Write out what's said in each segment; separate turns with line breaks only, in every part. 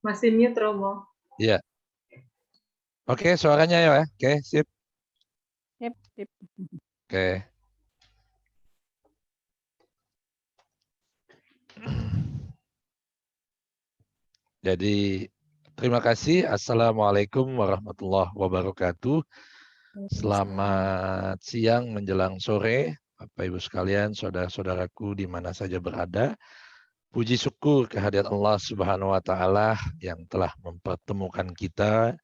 Masih mute Romo.
Iya. Oke, suaranya ya. Oke, sip.
Sip, sip.
Oke. Jadi terima kasih. Assalamualaikum warahmatullahi wabarakatuh. Selamat siang menjelang sore, Bapak Ibu sekalian, saudara-saudaraku di mana saja berada. Puji syukur kehadirat Allah Subhanahu wa taala yang telah mempertemukan kita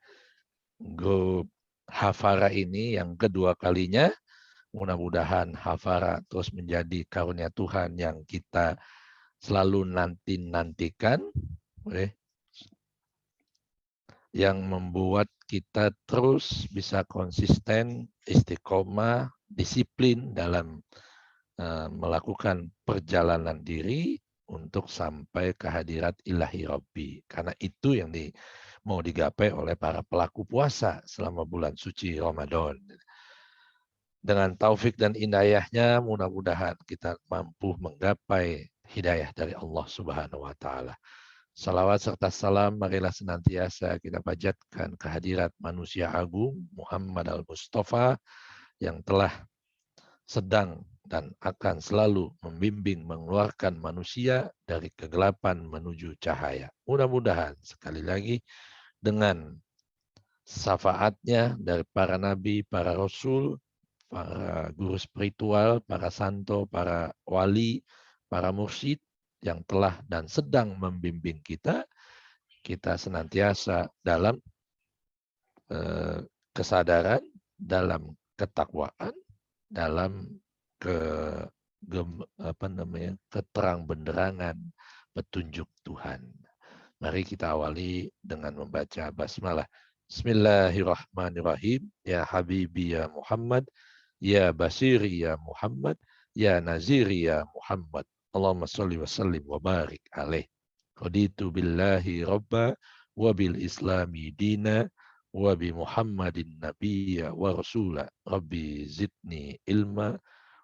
grup Hafara ini yang kedua kalinya. Mudah-mudahan Hafara terus menjadi karunia Tuhan yang kita selalu nantikan, yang membuat kita terus bisa konsisten, istiqomah, disiplin dalam melakukan perjalanan diri untuk sampai kehadirat ilahi Rabbi. Karena itu yang mau digapai oleh para pelaku puasa selama bulan suci Ramadan. Dengan taufik dan hidayahnya, mudah-mudahan kita mampu menggapai hidayah dari Allah Subhanahu wa taala. Salawat serta salam marilah senantiasa kita panjatkan kehadirat manusia agung Muhammad al-Mustafa yang telah sedang dan akan selalu membimbing mengeluarkan manusia dari kegelapan menuju cahaya. Mudah-mudahan sekali lagi dengan syafaatnya dari para nabi, para rasul, para guru spiritual, para santo, para wali, para mursyid yang telah dan sedang membimbing kita, kita senantiasa dalam kesadaran, dalam ketakwaan, dalam keterang benderangan petunjuk Tuhan. Mari kita awali dengan membaca basmalah. Bismillahirrahmanirrahim. Ya Habibi ya Muhammad, ya Basiri ya Muhammad, ya Naziri ya Muhammad. Allahumma salli wa sallim wa barik alaih. Raditu billahi rabba wa bil islami dina wa bi Muhammadin nabiyya wa rasula. Rabbi zidni ilma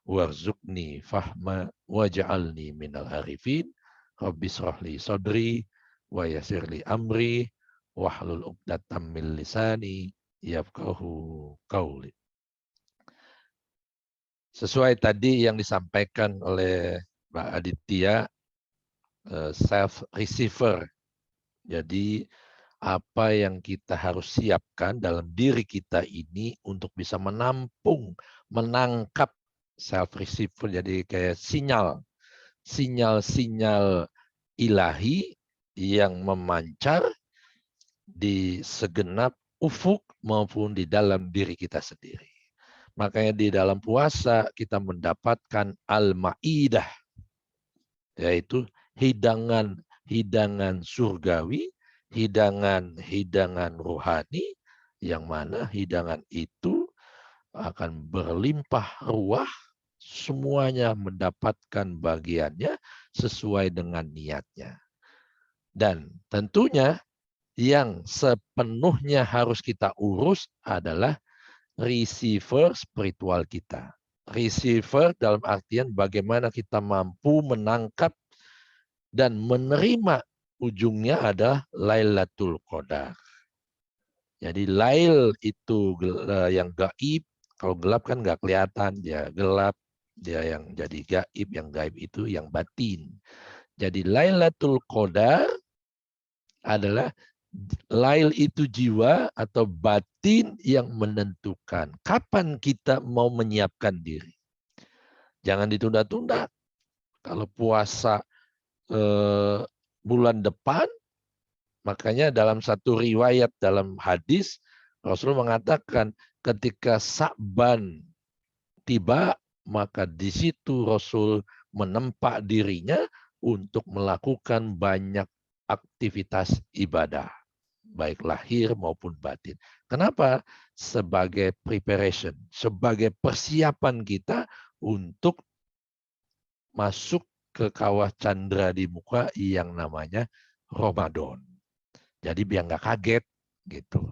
warzuqni fahma waj'alni minal arifin. Rabbi shrahli sadri wa yassirli amri wahlul 'uqdatam min lisani yafqahu qawli. Sesuai tadi yang disampaikan oleh Mbak Aditya, self receiver. Jadi apa yang kita harus siapkan dalam diri kita ini untuk bisa menampung, menangkap self receiver, jadi kayak sinyal-sinyal ilahi yang memancar di segenap ufuk maupun di dalam diri kita sendiri. Makanya di dalam puasa kita mendapatkan al-ma'idah, yaitu hidangan surgawi, hidangan rohani, yang mana hidangan itu akan berlimpah ruah, semuanya mendapatkan bagiannya sesuai dengan niatnya. Dan tentunya yang sepenuhnya harus kita urus adalah receiver spiritual kita. Receiver dalam artian bagaimana kita mampu menangkap dan menerima ujungnya adalah Lailatul Qadar. Jadi Lail itu yang gaib, kalau gelap kan nggak kelihatan, dia gelap, dia yang jadi gaib, yang gaib itu yang batin. Jadi Lailatul Qadar adalah Lail itu jiwa atau batin yang menentukan kapan kita mau menyiapkan diri. Jangan ditunda-tunda. Kalau puasa bulan depan, makanya dalam satu riwayat dalam hadis Rasul mengatakan ketika Sa'ban tiba, maka di situ Rasul menempa dirinya untuk melakukan banyak aktivitas ibadah, baik lahir maupun batin. Kenapa? Sebagai preparation, sebagai persiapan kita untuk masuk ke kawah candra di muka yang namanya Ramadan. Jadi biar nggak kaget gitu.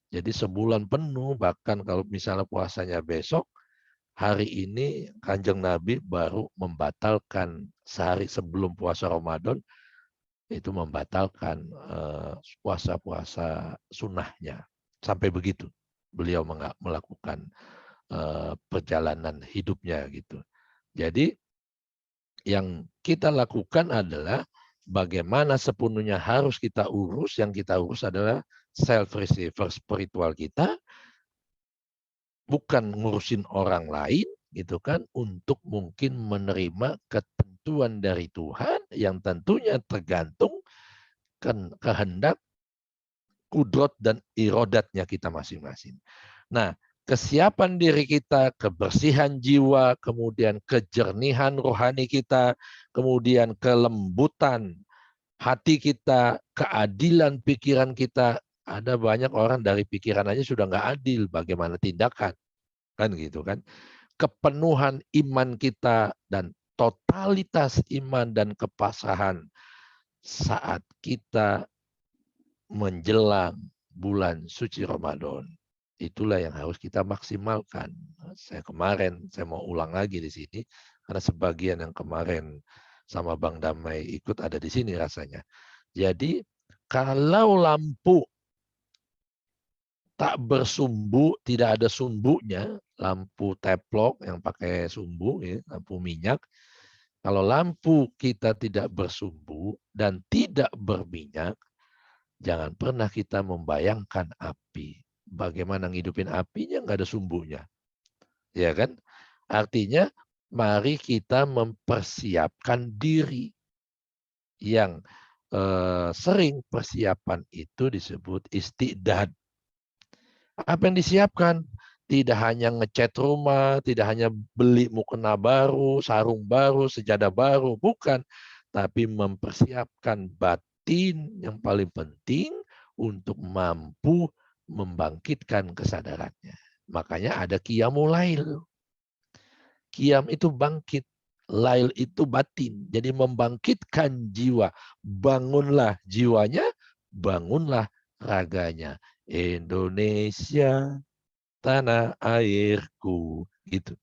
Jadi sebulan penuh, bahkan kalau misalnya puasanya besok, hari ini Kanjeng Nabi baru membatalkan sehari sebelum puasa Ramadan itu membatalkan puasa-puasa sunnahnya. Sampai begitu beliau melakukan perjalanan hidupnya gitu. Jadi yang kita lakukan adalah bagaimana sepenuhnya harus kita urus. Yang kita urus adalah self-receiver spiritual kita, bukan ngurusin orang lain gitu kan, untuk mungkin menerima ketentuan dari Tuhan yang tentunya tergantung kehendak, kudrot dan irodatnya kita masing-masing. Nah, kesiapan diri kita, kebersihan jiwa, kemudian kejernihan rohani kita, kemudian kelembutan hati kita, keadilan pikiran kita. Ada banyak orang dari pikiran aja sudah nggak adil, bagaimana tindakan, kan gitu kan. Kepenuhan iman kita dan totalitas iman dan kepasrahan saat kita menjelang bulan suci Ramadan. Itulah yang harus kita maksimalkan. Saya mau ulang lagi di sini, karena sebagian yang kemarin sama Bang Damai ikut ada di sini rasanya. Jadi kalau lampu tak bersumbu, tidak ada sumbunya, lampu teplok yang pakai sumbu, ya, lampu minyak. Kalau lampu kita tidak bersumbu dan tidak berminyak, jangan pernah kita membayangkan api. Bagaimana ngidupin apinya nggak ada sumbunya, ya kan? Artinya mari kita mempersiapkan diri. Yang sering persiapan itu disebut istidad. Apa yang disiapkan? Tidak hanya ngecat rumah, tidak hanya beli mukena baru, sarung baru, sejadah baru, bukan. Tapi mempersiapkan batin yang paling penting untuk mampu membangkitkan kesadarannya. Makanya ada qiyamul lail. Qiyam itu bangkit, lail itu batin. Jadi membangkitkan jiwa. Bangunlah jiwanya, bangunlah raganya. Indonesia, tanah airku, gitu.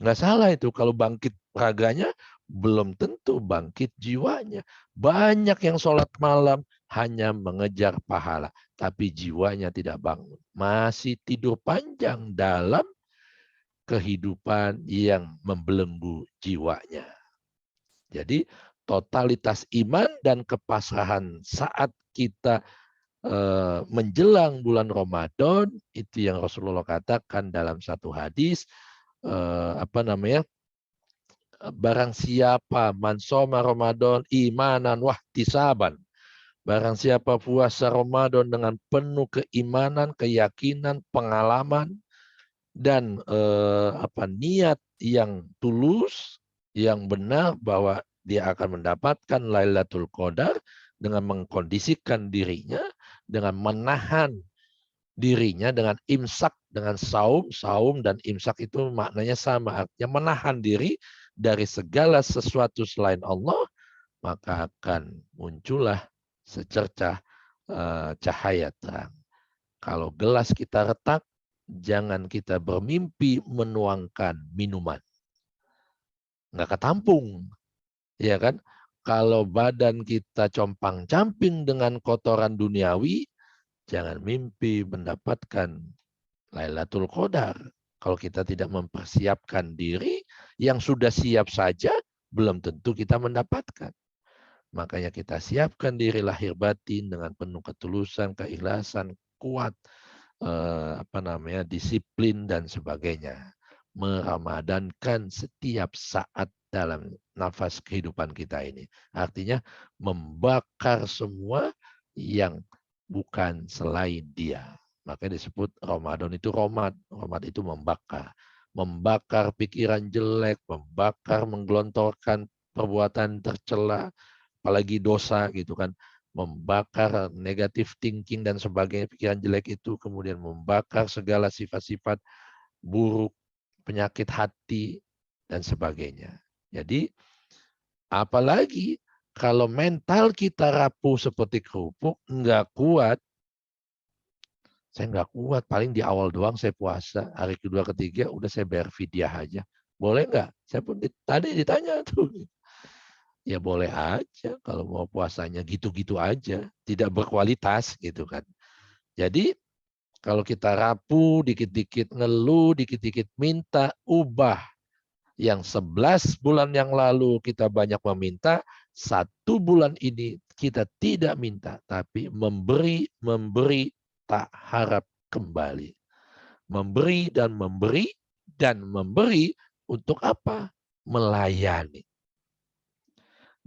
Nggak salah itu, kalau bangkit raganya belum tentu bangkit jiwanya. Banyak yang sholat malam hanya mengejar pahala, tapi jiwanya tidak bangun, masih tidur panjang dalam kehidupan yang membelenggu jiwanya. Jadi totalitas iman dan kepasrahan saat kita menjelang bulan Ramadan, itu yang Rasulullah katakan dalam satu hadis, barang siapa man shoma Ramadan imanan wahtisaban, barang siapa puasa Ramadan dengan penuh keimanan, keyakinan, pengalaman dan niat yang tulus, yang benar bahwa dia akan mendapatkan Lailatul Qadar, dengan mengkondisikan dirinya, dengan menahan dirinya, dengan imsak, dengan saum dan imsak itu maknanya sama, artinya menahan diri dari segala sesuatu selain Allah, maka akan muncullah secercah cahaya terang. Kalau gelas kita retak, jangan kita bermimpi menuangkan minuman. Nggak ketampung, ya kan? Kalau badan kita compang-camping dengan kotoran duniawi, jangan mimpi mendapatkan Lailatul Qadar. Kalau kita tidak mempersiapkan diri, yang sudah siap saja belum tentu kita mendapatkan. Makanya kita siapkan diri lahir batin dengan penuh ketulusan, keikhlasan, kuat, disiplin dan sebagainya. Meramadankan setiap saat dalam nafas kehidupan kita ini. Artinya membakar semua yang bukan selain dia. Makanya disebut Ramadan itu romat. Romat itu membakar. Membakar pikiran jelek, membakar, menggelontorkan perbuatan tercela, apalagi dosa gitu kan. Membakar negatif thinking dan sebagainya, pikiran jelek itu, kemudian membakar segala sifat-sifat buruk, penyakit hati, dan sebagainya. Jadi, apalagi kalau mental kita rapuh seperti kerupuk, nggak kuat. Saya nggak kuat, paling di awal doang saya puasa, hari kedua, ketiga, udah saya bayar fidyah aja. Boleh nggak? Saya pun tadi ditanya tuh. Ya boleh aja kalau mau puasanya gitu-gitu aja, tidak berkualitas gitu kan. Jadi kalau kita rapuh, dikit-dikit ngeluh, dikit-dikit minta, ubah. Yang 11 bulan yang lalu kita banyak meminta, 1 bulan ini kita tidak minta, tapi memberi, memberi, tak harap kembali. Memberi dan memberi dan memberi untuk apa? Melayani.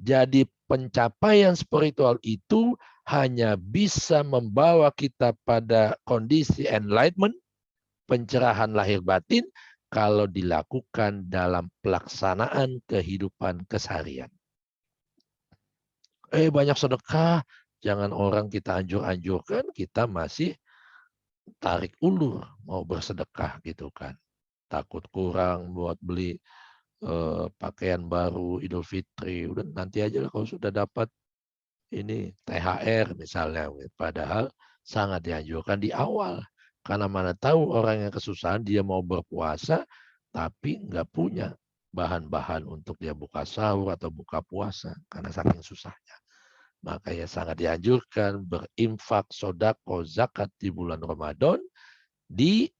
Jadi pencapaian spiritual itu hanya bisa membawa kita pada kondisi enlightenment, pencerahan lahir batin, kalau dilakukan dalam pelaksanaan kehidupan keseharian. Banyak sedekah, jangan orang kita anjur-anjurkan, kita masih tarik ulur mau bersedekah gitu kan. Takut kurang buat beli pakaian baru Idul Fitri, udah nanti aja lah kalau sudah dapat ini THR misalnya. Padahal sangat dianjurkan di awal. Karena mana tahu orang yang kesusahan dia mau berpuasa tapi nggak punya bahan-bahan untuk dia buka sahur atau buka puasa karena saking susahnya. Makanya sangat dianjurkan berinfak, sodako, zakat di bulan Ramadan di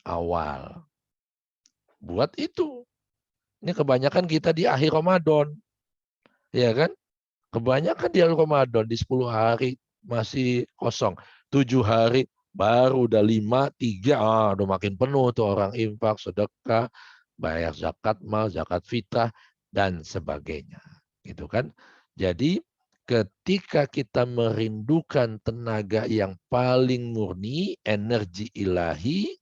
awal. Buat itu. Ini kebanyakan kita di akhir Ramadan. Ya kan? Kebanyakan di Ramadan di 10 hari masih kosong. 7 hari baru udah 5, 3, udah makin penuh tuh orang infak, sedekah, bayar zakat mal, zakat fitrah, dan sebagainya. Gitu kan. Jadi ketika kita merindukan tenaga yang paling murni, energi ilahi,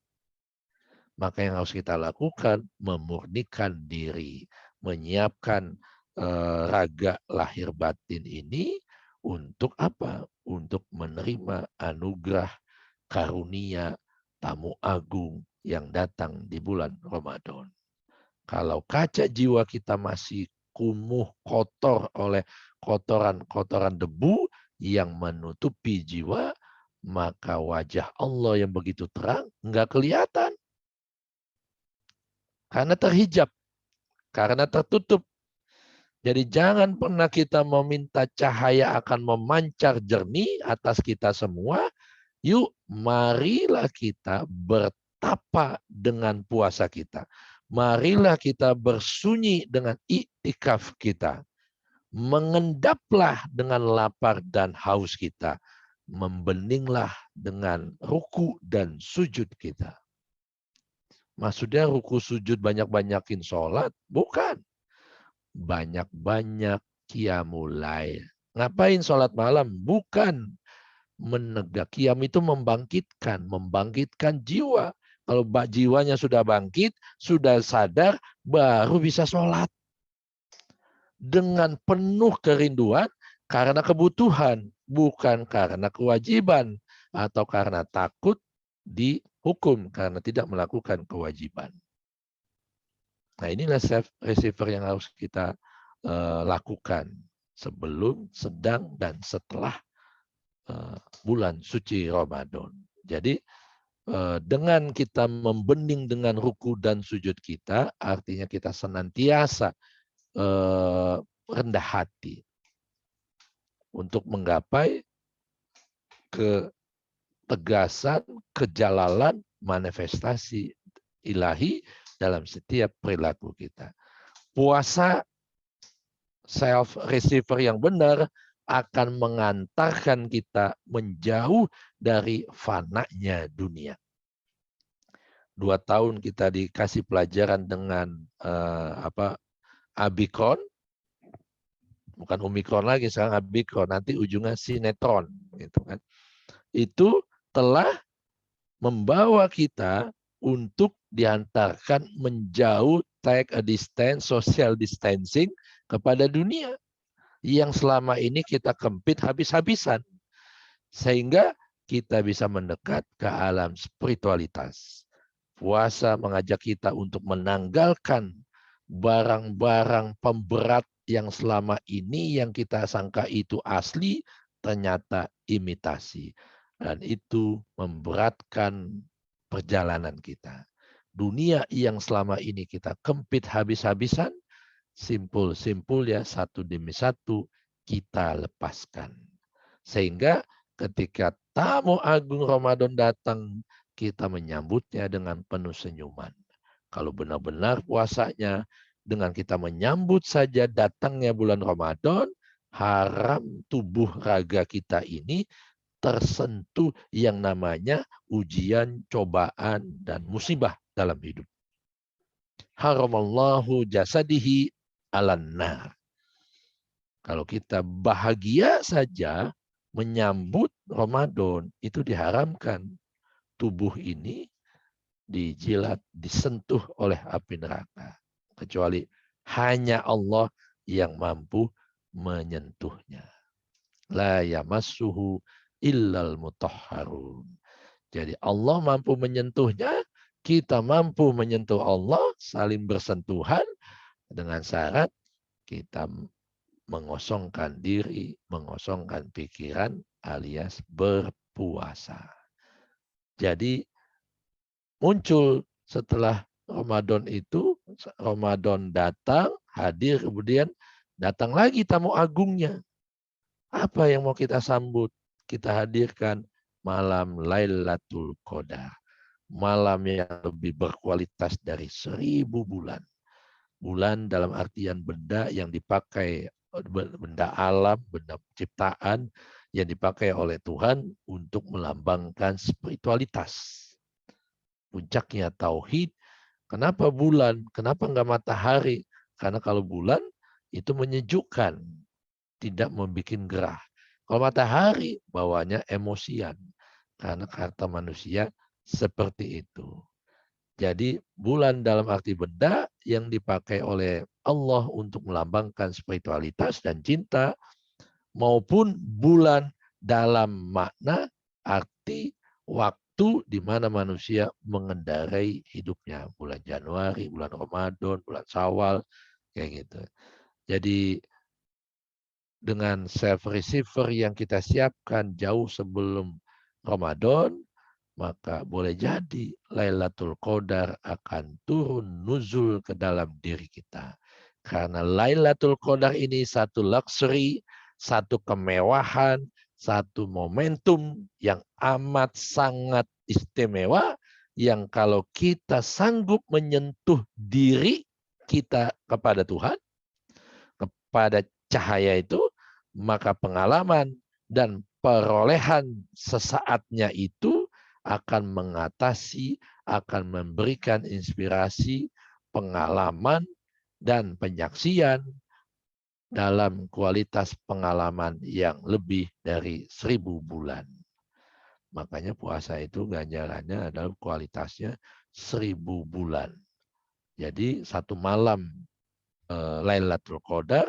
maka yang harus kita lakukan, memurnikan diri, menyiapkan raga lahir batin ini untuk apa? Untuk menerima anugerah karunia tamu agung yang datang di bulan Ramadan. Kalau kaca jiwa kita masih kumuh, kotor oleh kotoran-kotoran debu yang menutupi jiwa, maka wajah Allah yang begitu terang nggak kelihatan. Karena terhijab, karena tertutup. Jadi jangan pernah kita meminta cahaya akan memancar jernih atas kita semua. Yuk, marilah kita bertapa dengan puasa kita. Marilah kita bersunyi dengan iktikaf kita. Mengendaplah dengan lapar dan haus kita. Membeninglah dengan ruku dan sujud kita. Maksudnya ruku sujud banyak-banyakin sholat? Bukan. Banyak-banyak qiyamul lail. Ngapain sholat malam? Bukan. Menegak. Qiyam itu membangkitkan jiwa. Kalau jiwanya sudah bangkit, sudah sadar, baru bisa sholat. Dengan penuh kerinduan karena kebutuhan, bukan karena kewajiban atau karena takut dihukum karena tidak melakukan kewajiban. Nah, inilah self receiver yang harus kita lakukan sebelum, sedang, dan setelah bulan suci Ramadan. Jadi dengan kita membening dengan ruku dan sujud kita, artinya kita senantiasa rendah hati untuk menggapai ketegasan, kejalalan, manifestasi ilahi dalam setiap perilaku kita. Puasa self receiver yang benar akan mengantarkan kita menjauh dari fananya dunia. 2 tahun kita dikasih pelajaran dengan Abikron, bukan Omikron lagi, sekarang Abikron, nanti ujungnya sinetron, gitu kan. Itu telah membawa kita untuk diantarkan menjauh, take a distance, social distancing kepada dunia yang selama ini kita kempit habis-habisan. Sehingga kita bisa mendekat ke alam spiritualitas. Puasa mengajak kita untuk menanggalkan barang-barang pemberat yang selama ini yang kita sangka itu asli, ternyata imitasi. Dan itu memberatkan perjalanan kita. Dunia yang selama ini kita kempit habis-habisan, simpul-simpul ya, satu demi satu kita lepaskan. Sehingga ketika tamu agung Ramadan datang, kita menyambutnya dengan penuh senyuman. Kalau benar-benar puasanya, dengan kita menyambut saja datangnya bulan Ramadan, haram tubuh raga kita ini tersentuh yang namanya ujian, cobaan, dan musibah dalam hidup. Haramallahu jasadihi alan nar. Kalau kita bahagia saja menyambut Ramadan, itu diharamkan tubuh ini dijilat, disentuh oleh api neraka. Kecuali hanya Allah yang mampu menyentuhnya. La yamassuhu illal mutahharun. Jadi Allah mampu menyentuhnya, kita mampu menyentuh Allah, saling bersentuhan dengan syarat kita mengosongkan diri, mengosongkan pikiran alias berpuasa. Jadi muncul setelah Ramadan itu, Ramadan datang, hadir, kemudian datang lagi tamu agungnya. Apa yang mau kita sambut? Kita hadirkan malam Lailatul Qadar. Malam yang lebih berkualitas dari 1000 bulan. Bulan dalam artian benda yang dipakai, benda alam, benda ciptaan yang dipakai oleh Tuhan untuk melambangkan spiritualitas. Puncaknya tauhid. Kenapa bulan? Kenapa enggak matahari? Karena kalau bulan itu menyejukkan, tidak membuat gerah. Kalau matahari bawanya emosian. Karena kata manusia seperti itu. Jadi bulan dalam arti benda yang dipakai oleh Allah untuk melambangkan spiritualitas dan cinta, maupun bulan dalam makna arti waktu di mana manusia mengendarai hidupnya. Bulan Januari, bulan Ramadan, bulan Syawal, kayak gitu. Jadi dengan self receiver yang kita siapkan jauh sebelum Ramadan, maka boleh jadi Lailatul Qadar akan turun nuzul ke dalam diri kita. Karena Lailatul Qadar ini satu luxury, satu kemewahan, satu momentum yang amat sangat istimewa, yang kalau kita sanggup menyentuh diri kita kepada Tuhan, kepada cahaya itu, maka pengalaman dan perolehan sesaatnya itu akan mengatasi, akan memberikan inspirasi, pengalaman, dan penyaksian dalam kualitas pengalaman yang lebih dari 1000 bulan. Makanya puasa itu ganjarannya adalah kualitasnya 1000 bulan. Jadi satu malam Lailatul Qadar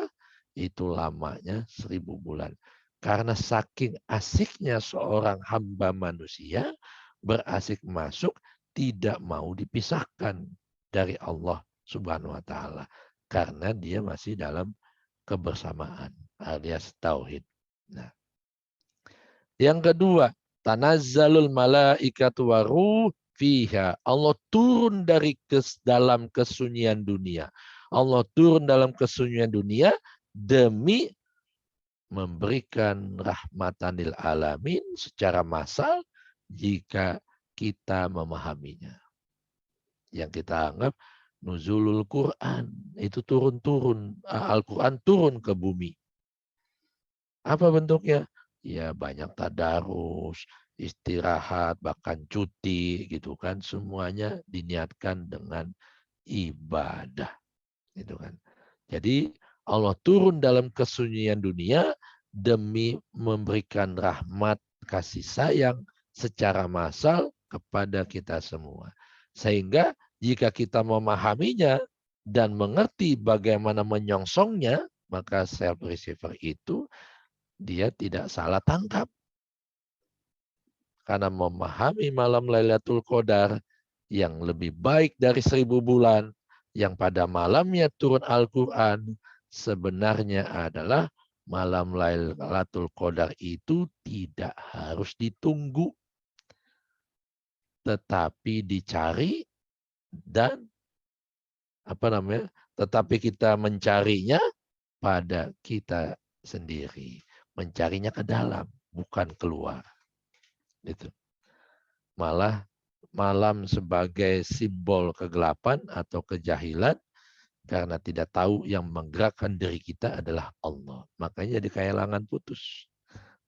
itu lamanya 1000 bulan. Karena saking asiknya seorang hamba manusia berasik masuk, tidak mau dipisahkan dari Allah Subhanahu wa taala, karena dia masih dalam kebersamaan alias tauhid. Nah, yang kedua, tanazzalul malaikatu waruh fiha. Allah turun dari dalam kesunyian dunia. Allah turun dalam kesunyian dunia demi memberikan rahmatanil alamin secara massal jika kita memahaminya. Yang kita anggap nuzulul Quran, itu turun-turun, Al-Quran turun ke bumi. Apa bentuknya? Ya banyak tadarus, istirahat, bahkan cuti gitu kan, semuanya diniatkan dengan ibadah gitu kan. Jadi Allah turun dalam kesunyian dunia demi memberikan rahmat kasih sayang secara massal kepada kita semua. Sehingga jika kita memahaminya dan mengerti bagaimana menyongsongnya, maka self receiver itu dia tidak salah tangkap. Karena memahami malam Lailatul Qadar yang lebih baik dari 1000 bulan, yang pada malamnya turun Al-Quran, sebenarnya adalah malam Lailatul Qadar itu tidak harus ditunggu, tetapi dicari dan tetapi kita mencarinya pada kita sendiri. Mencarinya ke dalam, bukan keluar. Gitu. Malah malam sebagai simbol kegelapan atau kejahilan, karena tidak tahu yang menggerakkan diri kita adalah Allah. Makanya jadi kehilangan putus.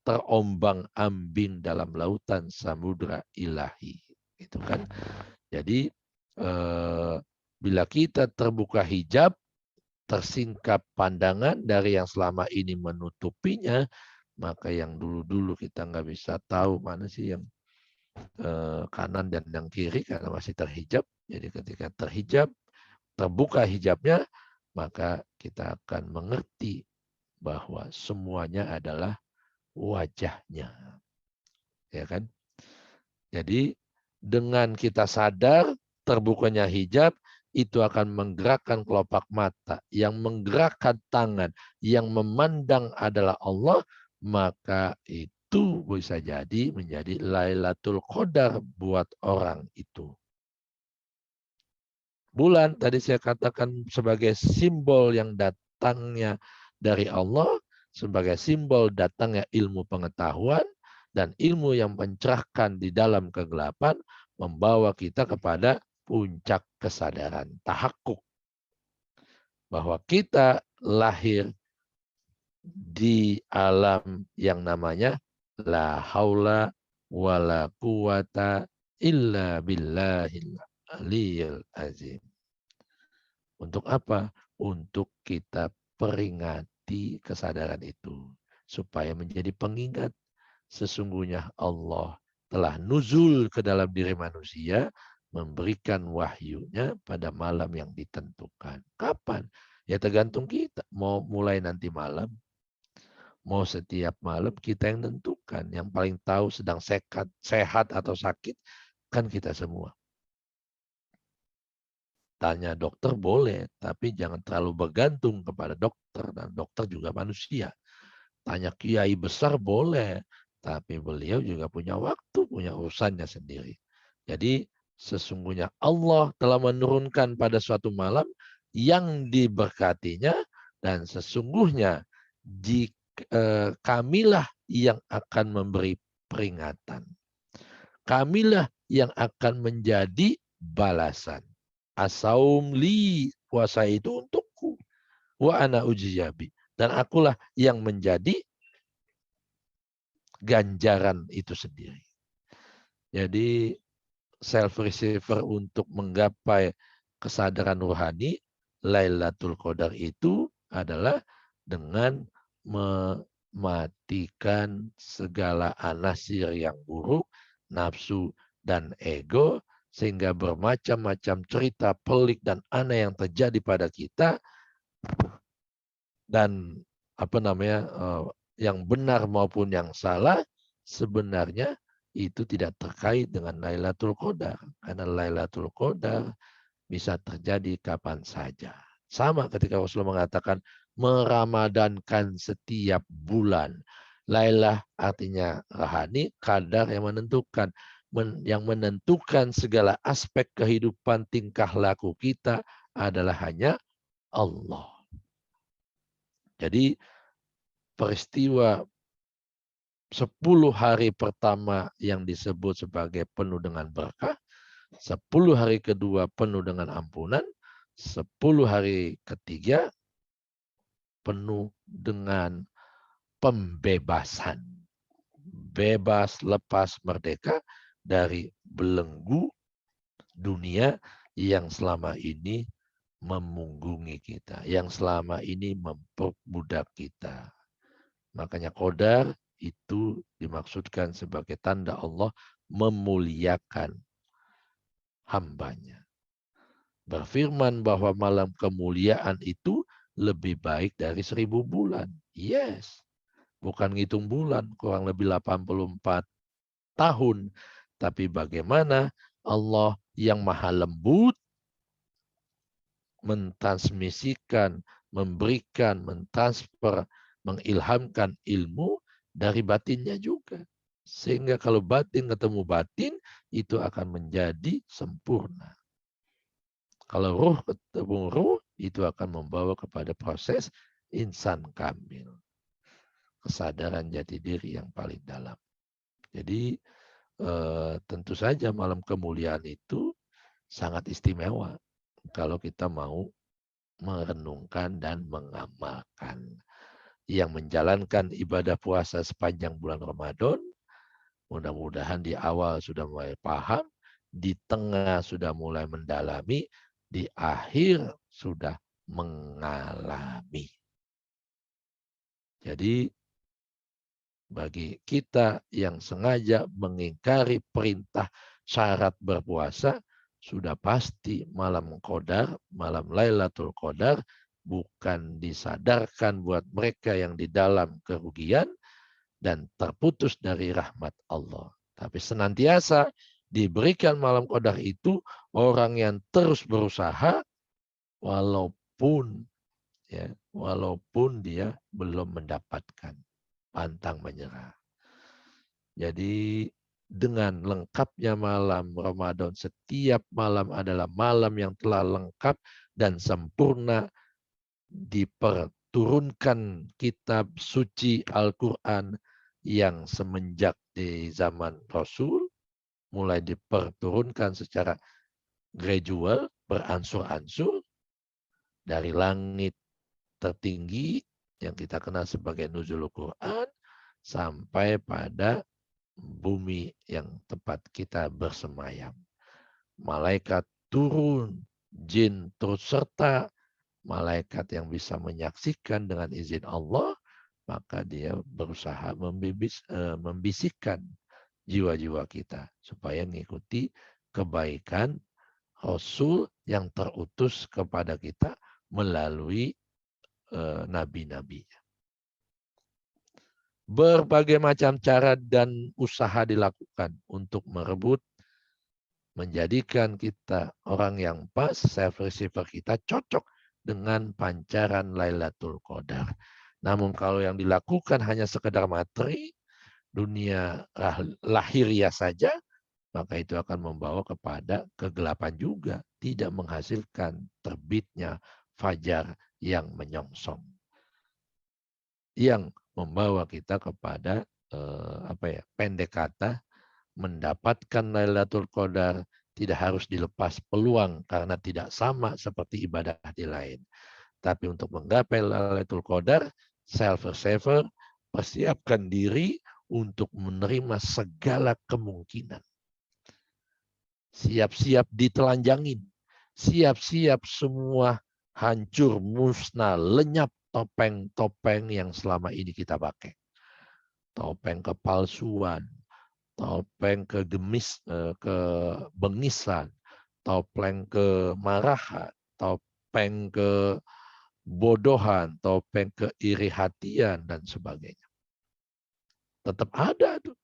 Terombang-ambing dalam lautan samudra ilahi. Itu kan. Jadi bila kita terbuka hijab, tersingkap pandangan dari yang selama ini menutupinya, maka yang dulu-dulu kita nggak bisa tahu mana sih yang kanan dan yang kiri karena masih terhijab. Jadi ketika terhijab, terbuka hijabnya, maka kita akan mengerti bahwa semuanya adalah wajahnya. Ya kan? Jadi dengan kita sadar terbukanya hijab, itu akan menggerakkan kelopak mata, yang menggerakkan tangan, yang memandang adalah Allah, maka itu bisa jadi menjadi Lailatul Qadar buat orang itu. Bulan tadi saya katakan sebagai simbol yang datangnya dari Allah, sebagai simbol datangnya ilmu pengetahuan, dan ilmu yang mencerahkan di dalam kegelapan, membawa kita kepada puncak kesadaran, tahakkuk. Bahwa kita lahir di alam yang namanya la haula wala quwata illa billahil aliyil azim. Untuk apa? Untuk kita peringati kesadaran itu. Supaya menjadi pengingat. Sesungguhnya Allah telah nuzul ke dalam diri manusia, memberikan wahyunya pada malam yang ditentukan. Kapan? Ya tergantung kita. Mau mulai nanti malam, mau setiap malam, kita yang tentukan. Yang paling tahu sedang sehat atau sakit kan kita semua. Tanya dokter boleh, tapi jangan terlalu bergantung kepada dokter. Dan dokter juga manusia. Tanya kiai besar boleh, tapi beliau juga punya waktu, punya urusannya sendiri. Jadi sesungguhnya Allah telah menurunkan pada suatu malam yang diberkatinya, dan sesungguhnya kamilah yang akan memberi peringatan. Kamilah yang akan menjadi balasan. Asaum li, puasa itu untukku. Wa ana ujiyabi. Dan akulah yang menjadi ganjaran itu sendiri. Jadi self-receiver untuk menggapai kesadaran rohani, Lailatul Qadar itu adalah dengan mematikan segala anasir yang buruk, nafsu dan ego, sehingga bermacam-macam cerita pelik dan aneh yang terjadi pada kita, dan yang benar maupun yang salah, sebenarnya itu tidak terkait dengan Lailatul Qadar. Karena Lailatul Qadar bisa terjadi kapan saja. Sama ketika Rasulullah mengatakan meramadankan setiap bulan. Lailah artinya rohani, qadar yang menentukan. Yang menentukan segala aspek kehidupan tingkah laku kita adalah hanya Allah. Jadi peristiwa 10 hari pertama yang disebut sebagai penuh dengan berkah, 10 hari kedua penuh dengan ampunan, 10 hari ketiga penuh dengan pembebasan. Bebas, lepas, merdeka dari belenggu dunia yang selama ini memunggungi kita, yang selama ini memperbudak kita. Makanya qadar itu dimaksudkan sebagai tanda Allah memuliakan hambanya. Berfirman bahwa malam kemuliaan itu lebih baik dari 1000 bulan. Yes. Bukan ngitung bulan, kurang lebih 84 tahun. Tapi bagaimana Allah yang maha lembut mentransmisikan, memberikan, mentransfer, mengilhamkan ilmu dari batinnya juga. Sehingga kalau batin ketemu batin, itu akan menjadi sempurna. Kalau ruh ketemu ruh, itu akan membawa kepada proses insan kamil. Kesadaran jati diri yang paling dalam. Jadi tentu saja malam kemuliaan itu sangat istimewa kalau kita mau merenungkan dan mengamalkan. Yang menjalankan ibadah puasa sepanjang bulan Ramadan, mudah-mudahan di awal sudah mulai paham, di tengah sudah mulai mendalami, di akhir sudah mengalami. Jadi bagi kita yang sengaja mengingkari perintah syarat berpuasa, sudah pasti malam Qadar, malam Lailatul Qadar bukan disadarkan buat mereka yang di dalam kerugian dan terputus dari rahmat Allah. Tapi senantiasa diberikan malam Qadar itu orang yang terus berusaha walaupun dia belum mendapatkan, pantang menyerah. Jadi dengan lengkapnya malam Ramadan, setiap malam adalah malam yang telah lengkap dan sempurna, diperturunkan kitab suci Al-Quran yang semenjak di zaman Rasul, mulai diperturunkan secara gradual, beransur-ansur, dari langit tertinggi yang kita kenal sebagai nuzulul Quran, sampai pada bumi yang tempat kita bersemayam. Malaikat turun, jin turut serta, malaikat yang bisa menyaksikan dengan izin Allah, maka dia berusaha membisikkan jiwa-jiwa kita supaya mengikuti kebaikan Rasul yang terutus kepada kita melalui nabi-nabi. Berbagai macam cara dan usaha dilakukan untuk merebut, menjadikan kita orang yang pas, self receiver kita cocok dengan pancaran Lailatul Qadar. Namun kalau yang dilakukan hanya sekedar materi, dunia lahiriah saja, maka itu akan membawa kepada kegelapan juga, tidak menghasilkan terbitnya fajar yang menyongsong, yang membawa kita kepada pendek kata, mendapatkan Lailatul Qadar tidak harus dilepas peluang karena tidak sama seperti ibadah di lain. Tapi untuk menggapai Lailatul Qadar, self-saver, persiapkan diri untuk menerima segala kemungkinan. Siap-siap ditelanjangin, siap-siap semua hancur, musnah, lenyap topeng-topeng yang selama ini kita pakai. Topeng kepalsuan, topeng kebengisan, topeng kemarahan, topeng kebodohan, topeng keiri hatian, dan sebagainya. Tetap ada tuh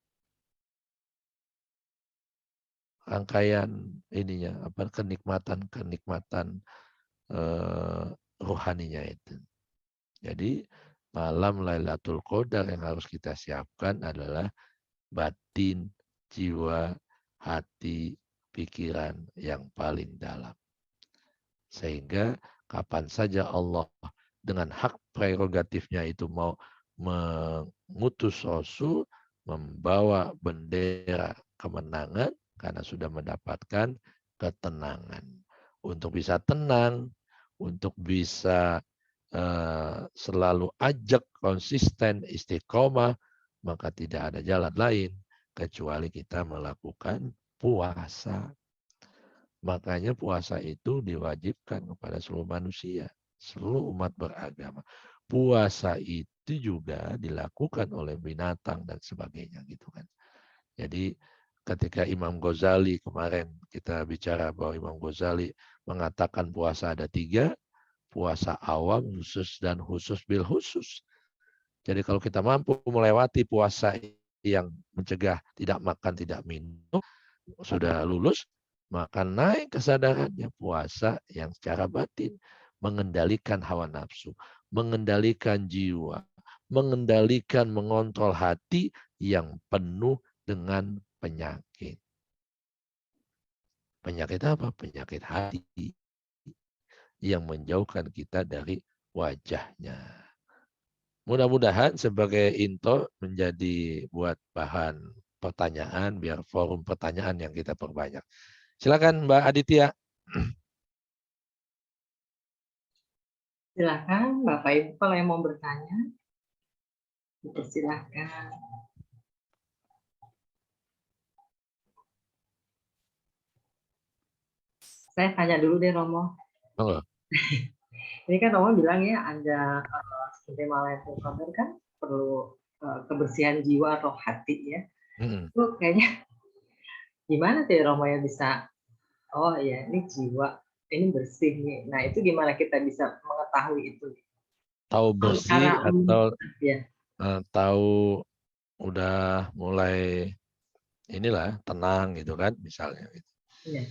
rangkaian ininya, kenikmatan rohaninya itu. Jadi malam Lailatul Qadar yang harus kita siapkan adalah batin, jiwa, hati, pikiran yang paling dalam. Sehingga kapan saja Allah dengan hak prerogatifnya itu mau mengutus Rasul, membawa bendera kemenangan karena sudah mendapatkan ketenangan. Untuk bisa tenang, untuk bisa selalu ajak, konsisten, istiqomah, maka tidak ada jalan lain kecuali kita melakukan puasa. Makanya puasa itu diwajibkan kepada seluruh manusia, seluruh umat beragama. Puasa itu juga dilakukan oleh binatang dan sebagainya gitu kan. Jadi ketika Imam Ghazali kemarin kita bicara bahwa Imam Ghazali mengatakan puasa ada 3, puasa awam, khusus, dan khusus bil khusus. Jadi kalau kita mampu melewati puasa yang mencegah tidak makan, tidak minum, sudah lulus, maka naik kesadarannya puasa yang secara batin, mengendalikan hawa nafsu, mengendalikan jiwa, mengendalikan, mengontrol hati yang penuh dengan penyakit. Penyakit apa? Penyakit hati. yang menjauhkan kita dari wajahnya. Mudah-mudahan sebagai intro menjadi buat bahan pertanyaan, biar forum pertanyaan yang kita perbanyak. Silakan Mbak Aditya.
Silakan Bapak Ibu kalau yang mau bertanya, silakan. Saya tanya dulu deh Romo.
Oh.
Ini kan Romo bilang ya ada seperti Lailatul Qadar kan perlu kebersihan jiwa atau hati ya. Itu kayaknya gimana tuh Romo ya bisa, oh ya ini jiwa, ini bersih nih. Nah itu gimana kita bisa mengetahui itu?
Tahu bersih atau
ya.
Tahu udah mulai inilah tenang gitu kan misalnya.
Ya.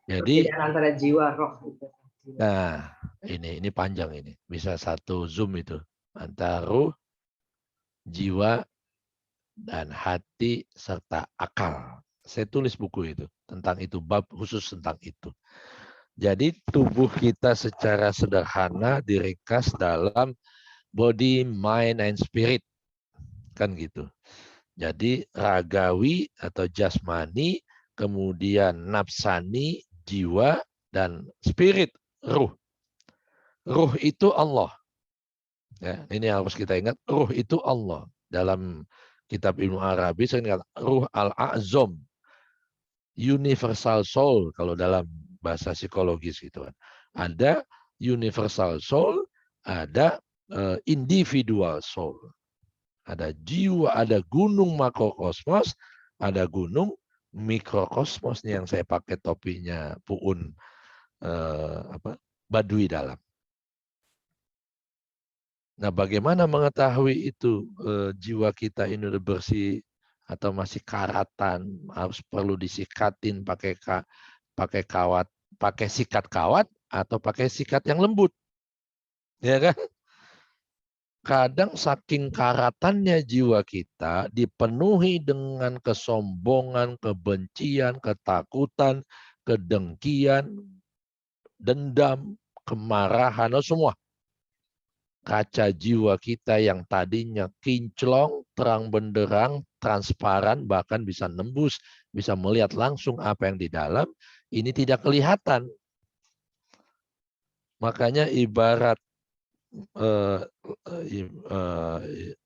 Jadi
antara jiwa roh itu.
Nah ini panjang ini, bisa satu zoom itu antara ruh, jiwa, dan hati serta akal. Saya tulis buku itu tentang itu, bab khusus tentang itu. Jadi tubuh kita secara sederhana diringkas dalam body, mind, and spirit. Kan gitu. Jadi ragawi atau jasmani, kemudian nafsani, jiwa, dan spirit, ruh. Ruh itu Allah. Ya, ini harus kita ingat, ruh itu Allah. Dalam kitab Ibnu Arabi, saya ingat ruh al-a'zam, universal soul, kalau dalam bahasa psikologis gitu kan. Ada universal soul, ada individual soul. Ada jiwa, ada gunung makrokosmos, ada gunung mikrokosmos nih yang saya pakai topinya Puun Baduy dalam. Nah, bagaimana mengetahui itu jiwa kita ini udah bersih atau masih karatan, harus perlu disikatin pakai kawat, pakai sikat kawat atau pakai sikat yang lembut. Ya kan? Kadang saking karatannya jiwa kita dipenuhi dengan kesombongan, kebencian, ketakutan, kedengkian, dendam, kemarahan, semua. Kaca jiwa kita yang tadinya kinclong, terang benderang, transparan, bahkan bisa nembus, bisa melihat langsung apa yang di dalam, ini tidak kelihatan. Makanya ibarat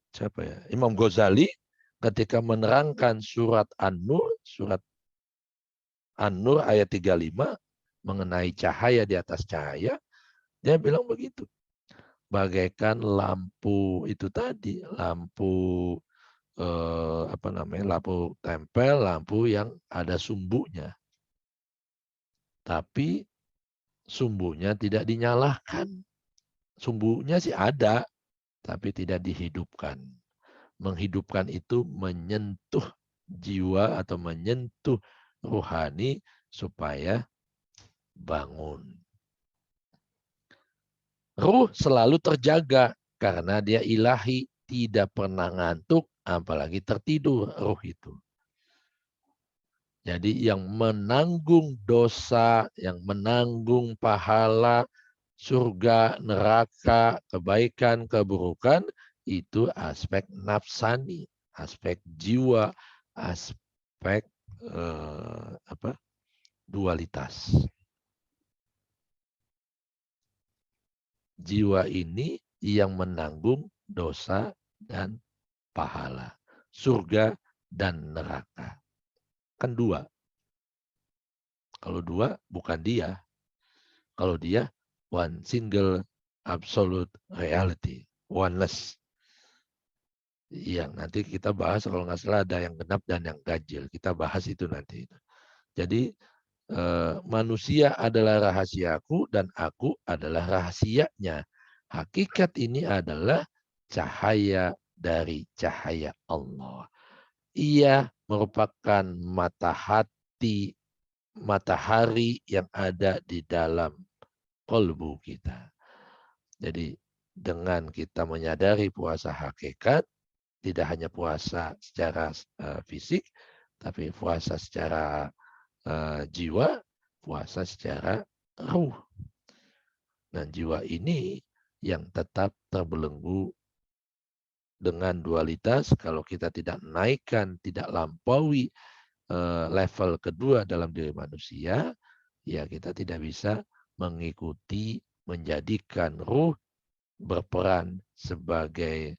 siapa ya? Imam Ghazali ketika menerangkan surat An-Nur ayat 35 mengenai cahaya di atas cahaya, dia bilang begitu. Bagaikan lampu itu tadi, lampu lampu tempel, lampu yang ada sumbunya. Tapi sumbunya tidak dinyalakan. Sumbunya sih ada, tapi tidak dihidupkan. Menghidupkan itu menyentuh jiwa atau menyentuh rohani supaya bangun. Ruh selalu terjaga karena dia ilahi, tidak pernah ngantuk, apalagi tertidur ruh itu. Jadi yang menanggung dosa, yang menanggung pahala, surga, neraka, kebaikan, keburukan, itu aspek nafsani, aspek jiwa, aspek dualitas. Jiwa ini yang menanggung dosa dan pahala, surga dan neraka. Kan dua. Kalau dua bukan dia. Kalau dia one single absolute reality, oneness. Yang nanti kita bahas kalau nggak salah ada yang genap dan yang ganjil. Kita bahas itu nanti. Jadi manusia adalah rahasiaku dan aku adalah rahasianya. Hakikat ini adalah cahaya dari cahaya Allah. Ia merupakan matahari yang ada di dalam kalbu kita. Jadi dengan kita menyadari puasa hakikat, tidak hanya puasa secara fisik, tapi puasa secara jiwa, puasa secara ruh. Nah, jiwa ini yang tetap terbelenggu dengan dualitas. Kalau kita tidak naikkan, tidak lampaui level kedua dalam diri manusia, ya kita tidak bisa mengikuti, menjadikan ruh berperan sebagai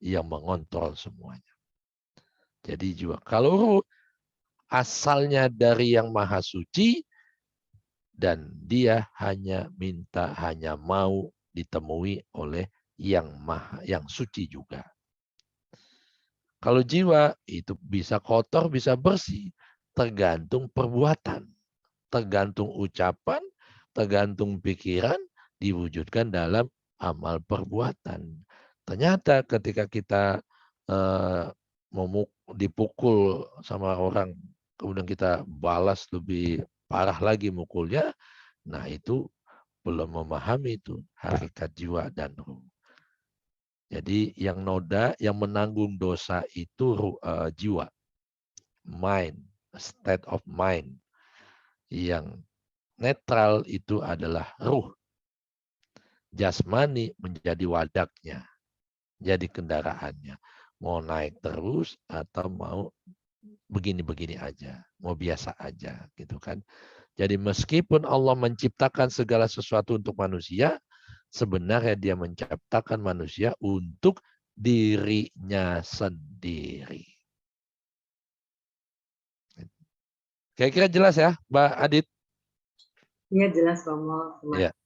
yang mengontrol semuanya. Jadi juga kalau ruh asalnya dari yang maha suci dan dia hanya mau ditemui oleh yang suci juga. Kalau jiwa itu bisa kotor, bisa bersih, tergantung perbuatan, tergantung ucapan, tergantung pikiran, diwujudkan dalam amal perbuatan. Ternyata ketika kita dipukul sama orang, kemudian kita balas lebih parah lagi mukulnya, nah itu belum memahami itu hakikat jiwa dan ruh. Jadi yang menanggung dosa itu jiwa, mind, state of mind. Yang netral itu adalah ruh. Jasmani menjadi wadaknya, jadi kendaraannya. Mau naik terus atau mau begini-begini aja, mau biasa aja, gitu kan. Jadi meskipun Allah menciptakan segala sesuatu untuk manusia, sebenarnya dia menciptakan manusia untuk dirinya sendiri. Kira-kira jelas ya, Mbak Adit?
Iya jelas, Romo.
Ya.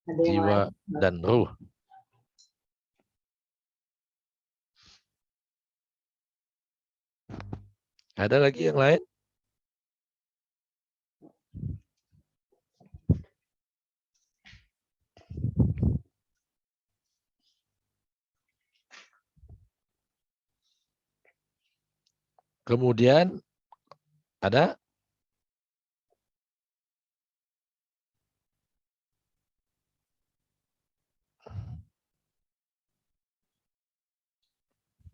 Jiwa dan ruh. Ada lagi yang lain? Kemudian ada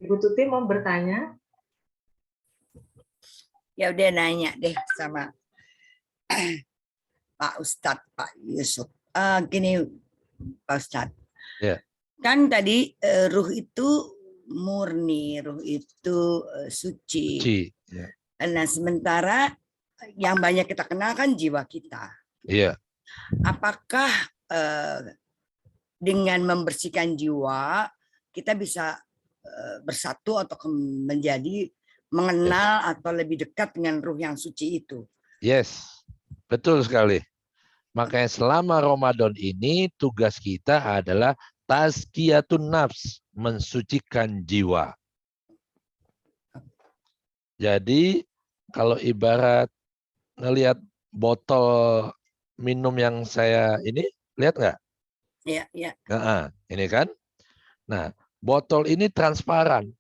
Ibu Tuti mau bertanya?
Ya udah nanya deh sama Pak Ustadz, Pak Yusuf. Gini Pak Ustadz.
Ya.
Kan tadi ruh itu murni, ruh itu suci.
Ya.
Nah sementara yang banyak kita kenal kan jiwa kita.
Iya.
Apakah dengan membersihkan jiwa kita bisa bersatu atau menjadi mengenal atau lebih dekat dengan ruh yang suci itu?
Yes, betul sekali. Makanya selama Ramadan ini tugas kita adalah tazkiyatun nafs, mensucikan jiwa. Jadi kalau ibarat ngelihat botol minum yang saya ini, lihat nggak?
Iya, iya.
Nah, ini kan. Nah, botol ini transparan.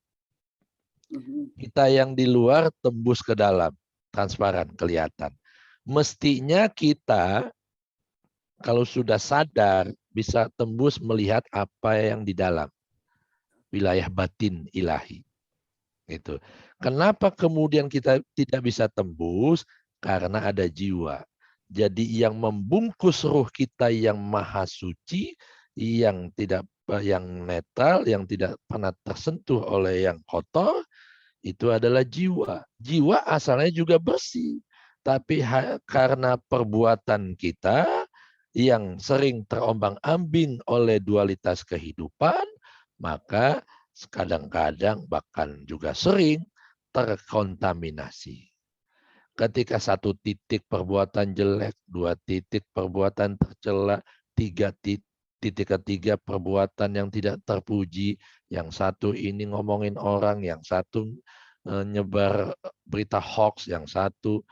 Kita yang di luar tembus ke dalam, transparan, kelihatan. Mestinya kita kalau sudah sadar bisa tembus melihat apa yang di dalam wilayah batin ilahi. Itu. Kenapa kemudian kita tidak bisa tembus? Karena ada jiwa. Jadi yang membungkus ruh kita yang maha suci, yang netral, yang tidak pernah tersentuh oleh yang kotor, itu adalah jiwa. Jiwa asalnya juga bersih. Tapi karena perbuatan kita yang sering terombang-ambing oleh dualitas kehidupan, maka kadang-kadang bahkan juga sering terkontaminasi. Ketika satu titik perbuatan jelek, 2 titik perbuatan tercela, 3 titik ketiga perbuatan yang tidak terpuji, yang satu ini ngomongin orang, yang satu nyebar berita hoax, yang satu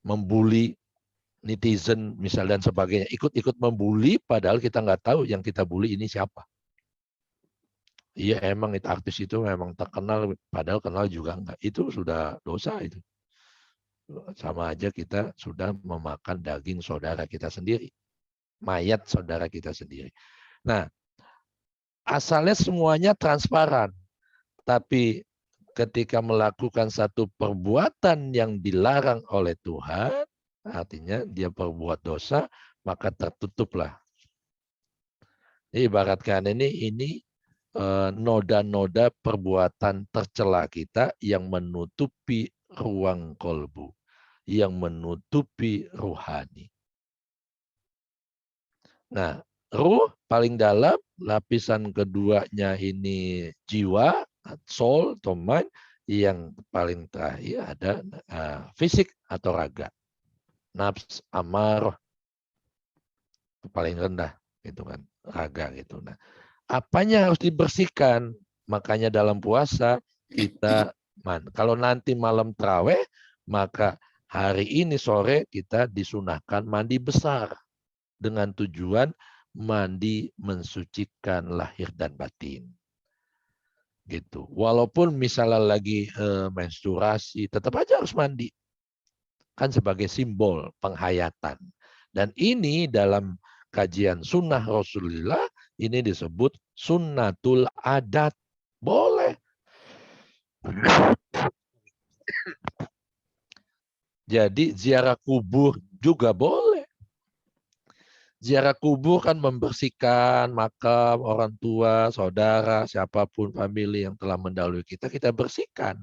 membuli netizen misal dan sebagainya, ikut-ikut membuli padahal kita nggak tahu yang kita bully ini siapa. Iya emang itu artis itu memang terkenal padahal kenal juga enggak. Itu sudah dosa itu. Sama aja kita sudah memakan daging saudara kita sendiri. Mayat saudara kita sendiri. Nah, asalnya semuanya transparan. Tapi ketika melakukan satu perbuatan yang dilarang oleh Tuhan, artinya dia berbuat dosa, maka tertutuplah. Ibaratkan ini noda-noda perbuatan tercela kita yang menutupi ruang kolbu, yang menutupi rohani. Nah, ruh paling dalam, lapisan keduanya ini jiwa, soul, atau mind, yang paling terakhir ada fisik atau raga. Nafs, amarah, paling rendah, gitu kan, raga gitu. Nah, apanya harus dibersihkan? Makanya dalam puasa kita, kalau nanti malam tarawih, maka hari ini sore kita disunahkan mandi besar dengan tujuan mandi mensucikan lahir dan batin. Gitu. Walaupun misalnya lagi menstruasi, tetap aja harus mandi. Kan sebagai simbol penghayatan. Dan ini dalam kajian sunnah Rasulullah, ini disebut sunnatul adat. Boleh. Jadi ziarah kubur juga boleh. Ziarah kubur kan membersihkan makam orang tua, saudara, siapapun famili yang telah mendahului kita, kita bersihkan.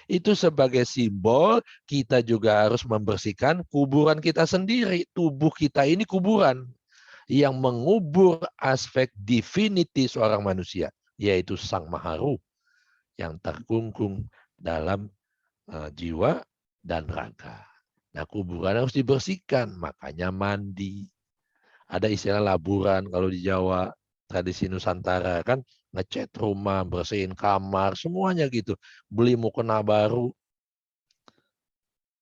Itu sebagai simbol kita juga harus membersihkan kuburan kita sendiri. Tubuh kita ini kuburan yang mengubur aspek divinity seorang manusia, yaitu Sang Maharuh yang terkungkung dalam jiwa dan raga. Nah, kuburan harus dibersihkan, makanya mandi. Ada istilah laburan kalau di Jawa, tradisi Nusantara kan, ngecat rumah, bersihin kamar, semuanya gitu. Beli mukena baru.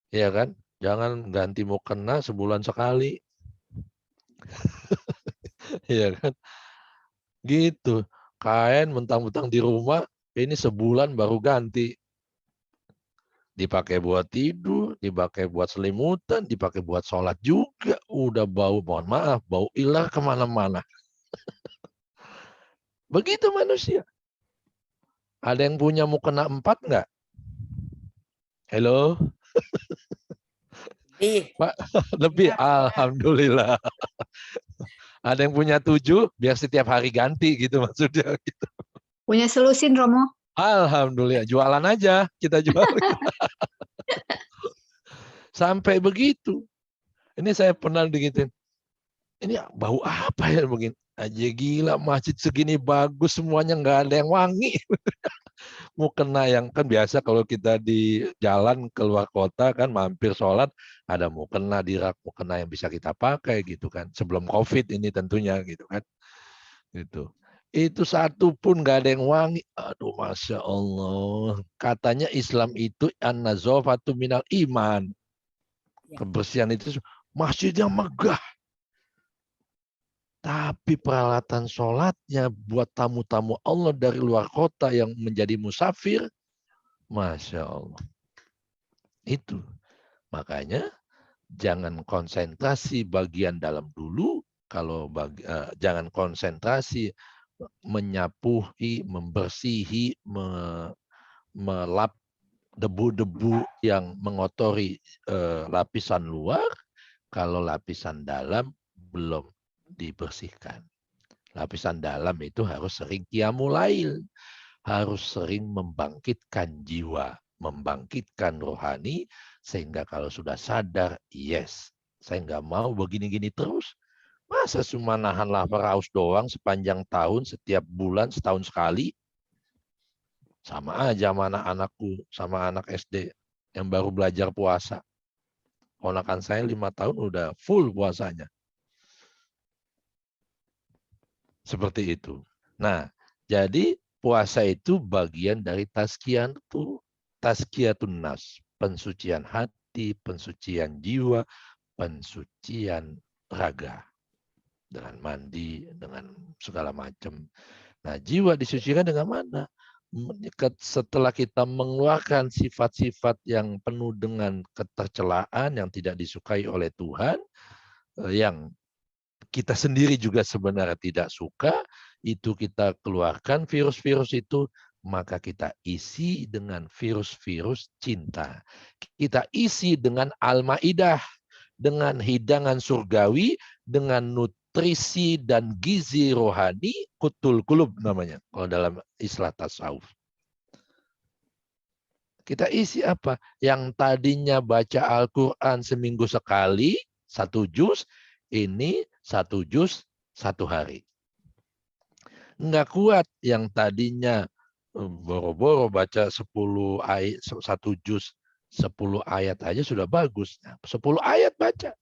Ya kan? Jangan ganti mukena sebulan sekali. Ya kan? Gitu. Kain mentang-mentang di rumah, ini sebulan baru ganti. Dipakai buat tidur, dipakai buat selimutan, dipakai buat sholat juga. Udah bau, mohon maaf, bau ilar kemana-mana. Begitu manusia. Ada yang punya mukena 4 nggak? Halo? Pak, lebih. Alhamdulillah. Ada yang punya 7, biar setiap hari ganti gitu maksudnya. Gitu.
Punya selusin, Romo.
Alhamdulillah. Jualan aja, kita jual. Sampai begitu. Ini saya pernah digituin. Ini bau apa ya begini? Aja gila, masjid segini bagus, semuanya nggak ada yang wangi. Mukena yang kan biasa kalau kita di jalan keluar kota kan mampir sholat, ada mukena di rak, mukena yang bisa kita pakai gitu kan. Sebelum COVID ini tentunya gitu kan. Gitu. Itu satu pun nggak ada yang wangi. Aduh, Masya Allah. Katanya Islam itu an-nazafatu minal iman. Kebersihan itu masjid yang megah. Tapi peralatan sholatnya buat tamu-tamu Allah dari luar kota yang menjadi musafir, Masya Allah. Itu. Makanya jangan konsentrasi bagian dalam dulu. Kalau jangan konsentrasi menyapuhi, membersihi, melap debu-debu yang mengotori lapisan luar, kalau lapisan dalam belum dibersihkan. Lapisan dalam itu harus sering qiyamul lail, harus sering membangkitkan jiwa, membangkitkan rohani, sehingga kalau sudah sadar, yes, saya nggak mau begini-gini terus. Masa cuma nahan lapar haus doang sepanjang tahun, setiap bulan, setahun sekali. Sama aja sama anak-anakku, sama anak SD yang baru belajar puasa. Ponakan saya 5 tahun udah full puasanya. Seperti itu. Nah, jadi puasa itu bagian dari tazkiyatun nafs, pensucian hati, pensucian jiwa, pensucian raga. Dengan mandi, dengan segala macam. Nah, jiwa disucikan dengan mana? Setelah kita mengeluarkan sifat-sifat yang penuh dengan ketercelaan yang tidak disukai oleh Tuhan, yang kita sendiri juga sebenarnya tidak suka, itu kita keluarkan virus-virus itu, maka kita isi dengan virus-virus cinta. Kita isi dengan Al-Maidah, dengan hidangan surgawi, dengan nutrisi dan gizi rohani, kutul kulub namanya kalau dalam istilah tasawuf. Kita isi apa? Yang tadinya baca Al-Quran seminggu sekali, 1 juz, ini 1 juz 1 hari. Nggak kuat yang tadinya boro-boro baca 10 ayat, 1 juz 10 ayat aja sudah bagus. 10 ayat baca.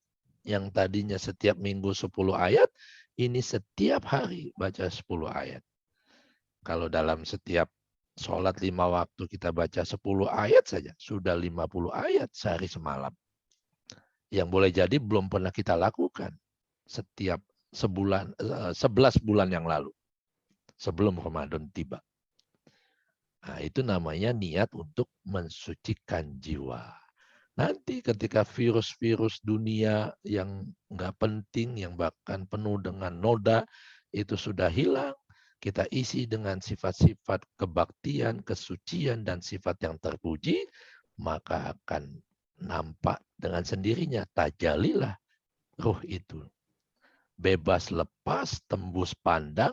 Yang tadinya setiap minggu 10 ayat, ini setiap hari baca 10 ayat. Kalau dalam setiap sholat 5 waktu kita baca 10 ayat saja, sudah 50 ayat sehari semalam. Yang boleh jadi belum pernah kita lakukan setiap 11 bulan yang lalu, sebelum Ramadan tiba. Nah, itu namanya niat untuk mensucikan jiwa. Nanti ketika virus-virus dunia yang nggak penting, yang bahkan penuh dengan noda, itu sudah hilang, kita isi dengan sifat-sifat kebaktian, kesucian, dan sifat yang terpuji, maka akan nampak dengan sendirinya, tajalilah ruh itu. Bebas lepas, tembus pandang,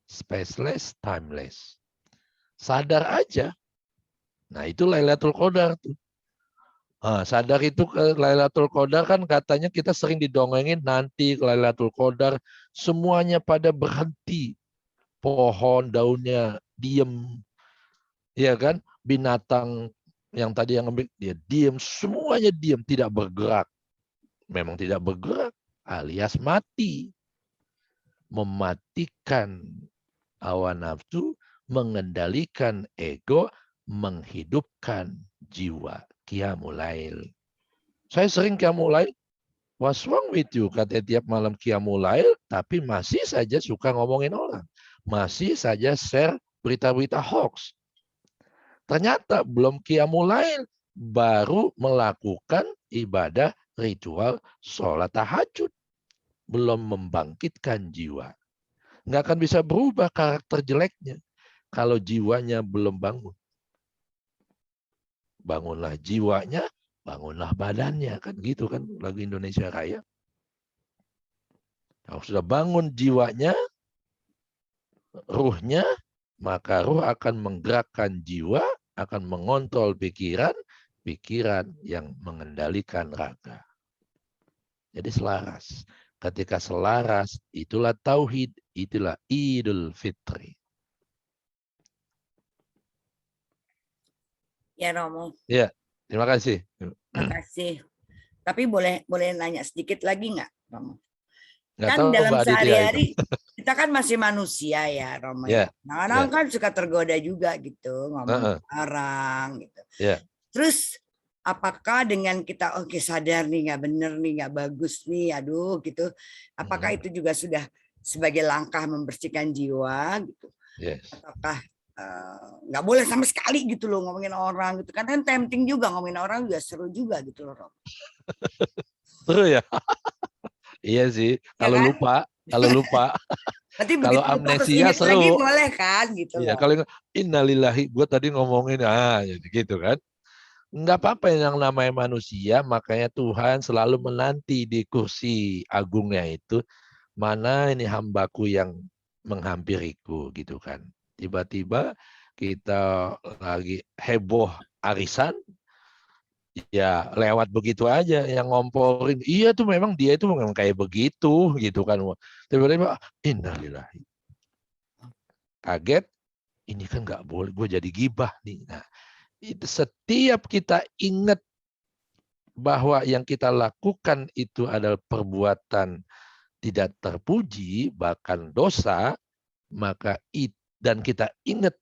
spaceless, timeless. Sadar aja. Nah, itu Lailatul Qadar tuh. Sadar itu Lailatul Qadar kan katanya kita sering didongengin nanti Lailatul Qadar semuanya pada berhenti. Pohon daunnya diem, ya kan? Binatang yang tadi yang ngambil dia diem, semuanya diem, tidak bergerak. Memang tidak bergerak, alias mati. Mematikan hawa nafsu, mengendalikan ego, menghidupkan jiwa. Qiyamul Lail. Saya sering Qiyamul Lail. What's wrong with you? Kata tiap malam Qiyamul Lail, tapi masih saja suka ngomongin orang. Masih saja share berita-berita hoax. Ternyata belum Qiyamul Lail, baru melakukan ibadah ritual sholat tahajud. Belum membangkitkan jiwa. Nggak akan bisa berubah karakter jeleknya kalau jiwanya belum bangun. Bangunlah jiwanya, bangunlah badannya. Kan gitu kan lagu Indonesia Raya. Kalau sudah bangun jiwanya, ruhnya, maka ruh akan menggerakkan jiwa, akan mengontrol pikiran, pikiran yang mengendalikan raga. Jadi selaras. Ketika selaras, itulah tauhid, itulah Idul Fitri.
Ya Romo.
Ya, terima kasih.
Terima kasih. Tapi boleh nanya sedikit lagi nggak, Romo?
Nggak
Kan
tahu
dalam
Mbak Aditya itu.
sehari-hari kita kan masih manusia ya, Romo.
Ya,
Kadang-kadang
ya.
kan suka tergoda juga gitu, ngomong orang gitu.
Ya.
Terus apakah dengan kita oke sadar nih nggak bener nih, nggak bagus nih, aduh gitu. Apakah itu juga sudah sebagai langkah membersihkan jiwa gitu?
Yes.
Ataukah nggak boleh sama sekali gitu loh ngomongin orang gitu kan tempting juga, ngomongin orang juga seru juga gitu loh, Romo.
Seru ya. Iya sih, kalau
kan?
lupa.
Nanti
kalau
begitu lupa terus
amnesia
ingat lagi
seru.
boleh kan gitu
Iya,
loh.
kalau innalillahi, gue tadi ngomongin gitu kan. Enggak apa-apa yang namanya manusia, makanya Tuhan selalu menanti di kursi agungnya itu, mana ini hambaku yang menghampiriku gitu kan. Tiba-tiba kita lagi heboh arisan, ya lewat begitu aja yang ngomporin. Iya tuh memang dia itu memang kayak begitu gitu kan. Tiba-tiba innalillahi. Kaget, ini kan nggak boleh, gue jadi gibah nih. Nah, itu setiap kita ingat bahwa yang kita lakukan itu adalah perbuatan tidak terpuji, bahkan dosa, maka dan kita ingat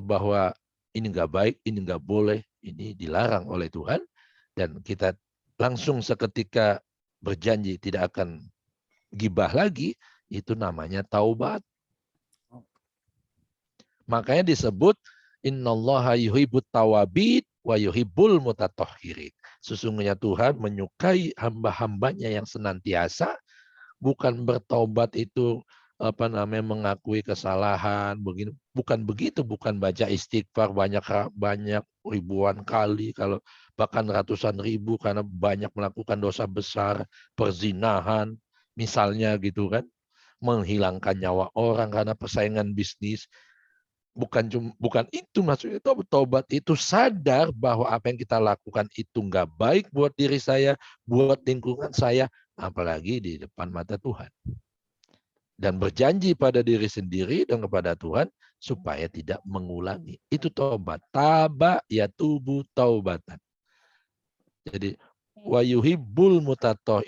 bahwa ini nggak baik, ini nggak boleh, ini dilarang oleh Tuhan, dan kita langsung seketika berjanji tidak akan gibah lagi, itu namanya taubat. Makanya disebut innallaha yuhibbut tawabin wa yuhibbul mutatahhirin. Sesungguhnya Tuhan menyukai hamba-hambanya yang senantiasa, bukan bertaubat itu mengakui kesalahan begini, bukan begitu, bukan baca istighfar banyak ribuan kali. Kalau bahkan ratusan ribu karena banyak melakukan dosa besar, perzinahan, misalnya gitu kan, menghilangkan nyawa orang karena persaingan bisnis. Bukan itu maksudnya. Tobat itu sadar bahwa apa yang kita lakukan itu nggak baik buat diri saya, buat lingkungan saya, apalagi di depan mata Tuhan. Dan berjanji pada diri sendiri dan kepada Tuhan supaya tidak mengulangi. Itu tobat. Taba ya tubu taubatan. Jadi wa yuhibbul mutatoh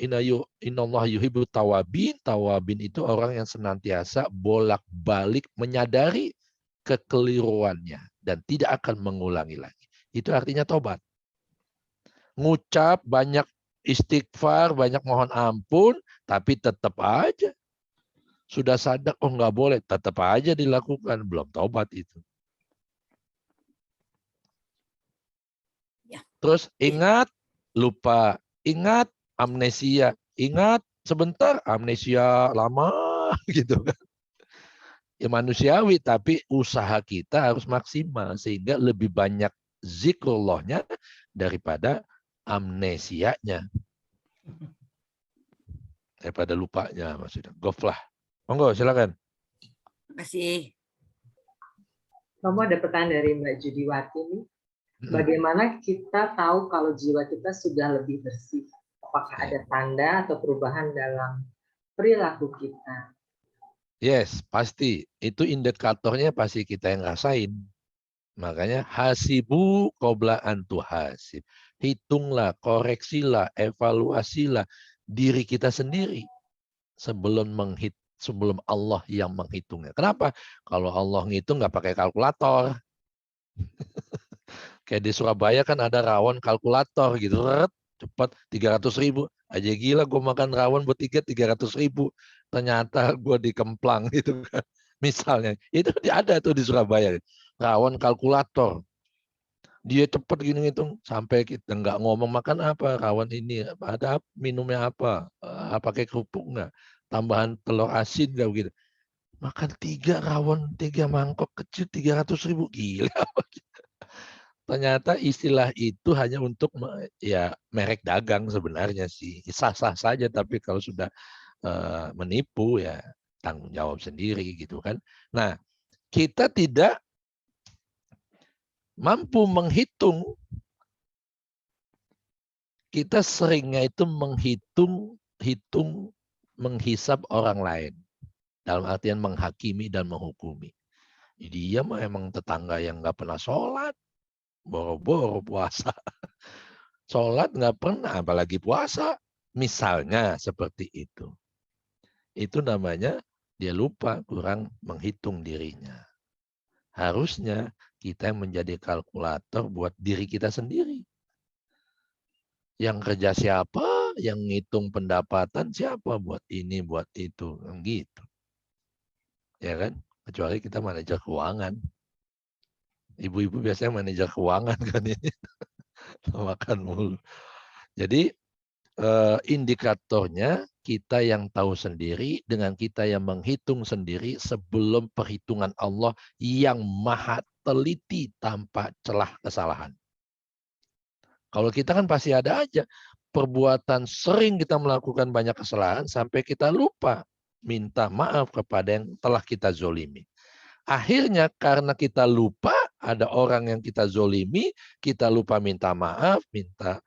inallah yuhibbut tawabin. Tawabin itu orang yang senantiasa bolak-balik menyadari kekeliruannya dan tidak akan mengulangi lagi. Itu artinya tobat. Ngucap banyak istighfar, banyak mohon ampun, tapi tetap aja sudah sadar, oh nggak boleh, tetap aja dilakukan, belum tobat itu. Terus ingat, lupa, ingat, amnesia, ingat, sebentar, amnesia lama gitu kan. Ya manusiawi, tapi usaha kita harus maksimal sehingga lebih banyak zikrullahnya daripada amnesianya. Daripada lupanya maksudnya. Goflah. Monggo silakan.
Terima kasih.
Romo, ada pertanyaan dari Mbak Judiwati nih. Bagaimana kita tahu kalau jiwa kita sudah lebih bersih? Apakah ada tanda atau perubahan dalam perilaku kita?
Yes, pasti. Itu indikatornya pasti kita yang rasain. Makanya hasibu qabla an tuhasib. Hitunglah, koreksilah, evaluasilah diri kita sendiri sebelum Allah yang menghitungnya. Kenapa? Kalau Allah ngitung nggak pakai kalkulator. Kayak di Surabaya kan ada rawon kalkulator gitu. Cepat 300.000. Aja gila gue makan rawon buat 300.000. Ternyata gue dikemplang gitu kan. Misalnya. Itu ada tuh di Surabaya. Rawon kalkulator. Dia cepat gini ngitung sampai kita nggak ngomong makan apa, rawon ini ada minumnya apa pakai kerupuk nggak, tambahan telur asin nggak begitu. Makan 3 rawon 3 mangkok kecil 300.000, gila. Ternyata istilah itu hanya untuk ya merek dagang sebenarnya sih, sah-sah saja, tapi kalau sudah menipu ya tanggung jawab sendiri gitu kan. Nah, kita tidak mampu menghitung. Kita seringnya itu menghisap orang lain. Dalam artian menghakimi dan menghukumi. Dia mah emang tetangga yang nggak pernah sholat. Boro-boro puasa. Sholat nggak pernah, apalagi puasa. Misalnya seperti itu. Itu namanya dia lupa, kurang menghitung dirinya. Harusnya kita menjadi kalkulator buat diri kita sendiri. Yang kerja siapa, yang ngitung pendapatan siapa, buat ini, buat itu, gitu. Ya kan? Kecuali kita manajer keuangan. Ibu-ibu biasanya manajer keuangan kan ini. Makan mulu. Jadi indikatornya kita yang tahu sendiri dengan kita yang menghitung sendiri sebelum perhitungan Allah yang maha teliti tanpa celah kesalahan. Kalau kita kan pasti ada aja perbuatan, sering kita melakukan banyak kesalahan sampai kita lupa minta maaf kepada yang telah kita zolimi. Akhirnya karena kita lupa, ada orang yang kita zolimi, kita lupa minta maaf, minta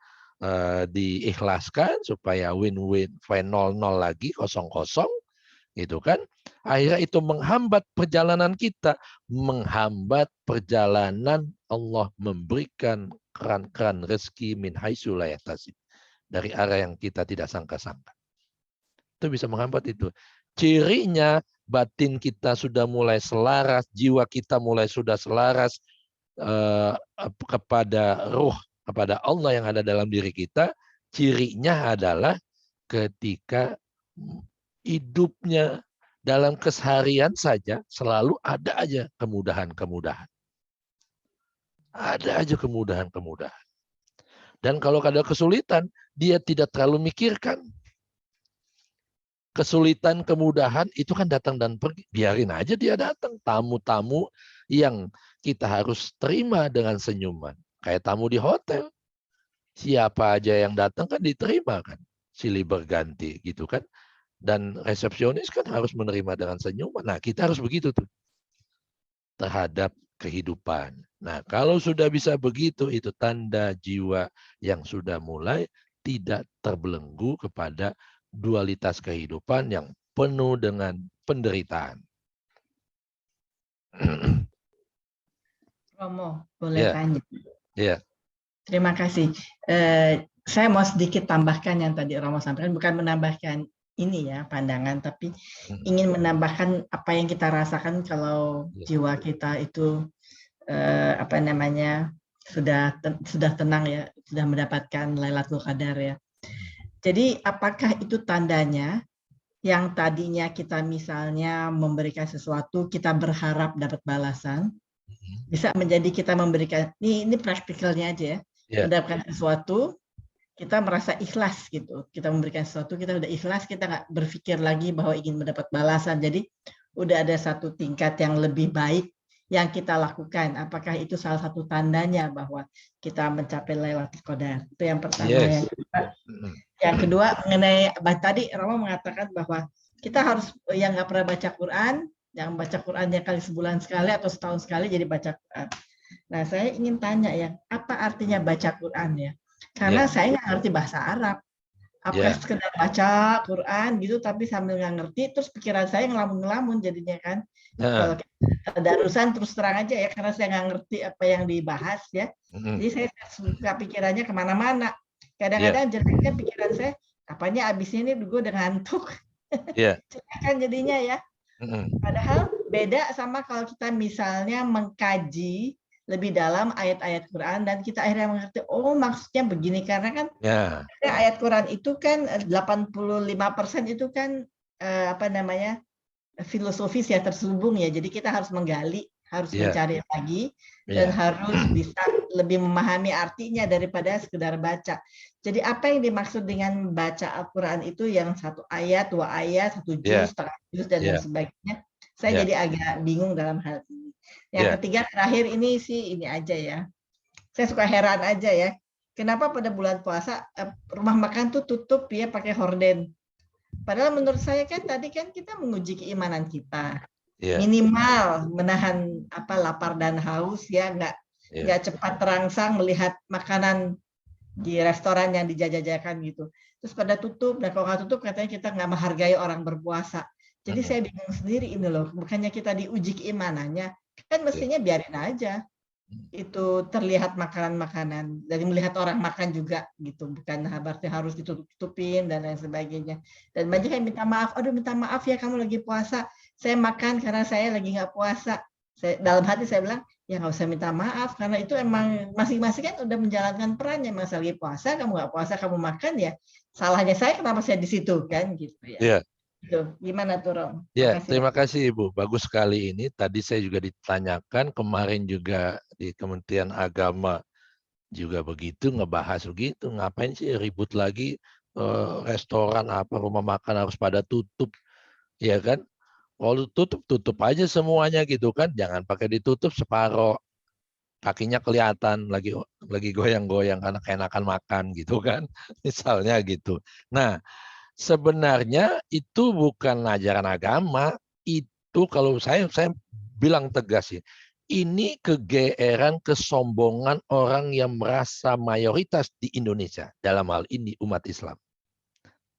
diikhlaskan supaya win-win, 0-0 lagi, 0-0, gitu kan. Akhirnya itu menghambat perjalanan kita, menghambat perjalanan Allah memberikan keran-keran rezeki min haitsu la yahtasib, dari arah yang kita tidak sangka-sangka. Itu bisa menghambat itu. Cirinya batin kita sudah mulai selaras, jiwa kita mulai sudah selaras kepada ruh, kepada Allah yang ada dalam diri kita. Cirinya adalah ketika hidupnya dalam keseharian saja selalu ada aja kemudahan-kemudahan. Ada aja kemudahan-kemudahan. Dan kalau ada kesulitan, dia tidak terlalu mikirkan. Kesulitan, kemudahan itu kan datang dan pergi. Biarin aja dia datang. Tamu-tamu yang kita harus terima dengan senyuman. Kayak tamu di hotel. Siapa aja yang datang kan diterima kan, silih berganti gitu kan. Dan resepsionis kan harus menerima dengan senyuman. Nah, kita harus begitu tuh terhadap kehidupan. Nah, kalau sudah bisa begitu, itu tanda jiwa yang sudah mulai tidak terbelenggu kepada dualitas kehidupan yang penuh dengan penderitaan.
Romo, boleh
Ya,
tanya?
ya.
Terima kasih. Saya mau sedikit tambahkan yang tadi Romo sampaikan, bukan menambahkan ini ya pandangan, tapi ingin menambahkan apa yang kita rasakan kalau jiwa kita itu apa namanya sudah tenang ya, sudah mendapatkan Lailatul Qadar ya. Jadi apakah itu tandanya yang tadinya kita misalnya memberikan sesuatu, kita berharap dapat balasan, bisa menjadi kita memberikan, ini praktikalnya aja ya, mendapatkan sesuatu, kita merasa ikhlas gitu. Kita memberikan sesuatu, kita udah ikhlas, kita nggak berpikir lagi bahwa ingin mendapat balasan. Jadi udah ada satu tingkat yang lebih baik yang kita lakukan. Apakah itu salah satu tandanya bahwa kita mencapai Lailatul Qadar? Itu yang pertama. Yang kedua mengenai tadi Romo mengatakan bahwa kita harus yang nggak pernah baca Quran, yang baca Qurannya kali sebulan sekali atau setahun sekali jadi baca Quran. Nah, saya ingin tanya ya, apa artinya baca Quran ya? Karena saya nggak ngerti bahasa Arab. Apakah sekedar baca Quran gitu, tapi sambil nggak ngerti, terus pikiran saya ngelamun-ngelamun jadinya kan. Kalau darusan terus terang aja ya, karena saya nggak ngerti apa yang dibahas ya. Jadi saya suka pikirannya kemana-mana. Kadang-kadang jeleknya pikiran saya, apanya abisnya ini gue udah ngantuk. Kan jadinya ya. Padahal beda sama kalau kita misalnya mengkaji lebih dalam ayat-ayat Quran dan kita akhirnya mengerti, oh maksudnya begini, karena kan ayat Quran itu kan 85% itu kan apa namanya filosofis ya, terselubung ya. Jadi kita harus menggali, harus mencari lagi dan harus bisa lebih memahami artinya daripada sekedar baca. Jadi apa yang dimaksud dengan baca Al-Quran itu yang 1 ayat, 2 ayat, 1 juz, setengah juz dan lain sebagainya. Saya jadi agak bingung dalam hal ini. Yang ketiga terakhir ini sih ini aja ya. Saya suka heran aja ya. Kenapa pada bulan puasa rumah makan tuh tutup ya pakai horden. Padahal menurut saya kan tadi kan kita menguji keimanan kita. Minimal menahan lapar dan haus ya, nggak cepat terangsang melihat makanan di restoran yang dijajakan gitu. Terus pada tutup, dan kalau nggak tutup katanya kita nggak menghargai orang berpuasa. Jadi saya bingung sendiri ini loh, bukannya kita diuji keimanannya, kan mestinya biarin aja itu terlihat makanan-makanan, dari melihat orang makan juga gitu, bukan berarti harus ditutup-tutupin dan lain sebagainya. Dan banyak yang minta maaf, aduh minta maaf ya kamu lagi puasa, saya makan karena saya lagi nggak puasa. Dalam hati saya bilang, ya nggak usah minta maaf, karena itu emang masing-masing kan udah menjalankan perannya. Mas lagi puasa, kamu nggak puasa, kamu makan ya, salahnya saya kenapa saya di situ kan gitu ya. Gimana tuh Rom?
Terima kasih Ibu, bagus sekali ini. Tadi saya juga ditanyakan, kemarin juga di Kementerian Agama juga begitu, ngebahas begitu, ngapain sih ribut lagi restoran apa rumah makan harus pada tutup, ya kan? Kalau tutup aja semuanya gitu kan, jangan pakai ditutup separoh, kakinya kelihatan lagi goyang-goyang karena keenakan makan gitu kan, misalnya gitu. Nah, sebenarnya itu bukan ajaran agama, itu kalau saya bilang tegas ya, ini kegeeran, kesombongan orang yang merasa mayoritas di Indonesia, dalam hal ini umat Islam.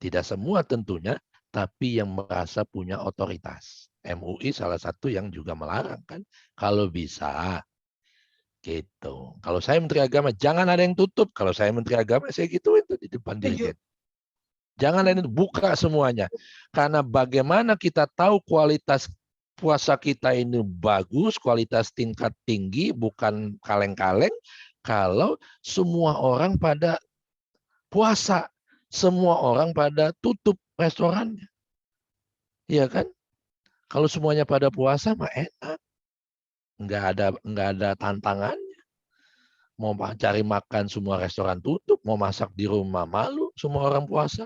Tidak semua tentunya, tapi yang merasa punya otoritas. MUI salah satu yang juga melarang kan, kalau bisa gitu. Kalau saya Menteri Agama, jangan ada yang tutup. Kalau saya Menteri Agama, saya gituin tuh di depan dirjen. Jangan ada yang buka semuanya. Karena bagaimana kita tahu kualitas puasa kita ini bagus, kualitas tingkat tinggi, bukan kaleng-kaleng, kalau semua orang pada puasa, semua orang pada tutup restorannya. Iya kan? Kalau semuanya pada puasa mah enak. Nggak ada tantangannya. Mau cari makan semua restoran tutup, mau masak di rumah malu semua orang puasa.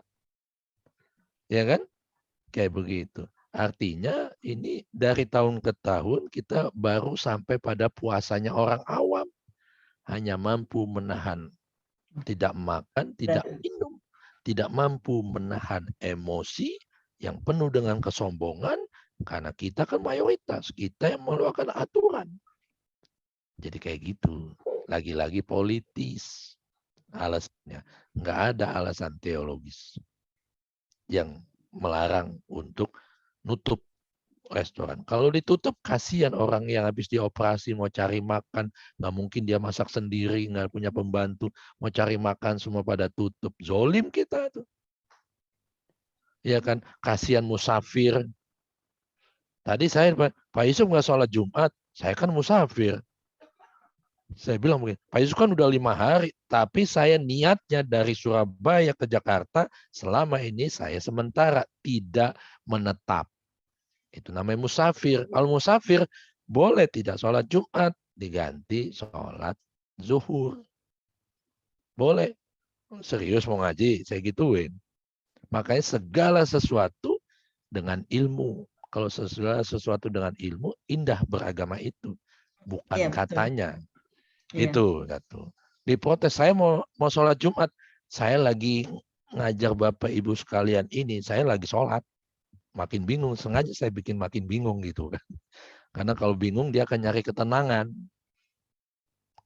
Ya kan? Kayak begitu. Artinya ini dari tahun ke tahun kita baru sampai pada puasanya orang awam. Hanya mampu menahan tidak makan, tidak minum, tidak mampu menahan emosi yang penuh dengan kesombongan, karena kita kan mayoritas, kita yang mengeluarkan aturan. Jadi kayak gitu, lagi-lagi politis alasannya, nggak ada alasan teologis yang melarang untuk nutup restoran. Kalau ditutup, kasihan orang yang habis dioperasi mau cari makan, nggak mungkin dia masak sendiri, nggak punya pembantu, mau cari makan semua pada tutup. Zolim kita tuh. Ya kan, kasihan musafir. Tadi saya, Pak Yusuf nggak sholat Jumat, saya kan musafir. Saya bilang begini, Pak Yusuf kan udah 5 hari, tapi saya niatnya dari Surabaya ke Jakarta, selama ini saya sementara tidak menetap. Itu namanya musafir. Kalau musafir boleh tidak sholat Jumat, diganti sholat zuhur. Boleh. Serius mau ngaji, saya gituin. Makanya segala sesuatu dengan ilmu. Kalau segala sesuatu dengan ilmu, indah beragama itu. Bukan
Iya, betul.
katanya.
Iya.
Itu. Satu. Diprotes, saya mau sholat Jumat. Saya lagi ngajar Bapak Ibu sekalian ini, saya lagi sholat. Makin bingung, sengaja saya bikin makin bingung gitu kan. Karena kalau bingung dia akan nyari ketenangan.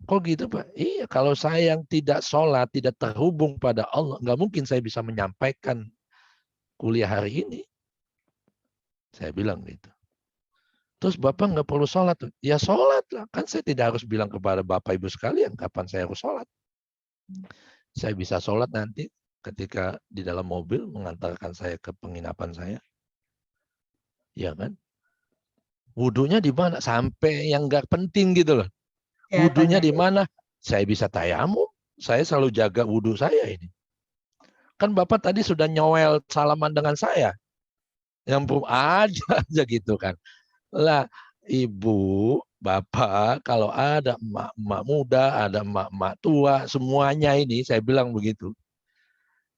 Kok gitu Pak? Iya, kalau saya yang tidak sholat, tidak terhubung pada Allah, nggak mungkin saya bisa menyampaikan kuliah hari ini. Saya bilang gitu. Terus Bapak nggak perlu sholat. Ya sholat lah. Kan saya tidak harus bilang kepada Bapak Ibu sekalian kapan saya harus sholat. Saya bisa sholat nanti ketika di dalam mobil mengantarkan saya ke penginapan saya. Ya kan? Wudhunya di mana? Sampai yang nggak penting gitu loh. Wudhunya di mana? Saya bisa tayamum. Saya selalu jaga wudhu saya ini. Kan Bapak tadi sudah nyowel salaman dengan saya. Yang aja gitu kan. Lah, Ibu, Bapak, kalau ada emak-emak muda, ada emak-emak tua, semuanya ini saya bilang begitu.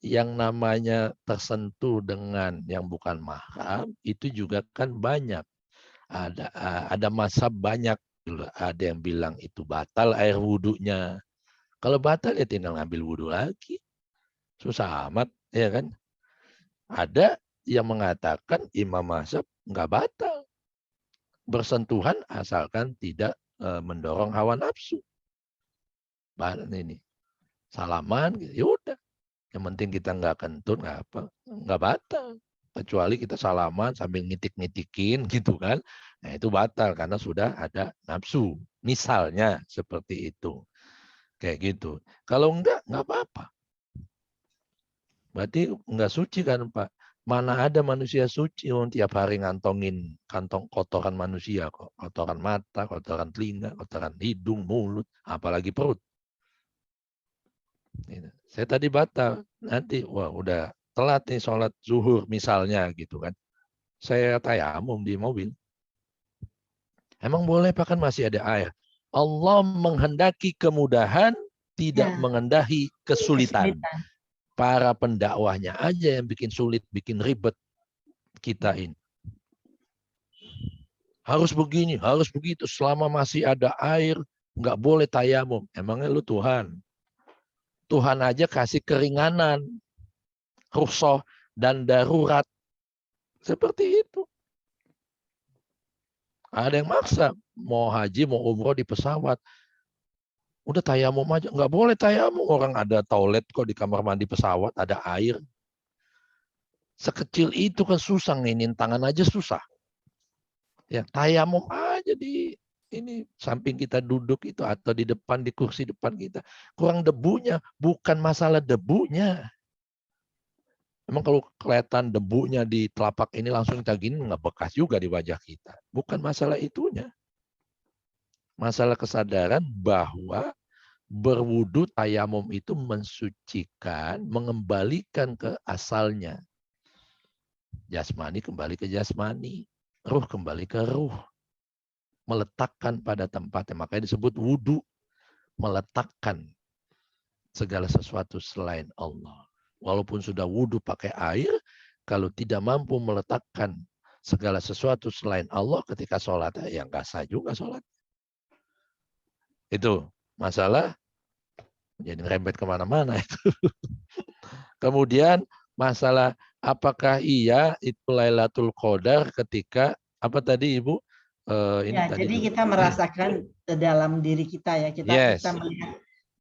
Yang namanya tersentuh dengan yang bukan mahram, itu juga kan banyak. Ada masa banyak. Ada yang bilang itu batal air wudhunya. Kalau batal ya tinggal ngambil wudhu lagi. Susah amat, ya kan? Ada yang mengatakan imam mazhab nggak batal. Bersentuhan asalkan tidak mendorong hawa nafsu. Ini salaman, ya udah. Yang penting kita nggak kentut, nggak batal. Kecuali kita salaman sambil ngitik-ngitikin gitu kan. Nah itu batal karena sudah ada nafsu. Misalnya seperti itu. Kayak gitu. Kalau nggak apa-apa. Berarti nggak suci kan Pak? Mana ada manusia suci yang tiap hari ngantongin kantong kotoran manusia kok. Kotoran mata, kotoran telinga, kotoran hidung, mulut, apalagi perut. Saya tadi batal. Nanti, wah udah telat nih sholat zuhur misalnya gitu kan. Saya tayamum di mobil. Emang boleh Pak, kan masih ada air. Allah menghendaki kemudahan, tidak menghendaki kesulitan. Para pendakwahnya aja yang bikin sulit, bikin ribet kita ini. Harus begini, harus begitu. Selama masih ada air, nggak boleh tayamum. Emangnya lu Tuhan? Tuhan aja kasih keringanan, rukhsah dan darurat. Seperti itu. Ada yang maksa, mau haji, mau umroh di pesawat. Udah tayamum aja. Nggak boleh tayamum. Orang ada toilet kok di kamar mandi pesawat, ada air. Sekecil itu kan susah, nginin tangan aja susah. Ya, tayamum aja di ini samping kita duduk itu atau di depan, di kursi depan kita. Kurang debunya, bukan masalah debunya. Emang kalau kelihatan debunya di telapak ini langsung kita gini, nggak bekas juga di wajah kita. Bukan masalah itunya. Masalah kesadaran bahwa berwudu tayamum itu mensucikan, mengembalikan ke asalnya. Jasmani kembali ke jasmani, ruh kembali ke ruh. Meletakkan pada tempatnya, makanya disebut wudu. Meletakkan segala sesuatu selain Allah. Walaupun sudah wudu pakai air, kalau tidak mampu meletakkan segala sesuatu selain Allah ketika sholat, ya nggak sah juga sholat. Itu masalah Jadi ngerembet kemana-mana itu. Kemudian masalah apakah iya itu Lailatul Qadar ketika apa tadi Ibu? Ini
Ya,
tadi
jadi
tuh.
kita merasakan dalam diri kita ya, kita
Yes.
melihat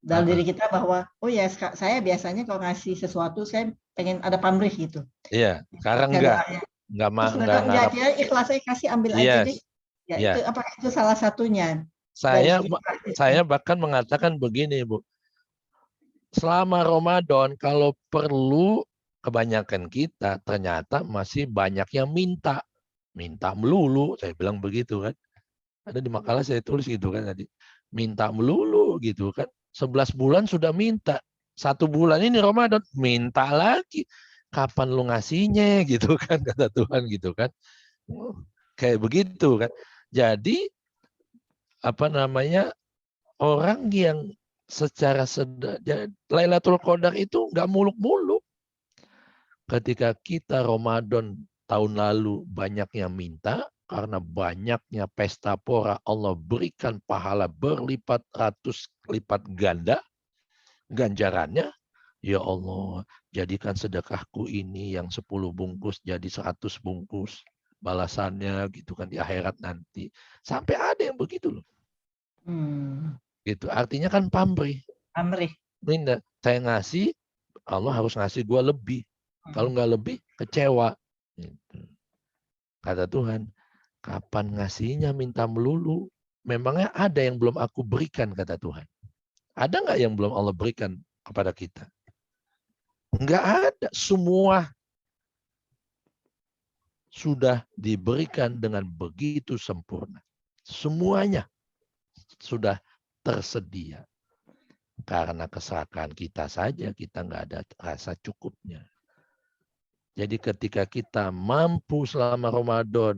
dalam diri kita bahwa oh ya saya biasanya kalau ngasih sesuatu saya pengen ada pamrih gitu.
Iya, sekarang enggak
Enggak, dia ikhlas saya kasih ambil aja deh. Ya itu apa itu salah satunya.
Saya bahkan mengatakan begini, Bu. Selama Ramadan kalau perlu kebanyakan kita ternyata masih banyak yang minta melulu, saya bilang begitu kan. Ada di makalah saya tulis gitu kan tadi. Minta melulu gitu kan. 11 bulan sudah minta. 1 bulan ini Ramadan minta lagi. Kapan lu ngasihnya gitu kan kata Tuhan gitu kan. Kayak begitu kan. Jadi apa namanya orang yang secara Lailatul Qadar itu nggak muluk-muluk. Ketika kita Ramadan tahun lalu banyak yang minta, karena banyaknya pesta pora Allah berikan pahala berlipat ratus lipat ganda ganjarannya. Ya Allah, jadikan sedekahku ini yang 10 bungkus jadi 100 bungkus. Balasannya gitu kan di akhirat nanti. Sampai ada yang begitu loh. Gitu. Artinya kan pamrih. Minta, saya ngasih, Allah harus ngasih gua lebih. Kalau nggak lebih, kecewa. Gitu. Kata Tuhan, kapan ngasihnya minta melulu? Memangnya ada yang belum aku berikan, kata Tuhan. Ada nggak yang belum Allah berikan kepada kita? Nggak ada. Semua sudah diberikan dengan begitu sempurna. Semuanya sudah tersedia. Karena kesalahan kita saja, kita nggak ada rasa cukupnya. Jadi ketika kita mampu selama Ramadan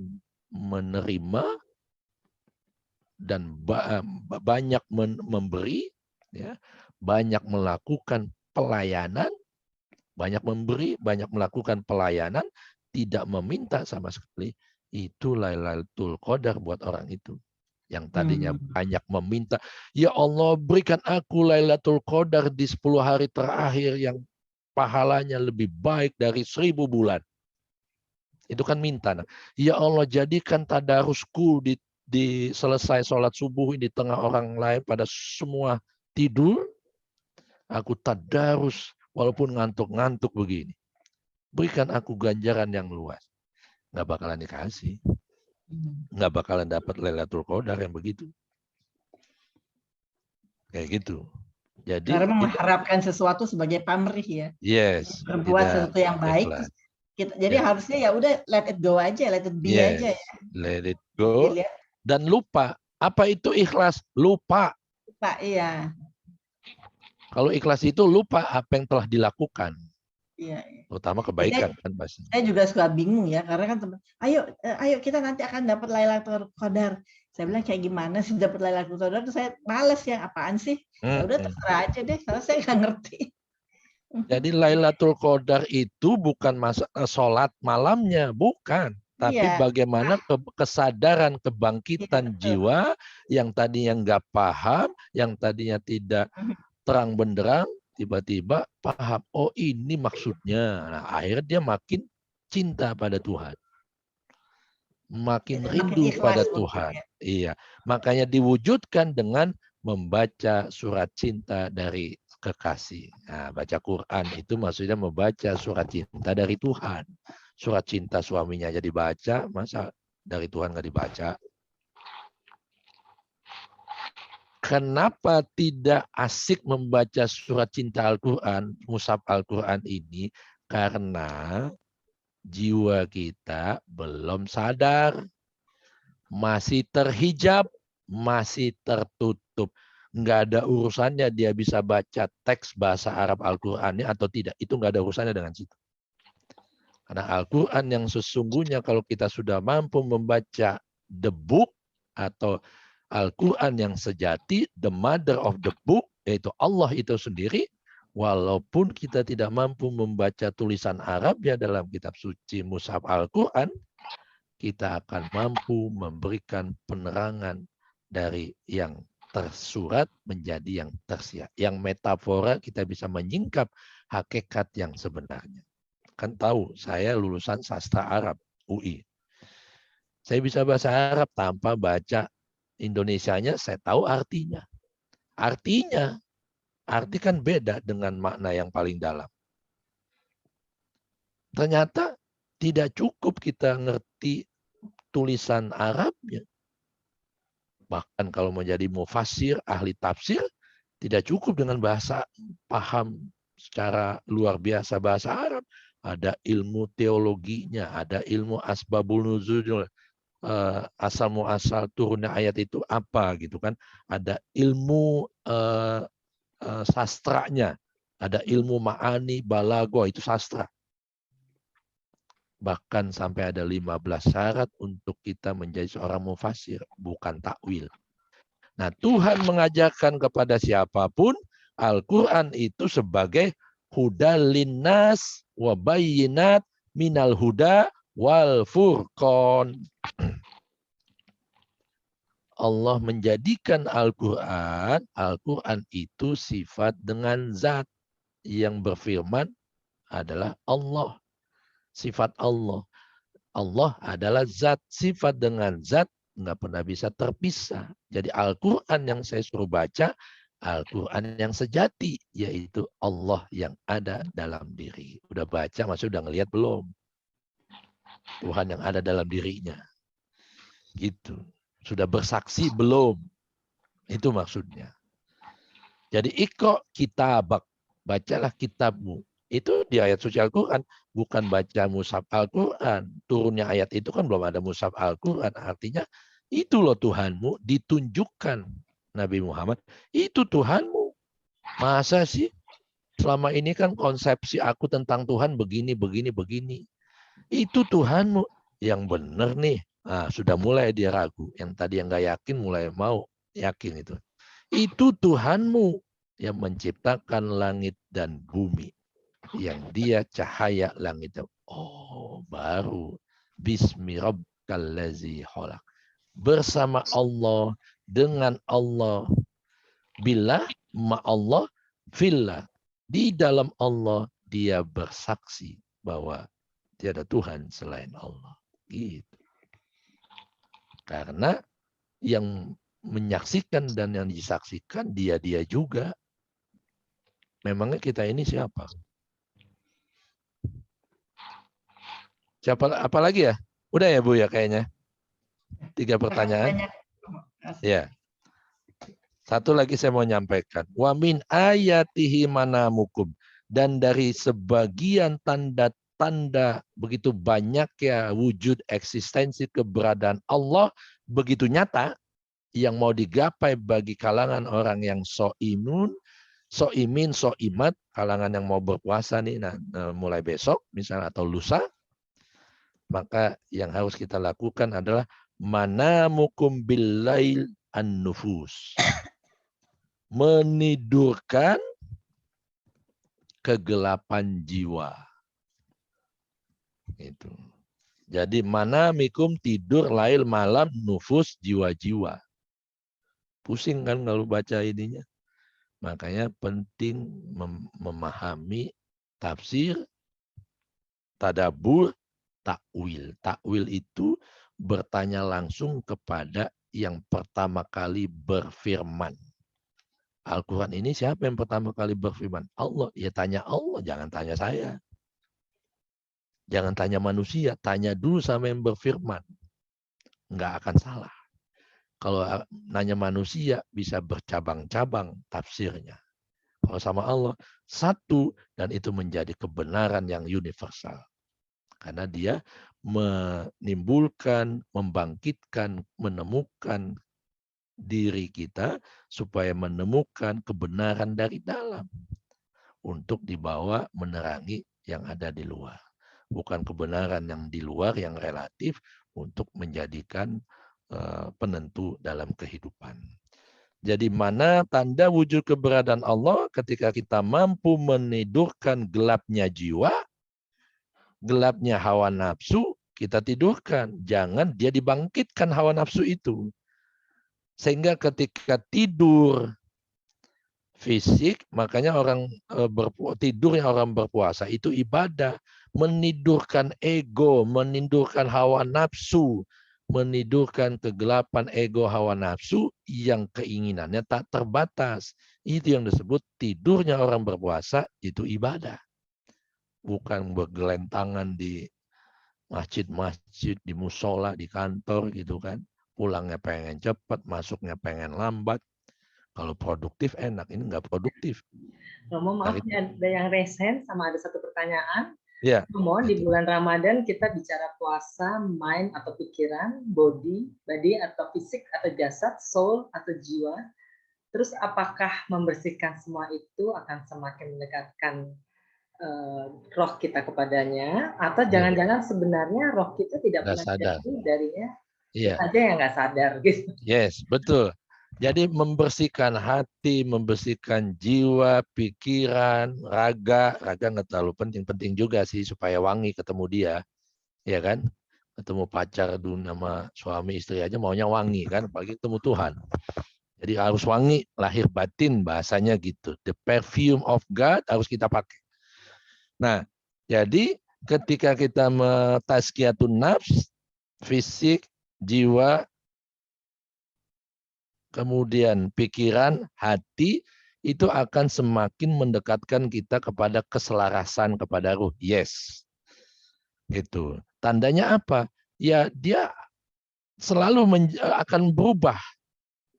menerima dan banyak memberi, ya, banyak melakukan pelayanan, banyak memberi, banyak melakukan pelayanan, tidak meminta sama sekali, itu Lailatul Qadar buat orang itu. Yang tadinya banyak meminta, ya Allah berikan aku Lailatul Qadar di 10 hari terakhir yang pahalanya lebih baik dari 1000 bulan. Itu kan minta. Nah, ya Allah jadikan tadarusku di selesai sholat subuh di tengah orang lain pada semua tidur, aku tadarus walaupun ngantuk-ngantuk begini. Berikan aku ganjaran yang luas. Nggak bakalan dikasih. Nggak bakalan dapat Lailatul Qadar yang begitu. Kayak gitu. Jadi
karena mengharapkan sesuatu sebagai pamrih ya.
Yes.
Berbuat sesuatu yang baik. Jadi harusnya ya udah let it go aja, let it be aja ya.
Let it go. Dan lupa. Apa itu ikhlas? Lupa.
Lupa, iya.
Kalau ikhlas itu lupa apa yang telah dilakukan.
Iya.
Terutama kebaikan kan pasti.
Saya juga suka bingung ya, karena kan teman, ayo kita nanti akan dapat Lailatul Qadar. Saya bilang kayak gimana sih dapat Lailatul Qadar? Terus saya males ya, apaan sih? Ya udah terserah aja deh, karena saya nggak ngerti.
Jadi Lailatul Qadar itu bukan masalah sholat malamnya, bukan. Tapi bagaimana kesadaran kebangkitan jiwa yang tadinya nggak paham, yang tadinya tidak terang benderang, tiba-tiba paham, oh ini maksudnya. Nah, akhirnya dia makin cinta pada Tuhan. Makin rindu pada Tuhan. Iya, makanya diwujudkan dengan membaca surat cinta dari kekasih. Nah, baca Quran itu maksudnya membaca surat cinta dari Tuhan. Surat cinta suaminya aja dibaca, masa dari Tuhan nggak dibaca? Kenapa tidak asik membaca surat cinta Al-Quran, mushaf Al-Quran ini? Karena jiwa kita belum sadar, masih terhijab, masih tertutup. Nggak ada urusannya dia bisa baca teks bahasa Arab Al-Qurannya atau tidak. Itu nggak ada urusannya dengan situ. Karena Al-Quran yang sesungguhnya kalau kita sudah mampu membaca the book atau Al-Quran yang sejati, the mother of the book, yaitu Allah itu sendiri, walaupun kita tidak mampu membaca tulisan Arabnya dalam kitab suci mushaf Al-Quran, kita akan mampu memberikan penerangan dari yang tersurat menjadi yang tersirat. Yang metafora kita bisa menyingkap hakikat yang sebenarnya. Kan tahu, saya lulusan sastra Arab, UI. Saya bisa bahasa Arab tanpa baca Indonesianya, saya tahu artinya. Arti kan beda dengan makna yang paling dalam. Ternyata tidak cukup kita ngerti tulisan Arabnya. Bahkan kalau menjadi mufassir, ahli tafsir, tidak cukup dengan bahasa, paham secara luar biasa bahasa Arab. Ada ilmu teologinya, ada ilmu asbabul nuzul, asal muasal turunnya ayat itu apa gitu kan. Ada ilmu sastranya, ada ilmu ma'ani, balago, itu sastra. Bahkan sampai ada 15 syarat untuk kita menjadi seorang mufassir, bukan takwil. Nah, Tuhan mengajarkan kepada siapapun Al-Quran itu sebagai hudal linnas wa bayyinat minal huda wal furqan. Allah menjadikan Al-Quran itu sifat dengan zat yang berfirman adalah Allah. Sifat Allah. Allah adalah zat, sifat dengan zat nggak pernah bisa terpisah. Jadi Al-Quran yang saya suruh baca, Al-Quran yang sejati, yaitu Allah yang ada dalam diri. Udah baca, maksudnya udah ngelihat belum? Tuhan yang ada dalam dirinya. Gitu. Sudah bersaksi belum? Itu maksudnya. Jadi ikro kitabak, bacalah kitabmu. Itu di ayat suci Al-Quran, bukan baca mushaf Al-Quran. Turunnya ayat itu kan belum ada mushaf Al-Quran. Artinya itu loh Tuhanmu, ditunjukkan Nabi Muhammad. Itu Tuhanmu. Masa sih? Selama ini kan konsepsi aku tentang Tuhan begini, begini, begini. Itu Tuhanmu. Yang benar nih. Nah, sudah mulai dia ragu. Yang tadi yang nggak yakin mulai mau yakin itu. Itu Tuhanmu yang menciptakan langit dan bumi. Yang dia cahaya langit. Oh, baru. Bismi rabbikal ladzi khalaq. Bersama Allah, dengan Allah. Billah, ma Allah, fillah. Di dalam Allah, dia bersaksi bahwa tiada Tuhan selain Allah. Gitu. Karena yang menyaksikan dan yang disaksikan dia juga. Memangnya kita ini siapa? Siapa apalagi ya? Udah ya Bu ya kayaknya. 3 pertanyaan. Ya. Satu lagi saya mau nyampaikan. Wa min ayatihi manamukum. Dan dari sebagian tanda-tanda begitu banyak ya wujud eksistensi keberadaan Allah begitu nyata yang mau digapai bagi kalangan orang yang so'imun, so'imin, so'imat, kalangan yang mau berpuasa nih mulai besok misalnya atau lusa, maka yang harus kita lakukan adalah manamukum billail an-nufus. Menidurkan kegelapan jiwa. Itu. Jadi manamikum tidur lail malam nufus jiwa-jiwa. Pusing kan kalau baca ininya. Makanya penting memahami tafsir, tadabbur, takwil. Takwil itu bertanya langsung kepada yang pertama kali berfirman. Al-Quran ini siapa yang pertama kali berfirman? Allah. Ya tanya Allah, jangan tanya saya. Jangan tanya manusia, tanya dulu sama yang berfirman. Nggak akan salah. Kalau nanya manusia bisa bercabang-cabang tafsirnya. Kalau sama Allah, satu dan itu menjadi kebenaran yang universal. Karena dia menimbulkan, membangkitkan, menemukan diri kita supaya menemukan kebenaran dari dalam untuk dibawa menerangi yang ada di luar. Bukan kebenaran yang di luar yang relatif untuk menjadikan penentu dalam kehidupan. Jadi mana tanda wujud keberadaan Allah ketika kita mampu menidurkan gelapnya jiwa, gelapnya hawa nafsu, kita tidurkan. Jangan dia dibangkitkan hawa nafsu itu. Sehingga ketika tidur fisik, makanya tidurnya orang berpuasa itu ibadah, menidurkan ego, menidurkan hawa nafsu, menidurkan kegelapan ego hawa nafsu yang keinginannya tak terbatas. Itu yang disebut tidurnya orang berpuasa itu ibadah. Bukan bergelentangan di masjid-masjid, di musola, di kantor gitu kan. Pulangnya pengen cepat, masuknya pengen lambat. Kalau produktif enak, ini nggak produktif.
Romo, maaf ya, ada yang resen sama ada satu pertanyaan.
Ya.
Romo, di bulan Ramadan kita bicara puasa, mind atau pikiran, body atau fisik atau jasad, soul atau jiwa. Terus apakah membersihkan semua itu akan semakin mendekatkan roh kita kepadanya, atau jangan-jangan sebenarnya roh kita tidak pernah jatuh darinya, kita aja yang nggak sadar gitu.
Yes, betul. Jadi membersihkan hati, membersihkan jiwa, pikiran, raga nggak terlalu penting juga sih supaya wangi ketemu dia, ya kan? Ketemu pacar dulu nama suami istri aja maunya wangi kan, apalagi ketemu Tuhan. Jadi harus wangi, lahir batin bahasanya gitu. The perfume of God harus kita pakai. Nah, jadi ketika kita tazkiyatun nafs, fisik, jiwa, kemudian pikiran, hati, itu akan semakin mendekatkan kita kepada keselarasan kepada ruh. Yes. Gitu. Tandanya apa? Ya dia selalu akan berubah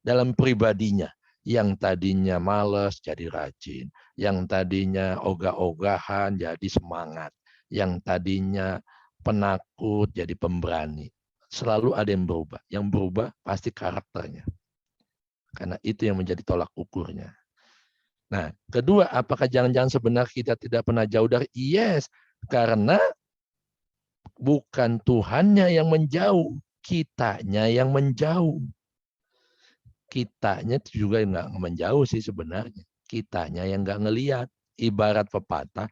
dalam pribadinya. Yang tadinya malas jadi rajin. Yang tadinya ogah-ogahan jadi semangat. Yang tadinya penakut jadi pemberani. Selalu ada yang berubah. Yang berubah pasti karakternya. Karena itu yang menjadi tolak ukurnya. Nah, kedua, apakah jangan-jangan sebenarnya kita tidak pernah jauh dari? Yes, karena bukan Tuhannya yang menjauh, kitanya yang menjauh. Kitanya juga nggak menjauh sih sebenarnya. Kitanya yang nggak ngelihat. Ibarat pepatah,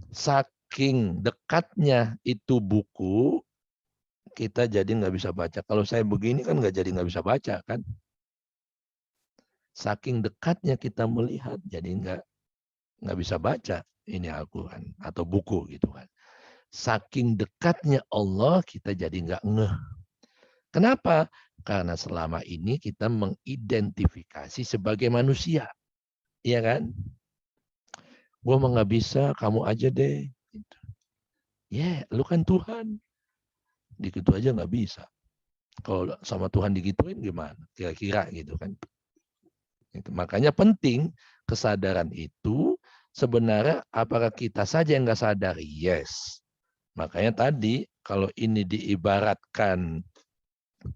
saking dekatnya itu buku, kita jadi nggak bisa baca. Kalau saya begini kan nggak bisa baca kan. Saking dekatnya kita melihat, jadi nggak bisa baca ini Al-Quran atau buku gitu kan. Saking dekatnya Allah kita jadi nggak ngeh. Kenapa? Karena selama ini kita mengidentifikasi sebagai manusia, iya kan? Gua mah nggak bisa, kamu aja deh. Gitu. Ya, lu kan Tuhan. Gitu aja nggak bisa. Kalau sama Tuhan digituin gimana? Kira-kira gitu kan. Makanya penting kesadaran itu sebenarnya apakah kita saja yang nggak sadar? Yes. Makanya tadi kalau ini diibaratkan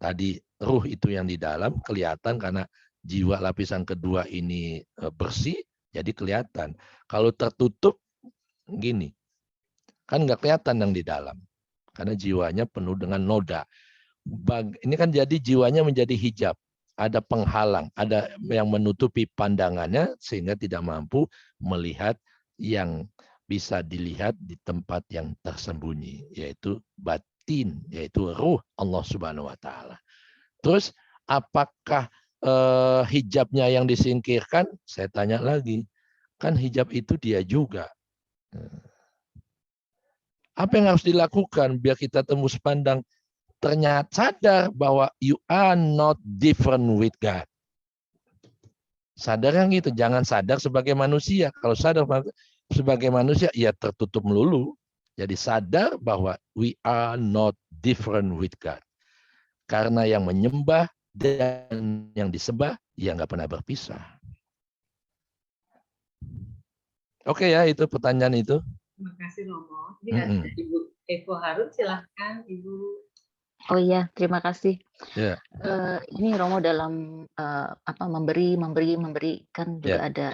tadi ruh itu yang di dalam kelihatan karena jiwa lapisan kedua ini bersih jadi kelihatan. Kalau tertutup gini kan nggak kelihatan yang di dalam karena jiwanya penuh dengan noda. Ini kan jadi jiwanya menjadi hijab. Ada penghalang, ada yang menutupi pandangannya sehingga tidak mampu melihat yang bisa dilihat di tempat yang tersembunyi, yaitu batin, yaitu ruh Allah Subhanahu wa Ta'ala. Terus apakah hijabnya yang disingkirkan? Saya tanya lagi, kan hijab itu dia juga. Apa yang harus dilakukan biar kita tembus pandang? Ternyata sadar bahwa you are not different with God. Sadar yang gitu, jangan sadar sebagai manusia. Kalau sadar sebagai manusia, ya tertutup melulu. Jadi sadar bahwa we are not different with God. Karena yang menyembah dan yang disembah, ya nggak pernah berpisah. Oke ya, itu pertanyaan itu.
Terima kasih Romo. Ini ada Ibu Evo Harun, silahkan Ibu.
Oh iya, terima kasih.
Yeah.
Ini Romo dalam memberi kan juga ada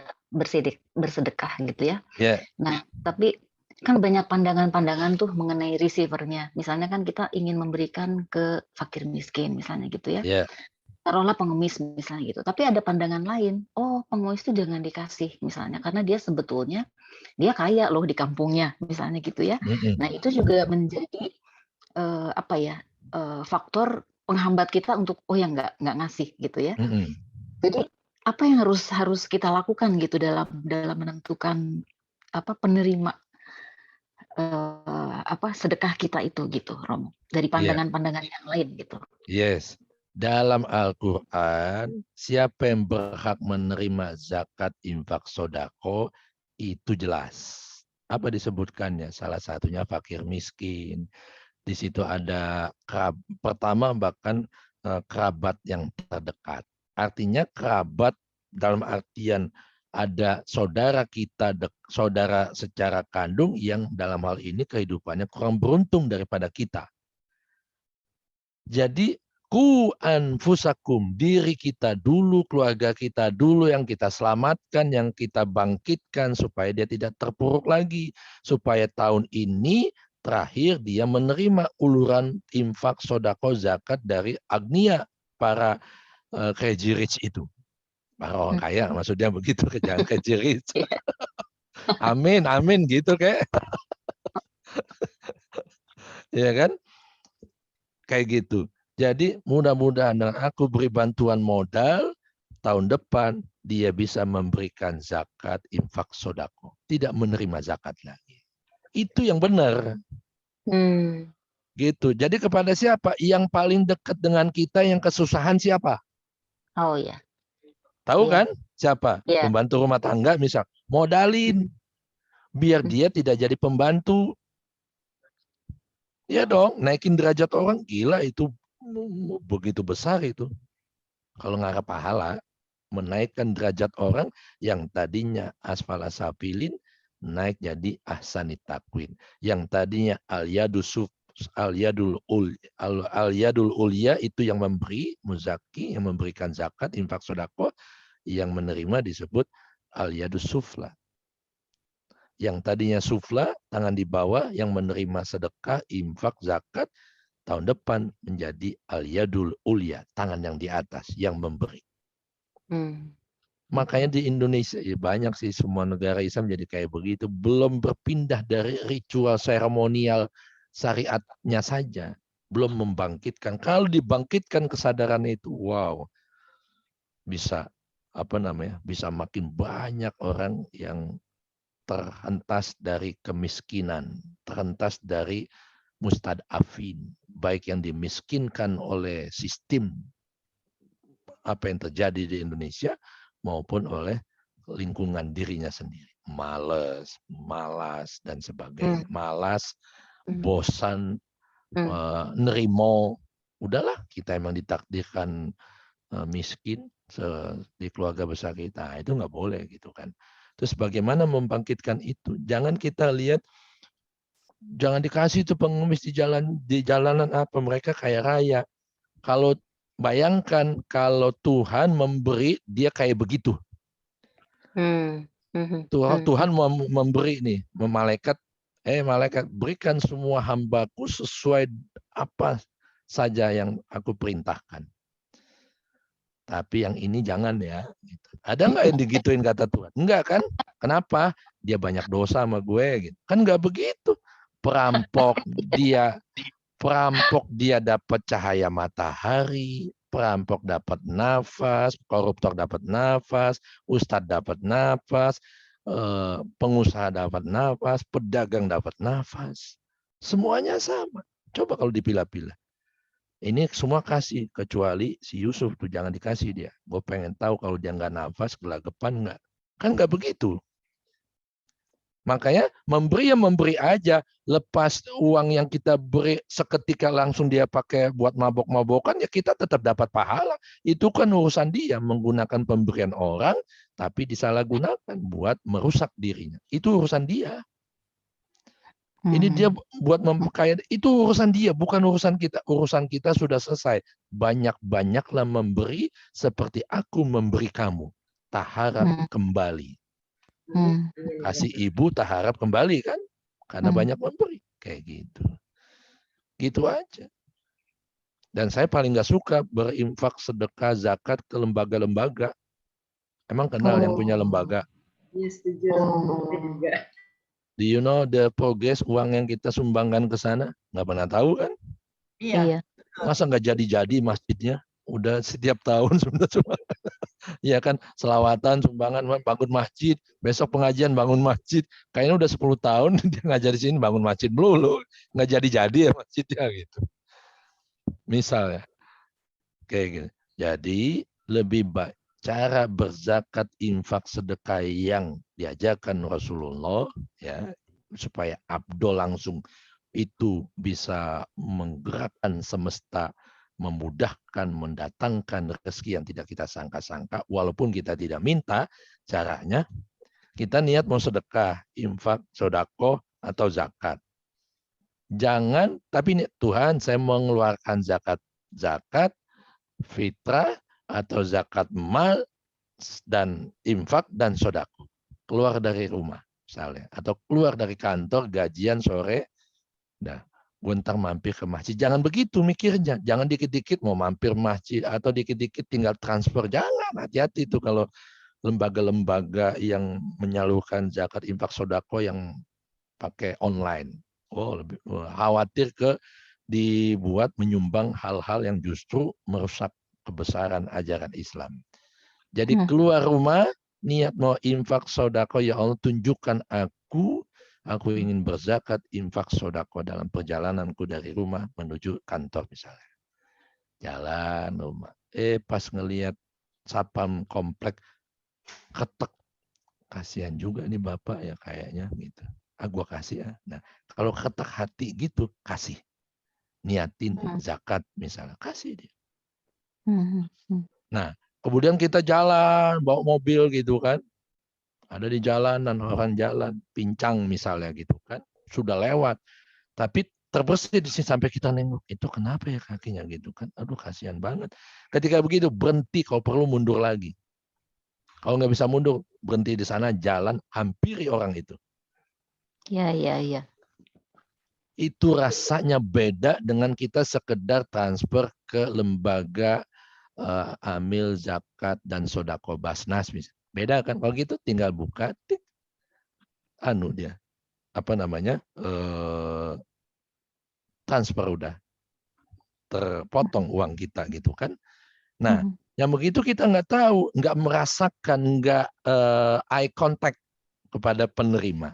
bersedekah gitu ya.
Yeah.
Nah, tapi kan banyak pandangan-pandangan tuh mengenai receivernya. Misalnya kan kita ingin memberikan ke fakir miskin misalnya gitu ya.
Yeah.
Taruhlah pengemis misalnya gitu. Tapi ada pandangan lain. Oh, pengemis itu jangan dikasih misalnya karena dia sebetulnya dia kaya loh di kampungnya misalnya gitu ya. Nah, itu juga menjadi faktor penghambat kita untuk oh ya nggak ngasih gitu ya.
Mm-mm.
Jadi apa yang harus kita lakukan gitu dalam menentukan penerima sedekah kita itu gitu, Romo, dari
Iya.
pandangan-pandangan yang lain gitu.
Yes. Dalam Al-Quran, siapa yang berhak menerima zakat, infak, sodako, itu jelas. Apa disebutkannya? Salah satunya fakir miskin. Di situ ada pertama bahkan kerabat yang terdekat. Artinya kerabat dalam artian ada saudara kita, saudara secara kandung yang dalam hal ini kehidupannya kurang beruntung daripada kita. Jadi ku anfusakum, diri kita dulu, keluarga kita dulu yang kita selamatkan, yang kita bangkitkan supaya dia tidak terpuruk lagi. Supaya tahun ini terakhir dia menerima uluran infak, sodako, zakat dari agnia, para crazy rich itu. Para orang kaya maksudnya begitu, jangan crazy rich. Amin, amin gitu kayak. Ya kan? Kayak gitu. Jadi mudah-mudahan dengan aku beri bantuan modal, tahun depan dia bisa memberikan zakat, infak, sodako. Tidak menerima zakat lagi. Itu yang benar. Gitu. Jadi kepada siapa? Yang paling dekat dengan kita yang kesusahan siapa?
Oh ya.
Tahu kan? Siapa?
Yeah.
Pembantu rumah tangga misal. Modalin. Biar dia tidak jadi pembantu. Ya dong, naikin derajat orang, gila itu begitu besar itu. Kalau ngarep pahala, menaikkan derajat orang yang tadinya asfala safilin, naik jadi ahsanit takwin. Yang tadinya al-yadul ulya itu yang memberi, muzaki, yang memberikan zakat, infak, sodako, yang menerima disebut al-yadus sufla. Yang tadinya sufla, tangan di bawah, yang menerima sedekah, infak, zakat, tahun depan menjadi al-yadul ulya, tangan yang di atas, yang memberi. Makanya di Indonesia, ya banyak sih, semua negara Islam jadi kayak begitu. Belum berpindah dari ritual seremonial syariatnya saja. Belum membangkitkan. Kalau dibangkitkan kesadaran itu, wow, bisa bisa makin banyak orang yang terhentas dari kemiskinan, terhentas dari mustadafin, baik yang dimiskinkan oleh sistem apa yang terjadi di Indonesia maupun oleh lingkungan dirinya sendiri. Malas dan sebagainya. Malas, bosan, nerimo. Udahlah, kita emang ditakdirkan miskin di keluarga besar kita. Itu nggak boleh gitu kan. Terus bagaimana membangkitkan itu? Jangan kita lihat, jangan dikasih itu pengemis di jalanan apa, mereka kaya raya. Kalau bayangkan kalau Tuhan memberi, dia kayak begitu. Tuhan memberi nih, malaikat berikan semua hambaku sesuai apa saja yang aku perintahkan. Tapi yang ini jangan ya. Ada nggak yang digituin kata Tuhan? Enggak kan? Kenapa? Dia banyak dosa sama gue. Gitu. Kan nggak begitu. Perampok dia dapat cahaya matahari, perampok dapat nafas, koruptor dapat nafas, ustadz dapat nafas, pengusaha dapat nafas, pedagang dapat nafas. Semuanya sama. Coba kalau dipilah-pilah. Ini semua kasih, kecuali si Yusuf tuh jangan dikasih dia. Gue pengen tahu kalau dia nggak nafas, gelagapan nggak. Kan nggak begitu. Makanya memberi aja. Lepas uang yang kita beri seketika langsung dia pakai buat mabok-mabokan, ya kita tetap dapat pahala. Itu kan urusan dia, menggunakan pemberian orang, tapi disalahgunakan buat merusak dirinya. Itu urusan dia. Ini dia buat memperkaya, itu urusan dia, bukan urusan kita. Urusan kita sudah selesai. Banyak-banyaklah memberi seperti aku memberi kamu. Tak harap kembali. Kasih ibu tak harap kembali kan? Karena banyak memberi. Kayak gitu. Gitu aja. Dan saya paling nggak suka berinfak, sedekah, zakat ke lembaga-lembaga. Emang kenal yang punya lembaga?
Iya, setuju. Juga.
Do you know the progress uang yang kita sumbangkan ke sana? Nggak pernah tahu kan?
Iya.
Masa nggak jadi-jadi masjidnya? Udah setiap tahun sudah cuma ya kan, selawatan, sumbangan, bangun masjid, besok pengajian bangun masjid. Kayaknya udah 10 tahun dia ngajar di sini bangun masjid melulu. Nggak jadi-jadi ya masjidnya gitu. Misal ya, kayak gitu. Jadi lebih baik cara berzakat, infak, sedekah yang diajarkan Rasulullah ya, supaya abdol langsung itu bisa menggerakkan semesta, memudahkan, mendatangkan rezeki yang tidak kita sangka-sangka, walaupun kita tidak minta. Caranya kita niat mau sedekah, infak, sodako, atau zakat. Jangan, tapi Tuhan saya mengeluarkan zakat, fitrah, atau zakat mal, dan infak, dan sodako. Keluar dari rumah misalnya, atau keluar dari kantor, gajian sore, nah, gue ntar mampir ke masjid. Jangan begitu mikirnya. Jangan dikit-dikit mau mampir masjid atau dikit-dikit tinggal transfer. Jangan, hati-hati itu kalau lembaga-lembaga yang menyalurkan zakat, infak, sodako yang pakai online. Oh, lebih khawatir dibuat menyumbang hal-hal yang justru merusak kebesaran ajaran Islam. Jadi keluar rumah, niat mau infak, sodako, ya Allah tunjukkan aku ingin berzakat, infak, sodako dalam perjalananku dari rumah menuju kantor misalnya. Jalan rumah. Pas ngelihat sapam komplek, ketek. Kasihan juga nih Bapak ya kayaknya gitu. Gua kasih ya. Nah, kalau ketek hati gitu, kasih. Niatin zakat misalnya, kasih dia. Nah, kemudian kita jalan, bawa mobil gitu kan. Ada di jalanan, orang jalan, pincang misalnya gitu kan. Sudah lewat. Tapi terbesit di sini sampai kita nengok. Itu kenapa ya kakinya gitu kan. Aduh kasihan banget. Ketika begitu berhenti, kalau perlu mundur lagi. Kalau nggak bisa mundur, berhenti di sana, jalan, hampiri orang itu.
Iya.
Itu rasanya beda dengan kita sekedar transfer ke lembaga amil, zakat, dan sodako basnas misalnya. Beda kan? Kalau gitu tinggal buka, tik, dia apa namanya, transfer udah terpotong uang kita gitu kan. Nah, yang begitu kita nggak tahu, nggak merasakan, nggak eye contact kepada penerima.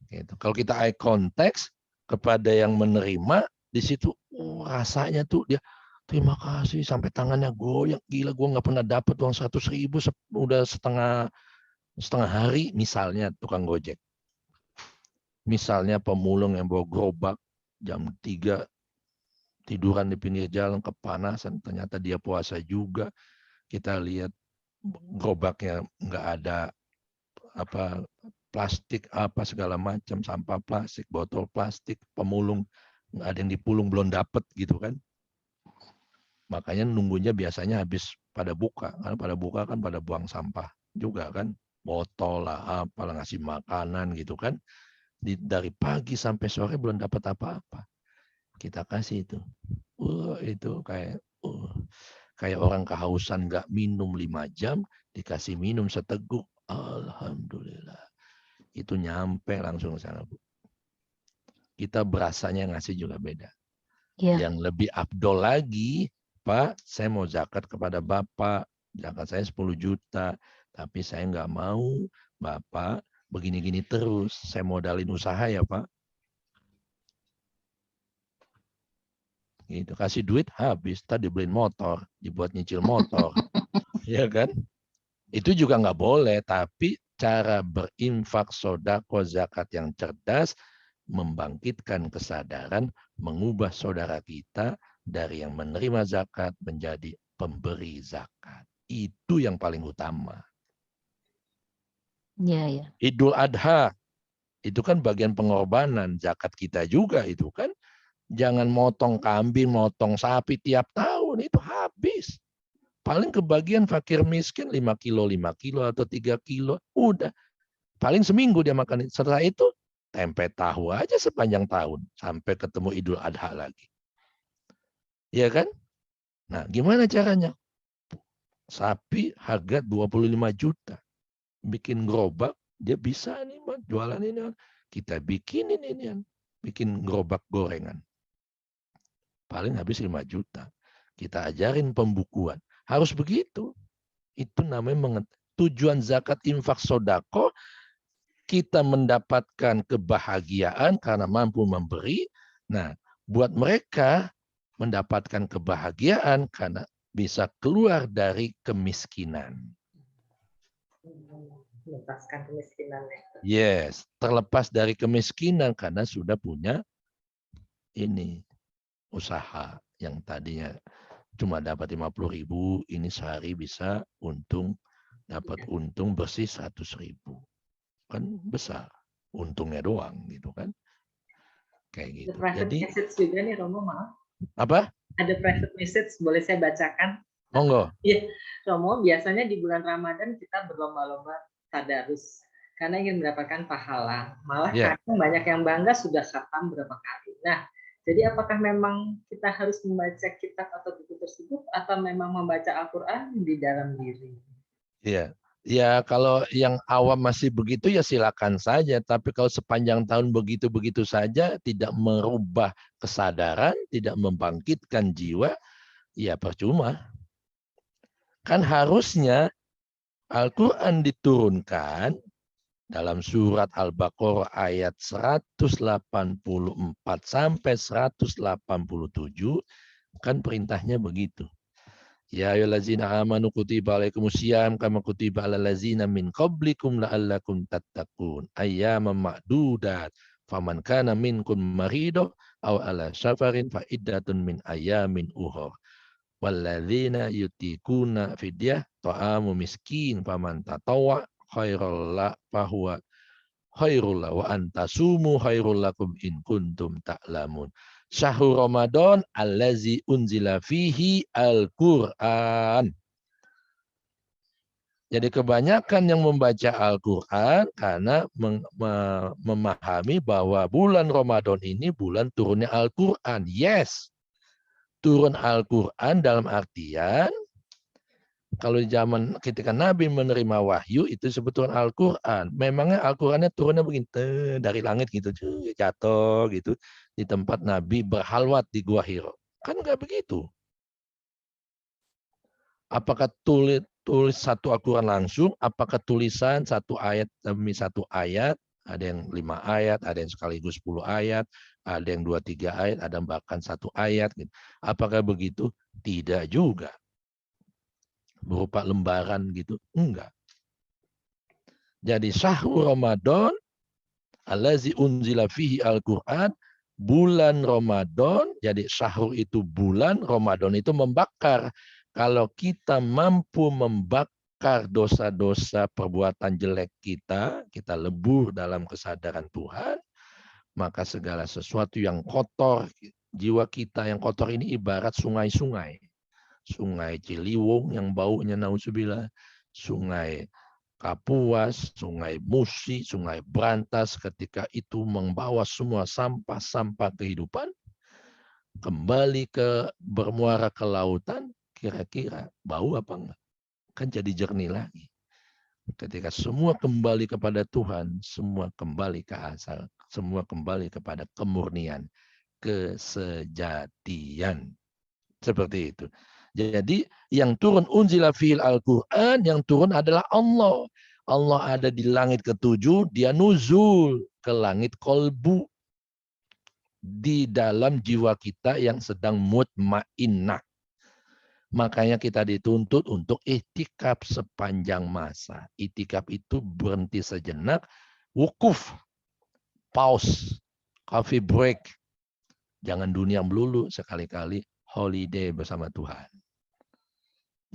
Gitu. Kalau kita eye contact kepada yang menerima, di situ rasanya tuh dia terima kasih sampai tangannya goyang. Gila, gue nggak pernah dapat uang 100.000 udah setengah hari misalnya tukang gojek. Misalnya pemulung yang bawa gerobak jam 3 tiduran di pinggir jalan kepanasan, ternyata dia puasa juga. Kita lihat gerobaknya nggak ada plastik apa segala macam, sampah plastik, botol plastik, pemulung nggak ada yang dipulung belum dapat gitu kan. Makanya nunggunya biasanya habis pada buka, karena pada buka kan pada buang sampah juga kan, botol lah apalah, ngasih makanan gitu kan. Dari pagi sampai sore belum dapat apa-apa, kita kasih itu. Itu kayak orang kehausan nggak minum 5 jam dikasih minum seteguk, alhamdulillah. Itu nyampe langsung sana, Bu. Kita berasanya ngasih juga beda. Yang lebih abdol lagi, Pak, saya mau zakat kepada Bapak, zakat saya 10 juta, tapi saya nggak mau Bapak begini-gini terus, saya modalin usaha ya Pak. Gitu, kasih duit habis, tadi beliin motor, dibuat nyicil motor, ya kan? Itu juga nggak boleh, tapi cara berinfak, sodako, zakat yang cerdas, membangkitkan kesadaran, mengubah saudara kita dari yang menerima zakat menjadi pemberi zakat. Itu yang paling utama.
Iya.
Idul Adha, itu kan bagian pengorbanan, zakat kita juga itu kan. Jangan motong kambing, motong sapi tiap tahun, itu habis. Paling kebagian fakir miskin 5 kilo atau 3 kilo, udah. Paling seminggu dia makan. Setelah itu tempe tahu aja sepanjang tahun sampai ketemu Idul Adha lagi. Iya kan? Nah, gimana caranya? Sapi harga 25 juta. Bikin gerobak, dia bisa nih, Man, jualan ini. Kita bikinin ini, bikin gerobak gorengan. paling habis 5 juta. Kita ajarin pembukuan. Harus begitu. Itu namanya tujuan zakat, infak, sodako. Kita mendapatkan kebahagiaan karena mampu memberi. Nah, buat mereka mendapatkan kebahagiaan karena bisa keluar dari kemiskinan.
Melepaskan kemiskinan.
Yes, terlepas dari kemiskinan karena sudah punya ini usaha yang tadinya cuma dapat 50.000, ini sehari bisa dapat untung bersih 100.000. Kan besar untungnya doang gitu kan. Kayak gitu.
Ada private message juga nih Romo, maaf.
Apa?
Ada private message, boleh saya bacakan?
Monggo.
Iya, Romo, biasanya di bulan Ramadan kita berlomba-lomba tadarus karena ingin mendapatkan pahala. Malah kadang banyak yang bangga sudah khatam berapa kali. Nah, jadi apakah memang kita harus membaca kitab atau buku tersebut atau memang membaca Al-Quran di dalam diri?
Iya. Ya kalau yang awam masih begitu ya silakan saja. Tapi kalau sepanjang tahun begitu-begitu saja tidak merubah kesadaran, tidak membangkitkan jiwa, ya percuma. Kan harusnya Al-Quran diturunkan dalam surat Al-Baqarah ayat 184 sampai 187 kan perintahnya begitu. Ya ayyuhallazina amanu kutiba alaikumusiyam kama kutiba alal ladzina min qablikum la'allakum tattaqun. Ayyaman ma'dudat. Faman kana minkum marido aw ala safarin fa iddatun min ayyamin ukhra. Walladzina yutikuna fidyah ta'amu miskin faman tatawwa khairul la fahuwa khairul wa antasumu khairul lakum in kuntum ta'lamun. Syahrul Ramadan allazi unzila fihi Al-Qur'an. Jadi kebanyakan yang membaca Al-Qur'an karena memahami bahwa bulan Ramadan ini bulan turunnya Al-Qur'an. Yes. Turun Al-Quran dalam artian kalau di zaman ketika Nabi menerima wahyu itu sebetulnya Al-Quran. Memangnya Al-Qurannya turunnya begini dari langit gitu jatuh gitu di tempat Nabi berhalwat di Gua Hiro. Kan enggak begitu. Apakah tulis satu Al-Quran langsung? Apakah tulisan satu ayat demi satu ayat? Ada yang 5 ayat, ada yang sekaligus 10 ayat, ada yang 2-3 ayat, ada bahkan 1 ayat. Gitu. Apakah begitu? Tidak juga. Berupa lembaran gitu? Enggak. Jadi syahrul Ramadan, allazi unzila fihi Al-Quran, bulan Ramadan, jadi syahrul itu bulan, Ramadan itu membakar. Kalau kita mampu membakar dosa-dosa perbuatan jelek kita lebur dalam kesadaran Tuhan, maka segala sesuatu yang kotor, jiwa kita yang kotor ini ibarat sungai-sungai. Sungai Ciliwung yang baunya naudzubillah, sungai Kapuas, sungai Musi, sungai Brantas, ketika itu membawa semua sampah-sampah kehidupan, kembali bermuara ke lautan, kira-kira bau apa enggak? Kan jadi jernih lagi. Ketika semua kembali kepada Tuhan, semua kembali ke asal, semua kembali kepada kemurnian, kesejatian. Seperti itu. Jadi yang turun unzila fil Al-Quran, yang turun adalah Allah. Allah ada di langit ke-7, dia nuzul ke langit kolbu. Di dalam jiwa kita yang sedang mutmainnah. Makanya kita dituntut untuk i'tikaf sepanjang masa. I'tikaf itu berhenti sejenak, wukuf, pause, coffee break. Jangan dunia melulu, sekali-kali holiday bersama Tuhan.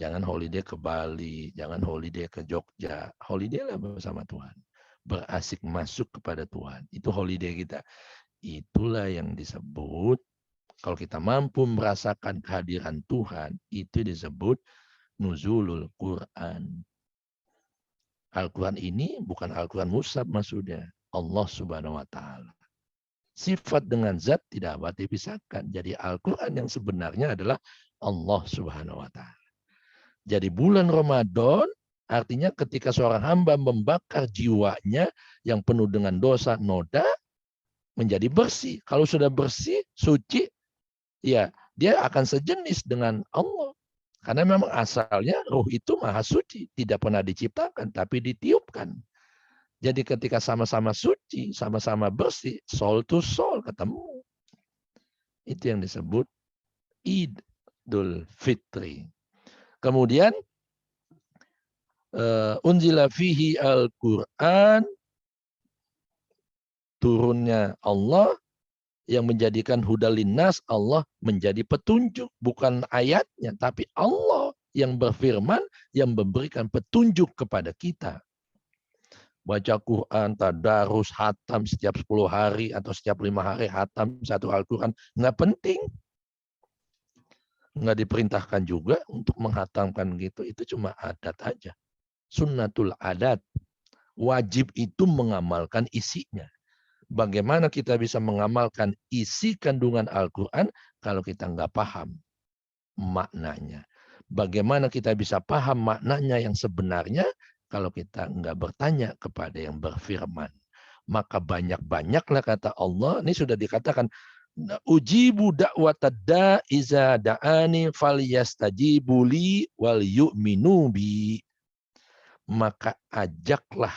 Jangan holiday ke Bali, jangan holiday ke Jogja. Holiday lah bersama Tuhan. Berasik masuk kepada Tuhan. Itu holiday kita. Itulah yang disebut, kalau kita mampu merasakan kehadiran Tuhan, itu disebut nuzulul Quran. Al-Quran ini bukan Al-Quran mushaf maksudnya. Allah Subhanahu wa Ta'ala. Sifat dengan zat tidak dapat dipisahkan. Jadi Al-Quran yang sebenarnya adalah Allah Subhanahu wa Ta'ala. Jadi bulan Ramadan artinya ketika seorang hamba membakar jiwanya yang penuh dengan dosa noda menjadi bersih. Kalau sudah bersih, suci, ya dia akan sejenis dengan Allah. Karena memang asalnya ruh itu maha suci, tidak pernah diciptakan, tapi ditiupkan. Jadi ketika sama-sama suci, sama-sama bersih, soul to soul ketemu. Itu yang disebut Idul Fitri. Kemudian unzila fihi al-Quran, turunnya Allah yang menjadikan hudalinnas, Allah menjadi petunjuk, bukan ayatnya, tapi Allah yang berfirman, yang memberikan petunjuk kepada kita. Baca Quran, tadarus, hatam setiap 10 hari atau setiap 5 hari hatam satu Al-Quran, nggak penting. Nggak diperintahkan juga untuk menghatamkan gitu, itu cuma adat aja. Sunnatul adat. Wajib itu mengamalkan isinya. Bagaimana kita bisa mengamalkan isi kandungan Al-Quran kalau kita nggak paham maknanya? Bagaimana kita bisa paham maknanya yang sebenarnya kalau kita nggak bertanya kepada yang berfirman? Maka banyak-banyaklah kata Allah, ini sudah dikatakan, ujibu da'watad da'iza da'ani falyastajibu li wal yu'minu bi. Maka ajaklah,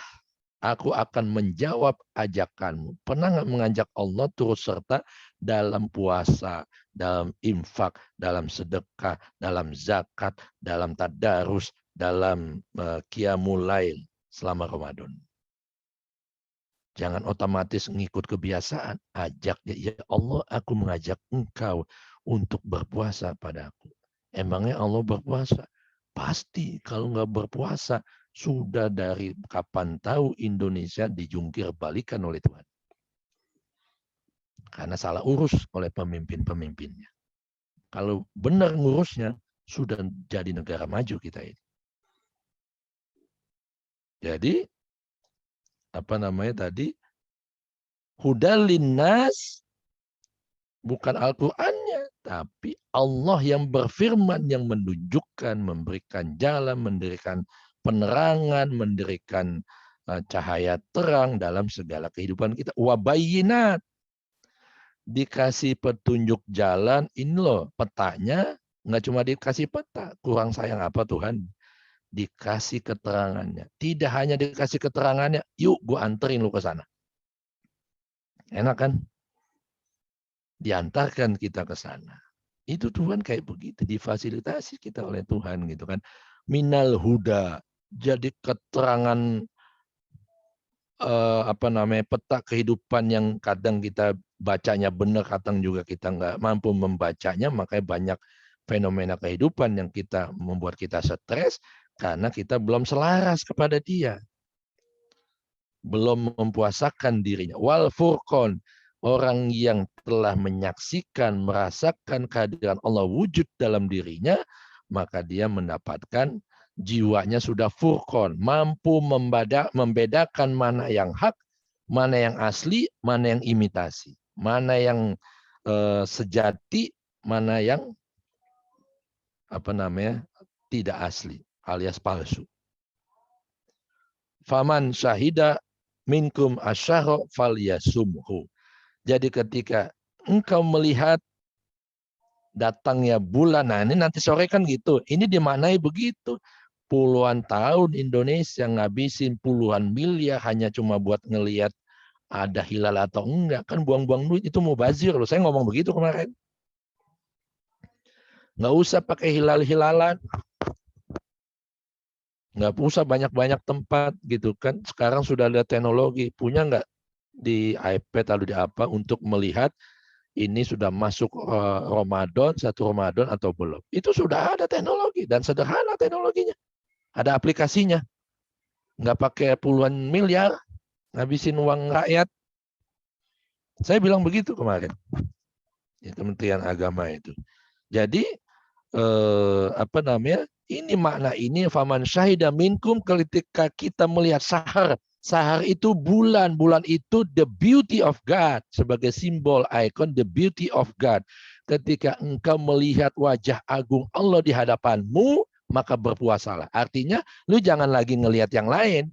aku akan menjawab ajakanmu. Pernah nggak mengajak Allah turut serta dalam puasa, dalam infak, dalam sedekah, dalam zakat, dalam tadarus, dalam qiyamul lail selama Ramadan? Jangan otomatis ngikut kebiasaan. Ajak dia, ya Allah, aku mengajak engkau untuk berpuasa padaku. Emangnya Allah berpuasa? Pasti kalau nggak berpuasa, sudah dari kapan tahu Indonesia dijungkir balikan oleh Tuhan. Karena salah urus oleh pemimpin-pemimpinnya. Kalau benar ngurusnya, sudah jadi negara maju kita ini. Jadi, apa namanya tadi? Hudalinnas, bukan Al-Qur'annya, tapi Allah yang berfirman, yang menunjukkan, memberikan jalan, mendirikan penerangan, mendirikan cahaya terang dalam segala kehidupan kita. Wabayinat, dikasih petunjuk jalan, ini loh petanya, nggak cuma dikasih peta, kurang sayang apa Tuhan? Dikasih keterangannya. Tidak hanya dikasih keterangannya, yuk gue anterin lu ke sana. Enak kan? Diantarkan kita ke sana. Itu Tuhan kayak begitu, difasilitasi kita oleh Tuhan gitu kan. Minal huda, jadi keterangan apa namanya peta kehidupan yang kadang kita bacanya benar, kadang juga kita nggak mampu membacanya, makanya banyak fenomena kehidupan yang kita membuat kita stres karena kita belum selaras kepada Dia, belum mempuasakan dirinya. Wal furqan, orang yang telah menyaksikan, merasakan kehadiran Allah wujud dalam dirinya, maka dia mendapatkan jiwanya sudah furqan, mampu membedakan mana yang hak, mana yang asli, mana yang imitasi, mana yang sejati, mana yang apa namanya tidak asli alias palsu. Faman syahida minkum asyara falyasumhu. Jadi ketika engkau melihat datangnya bulan, nah ini nanti sore kan gitu, ini dimaknai begitu. Puluhan tahun Indonesia ngabisin puluhan miliar hanya cuma buat ngelihat ada hilal atau enggak, kan buang-buang duit, itu mubazir loh. Saya ngomong begitu kemarin. Nggak usah pakai hilal-hilalan, nggak usah banyak-banyak tempat gitu kan. Sekarang sudah ada teknologi, punya nggak di iPad atau di apa untuk melihat ini sudah masuk Ramadan, 1 Ramadan atau belum. Itu sudah ada teknologi dan sederhana teknologinya. Ada aplikasinya. Nggak pakai puluhan miliar, ngabisin uang rakyat. Saya bilang begitu kemarin. Ya, Kementerian Agama itu. Jadi, apa namanya, ini makna ini, faman syahida minkum, ketika kita melihat sahar. Sahar itu bulan. Bulan itu the beauty of God. Sebagai simbol, ikon, the beauty of God. Ketika engkau melihat wajah agung Allah di hadapanmu, maka berpuasalah. Artinya, lu jangan lagi ngelihat yang lain.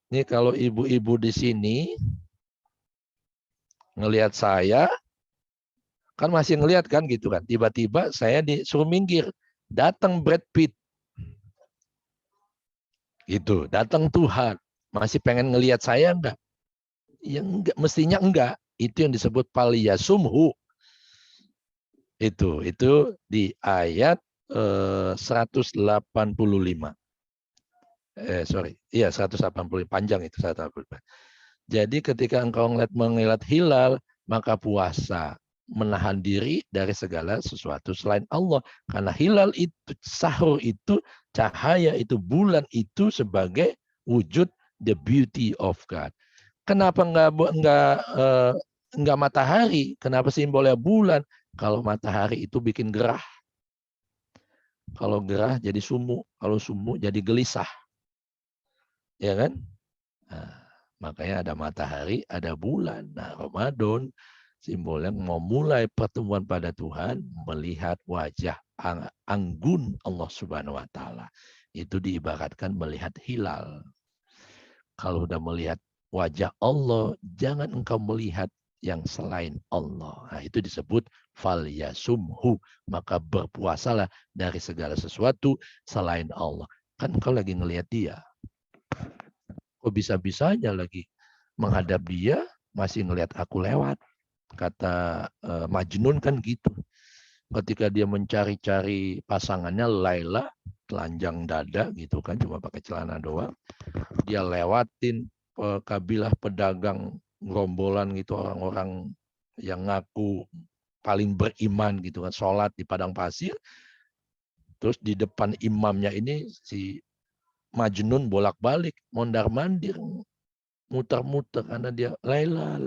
Ini kalau ibu-ibu di sini ngelihat saya, Kan masih ngelihat kan gitu kan. Tiba-tiba saya disuruh minggir. Datang Brad Pitt. Gitu, datang Tuhan. Masih pengen ngelihat saya enggak? Ya enggak, mestinya enggak. Itu yang disebut paliyasumhu. Itu di ayat 185. Iya 185, panjang itu 185. Jadi ketika engkau mengilat hilal, maka puasa, menahan diri dari segala sesuatu selain Allah. Karena hilal itu, sahur itu, cahaya itu, bulan itu sebagai wujud the beauty of God. Kenapa enggak matahari? Kenapa simbolnya bulan? Kalau matahari itu bikin gerah. Kalau gerah jadi sumuk, kalau sumuk jadi gelisah. Ya kan? Nah, makanya ada matahari, ada bulan. Nah, Ramadan simbolnya mau mulai pertemuan pada Tuhan, melihat wajah anggun Allah Subhanahu wa taala. Itu diibaratkan melihat hilal. Kalau udah melihat wajah Allah, jangan engkau melihat yang selain Allah. Nah, itu disebut falyasumhu, maka berpuasalah dari segala sesuatu selain Allah. Kan engkau lagi ngelihat dia. Kok bisa-bisanya lagi menghadap dia masih ngelihat aku lewat. Kata Majnun kan gitu. Ketika dia mencari-cari pasangannya Laila, telanjang dada gitu kan, cuma pakai celana doang. Dia lewatin kabilah pedagang gerombolan gitu, orang-orang yang ngaku paling beriman gitu kan, sholat di padang pasir. Terus di depan imamnya ini si Majnun bolak-balik, mondar-mandir, muter-muter karena dia Laila,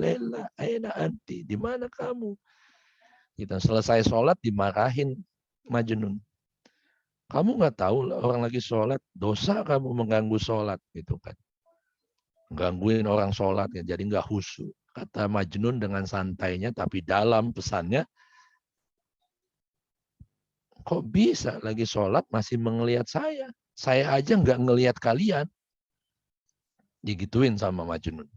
aina anti, di mana kamu? Kita selesai sholat dimarahin Majnun. Kamu nggak tahu orang lagi sholat, dosa kamu mengganggu sholat gitu kan. Gangguin orang sholat ya, jadi nggak khusyuk. Kata Majnun dengan santainya, tapi dalam pesannya, kok bisa lagi sholat masih melihat saya? Saya aja nggak ngelihat kalian. Digituin sama Majnun.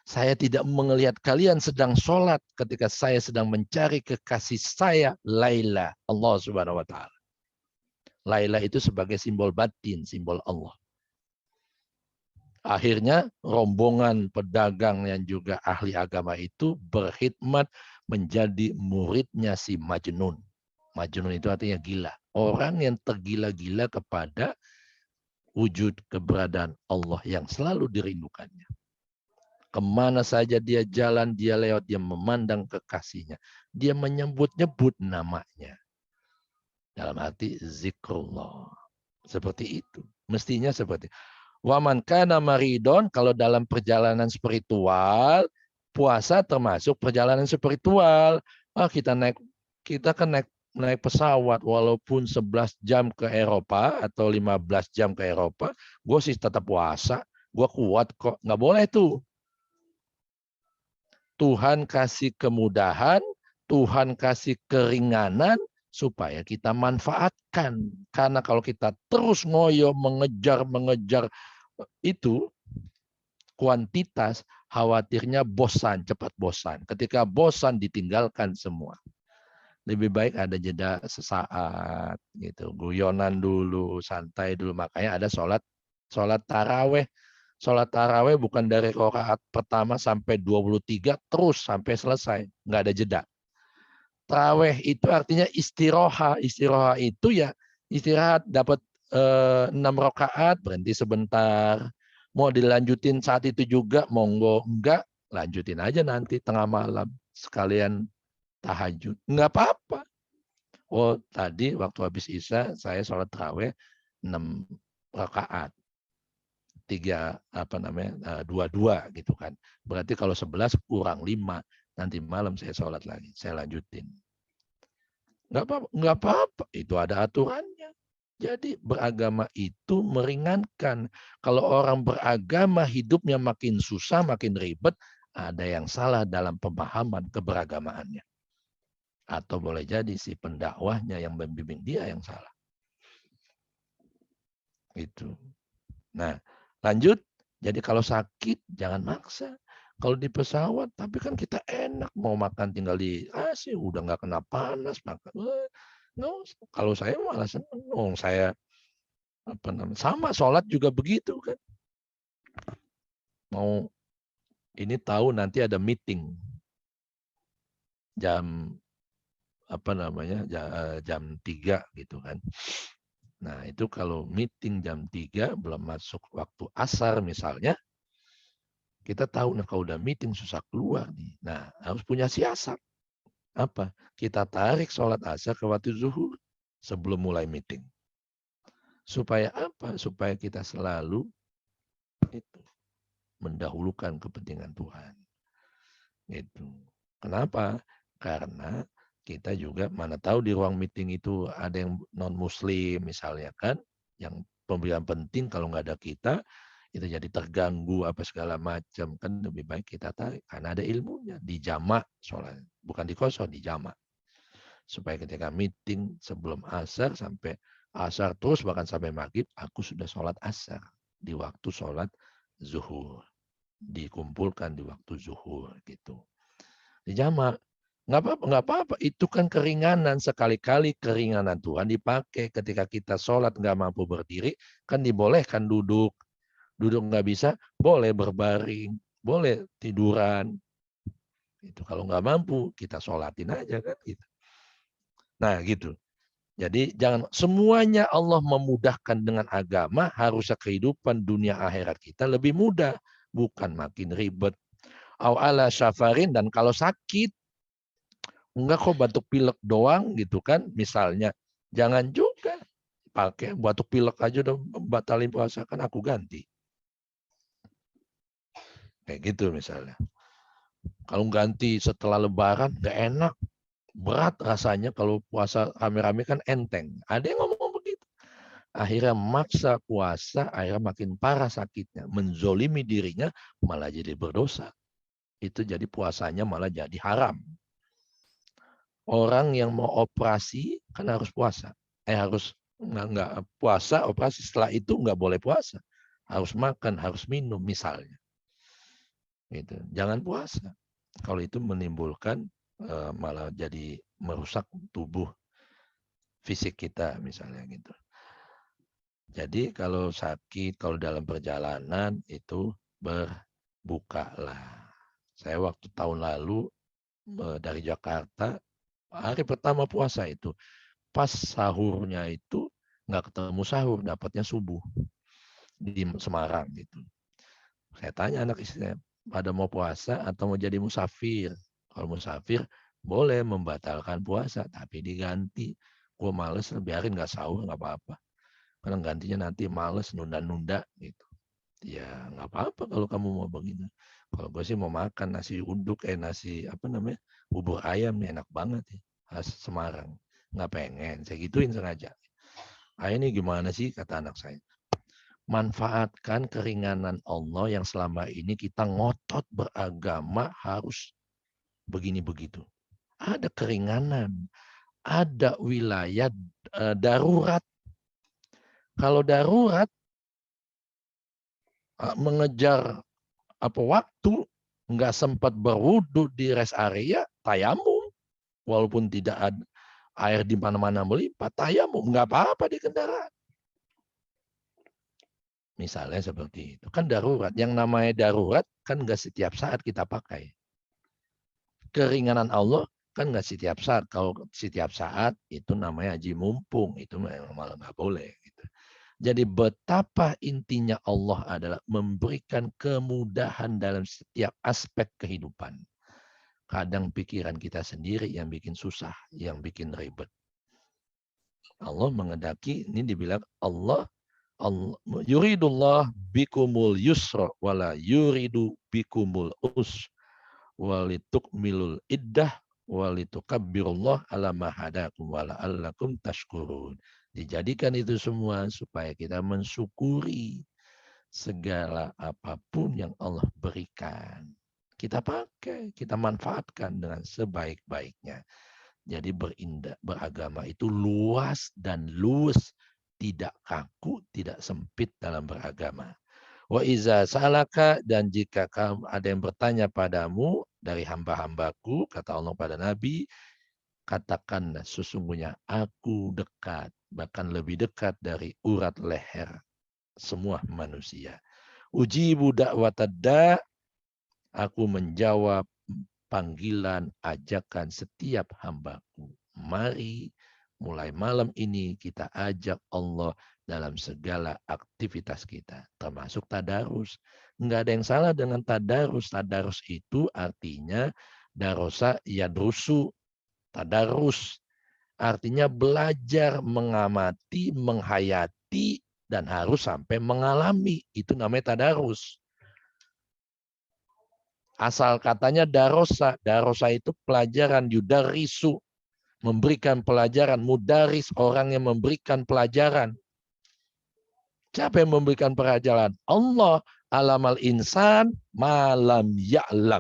Saya tidak melihat kalian sedang sholat ketika saya sedang mencari kekasih saya, Laila, Allah Subhanahu wa taala. Laila itu sebagai simbol batin, simbol Allah. Akhirnya rombongan pedagang yang juga ahli agama itu berkhidmat menjadi muridnya si Majnun. Majnun itu artinya gila. Orang yang tergila-gila kepada wujud keberadaan Allah yang selalu dirindukannya. Kemana saja dia jalan, dia lewat, dia memandang kekasihnya. Dia menyebut-nyebut namanya. Dalam arti zikrullah. Seperti itu. Mestinya seperti itu. Waman kana maridon, kalau dalam perjalanan spiritual, puasa termasuk perjalanan spiritual. Kita kan naik pesawat walaupun 11 jam ke Eropa atau 15 jam ke Eropa, gue sih tetap puasa, gue kuat kok. Nggak boleh tuh. Tuhan kasih kemudahan, Tuhan kasih keringanan supaya kita manfaatkan. Karena kalau kita terus ngoyo mengejar itu kuantitas, khawatirnya bosan, cepat bosan. Ketika bosan ditinggalkan semua. Lebih baik ada jeda sesaat gitu, guyonan dulu, santai dulu. Makanya ada sholat taraweh. Sholat taraweh bukan dari rakaat pertama sampai 23 terus sampai selesai, nggak ada jeda. Taraweh itu artinya istirahat. Istirahat itu ya istirahat, dapat 6 rakaat, berhenti sebentar. Mau dilanjutin saat itu juga, monggo. Enggak, lanjutin aja nanti tengah malam. Sekalian tahajud. Enggak apa-apa. Oh, tadi waktu habis Isya, saya sholat taraweh 6 rakaat. 2 gitu kan. Berarti kalau 11 kurang 5. Nanti malam saya sholat lagi. Saya lanjutin. Enggak apa-apa. Itu ada aturannya. Jadi beragama itu meringankan. Kalau orang beragama hidupnya makin susah, makin ribet, ada yang salah dalam pemahaman keberagamaannya. Atau boleh jadi si pendakwahnya yang membimbing dia yang salah. Itu. Nah, lanjut. Jadi kalau sakit jangan maksa. Kalau di pesawat, tapi kan kita enak mau makan tinggal di AC, udah nggak kena panas makan. No, kalau saya malah seneng, saya sama sholat juga begitu kan. Mau ini tahu nanti ada meeting jam jam 3 gitu kan. Nah, itu kalau meeting jam 3 belum masuk waktu asar misalnya, kita tahu nah kalau udah meeting susah keluar nih. Nah, harus punya siasat. Apa? Kita tarik sholat asar ke waktu zuhur sebelum mulai meeting. Supaya apa? Supaya kita selalu itu mendahulukan kepentingan Tuhan. Itu. Kenapa? Karena kita juga mana tahu di ruang meeting itu ada yang non muslim misalnya kan, yang pemberian penting kalau nggak ada kita itu jadi terganggu apa segala macam, kan lebih baik kita tarik karena ada ilmunya di jamak sholat, bukan di kosong, di jamak, supaya ketika meeting sebelum asar sampai asar terus bahkan sampai maghrib aku sudah sholat asar di waktu sholat zuhur, dikumpulkan di waktu zuhur gitu. Di jamak. Nggak apa-apa. Itu kan keringanan. Sekali-kali keringanan Tuhan dipakai. Ketika kita sholat nggak mampu berdiri, kan dibolehkan duduk. Duduk nggak bisa, boleh berbaring. Boleh tiduran. Itu kalau nggak mampu, kita sholatin aja kan gitu. Nah gitu. Jadi jangan semuanya Allah memudahkan dengan agama, harusnya kehidupan dunia akhirat kita lebih mudah. Bukan makin ribet. Au ala syafarin, dan kalau sakit, enggak kok batuk pilek doang gitu kan, misalnya. Jangan juga pakai batuk pilek aja udah batalin puasa, kan aku ganti. Kayak gitu misalnya. Kalau ganti setelah lebaran nggak enak, berat rasanya. Kalau puasa rame-rame kan enteng. Ada yang ngomong begitu. Akhirnya maksa puasa, akhirnya makin parah sakitnya. Menzolimi dirinya, malah jadi berdosa. Itu jadi puasanya malah jadi haram. Orang yang mau operasi kan harus puasa. Harus nggak puasa, operasi, setelah itu nggak boleh puasa. Harus makan, harus minum misalnya. Gitu. Jangan puasa. Kalau itu menimbulkan malah jadi merusak tubuh fisik kita misalnya gitu. Jadi kalau sakit, kalau dalam perjalanan itu berbukalah. Saya waktu tahun lalu dari Jakarta, hari pertama puasa itu, pas sahurnya itu nggak ketemu sahur, dapatnya subuh di Semarang gitu. Saya tanya anak istri saya, pada mau puasa atau mau jadi musafir? Kalau musafir boleh membatalkan puasa, tapi diganti. Gue males, biarin nggak sahur nggak apa-apa. Karena gantinya nanti males, nunda-nunda gitu. Ya nggak apa-apa kalau kamu mau begini. Kalau gue sih mau makan nasi uduk, nasi bubur ayam nih, enak banget ya, khas Semarang. Nggak pengen, saya gituin sengaja. Ini gimana sih, kata anak saya. Manfaatkan keringanan Allah yang selama ini kita ngotot beragama harus begini begitu. Ada keringanan, ada wilayah darurat. Kalau darurat mengejar waktu, nggak sempat berwudu di rest area, tayamum. Walaupun tidak ada air di mana-mana melimpah, tayamum, nggak apa-apa di kendaraan. Misalnya seperti itu. Kan darurat. Yang namanya darurat kan nggak setiap saat kita pakai. Keringanan Allah kan nggak setiap saat. Kalau setiap saat itu namanya haji mumpung. Itu malah nggak boleh. Gitu. Jadi betapa intinya Allah adalah memberikan kemudahan dalam setiap aspek kehidupan. Kadang pikiran kita sendiri yang bikin susah, yang bikin ribet. Allah mengendaki, ini dibilang Allah yuridullah bikumul yusra wala yuridu bikumul us walitukmilul iddah walitukabbirullah ala ma hadakum wa la'allakum tashkurun. Dijadikan itu semua supaya kita mensyukuri segala apapun yang Allah berikan. Kita pakai, kita manfaatkan dengan sebaik-baiknya. Jadi beragama itu luas dan luwes, tidak kaku, tidak sempit dalam beragama. Wa iza salaka, dan jika kamu ada yang bertanya padamu dari hamba-hambaku, kata Allah pada Nabi, katakanlah sesungguhnya aku dekat, bahkan lebih dekat dari urat leher semua manusia. Ujibu da'watad da', aku menjawab panggilan, ajakan setiap hambaku. Mari mulai malam ini kita ajak Allah dalam segala aktivitas kita, termasuk tadarus. Enggak ada yang salah dengan tadarus. Tadarus itu artinya darosa yadrusu, tadarus. Artinya belajar, mengamati, menghayati, dan harus sampai mengalami. Itu namanya tadarus. Asal katanya darosa. Darosa itu pelajaran, yudarisu, memberikan pelajaran. Mudaris, orang yang memberikan pelajaran. Siapa yang memberikan pelajaran? Allah. Alamal insan malam ya'lam.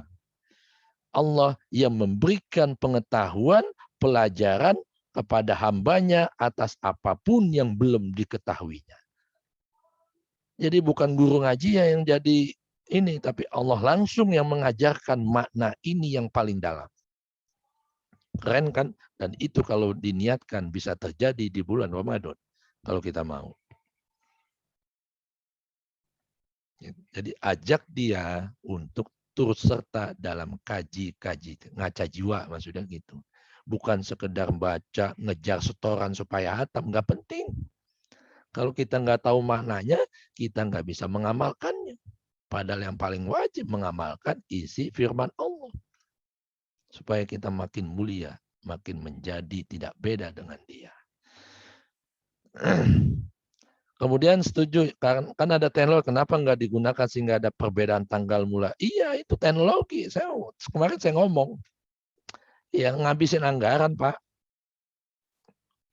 Allah yang memberikan pengetahuan, pelajaran kepada hambanya atas apapun yang belum diketahuinya. Jadi bukan guru ngaji yang jadi ini, tapi Allah langsung yang mengajarkan makna ini yang paling dalam. Keren kan? Dan itu kalau diniatkan bisa terjadi di bulan Ramadan, kalau kita mau. Jadi ajak dia untuk turut serta dalam kaji-kaji, ngaca jiwa maksudnya gitu. Bukan sekedar baca, ngejar setoran supaya hatam, nggak penting. Kalau kita nggak tahu maknanya, kita nggak bisa mengamalkannya. Padahal yang paling wajib mengamalkan isi firman Allah. Supaya kita makin mulia, makin menjadi tidak beda dengan dia. Kemudian setuju, kan ada teknologi, kenapa nggak digunakan sehingga ada perbedaan tanggal mula? Iya, itu teknologi. Kemarin saya ngomong, ya ngabisin anggaran, Pak.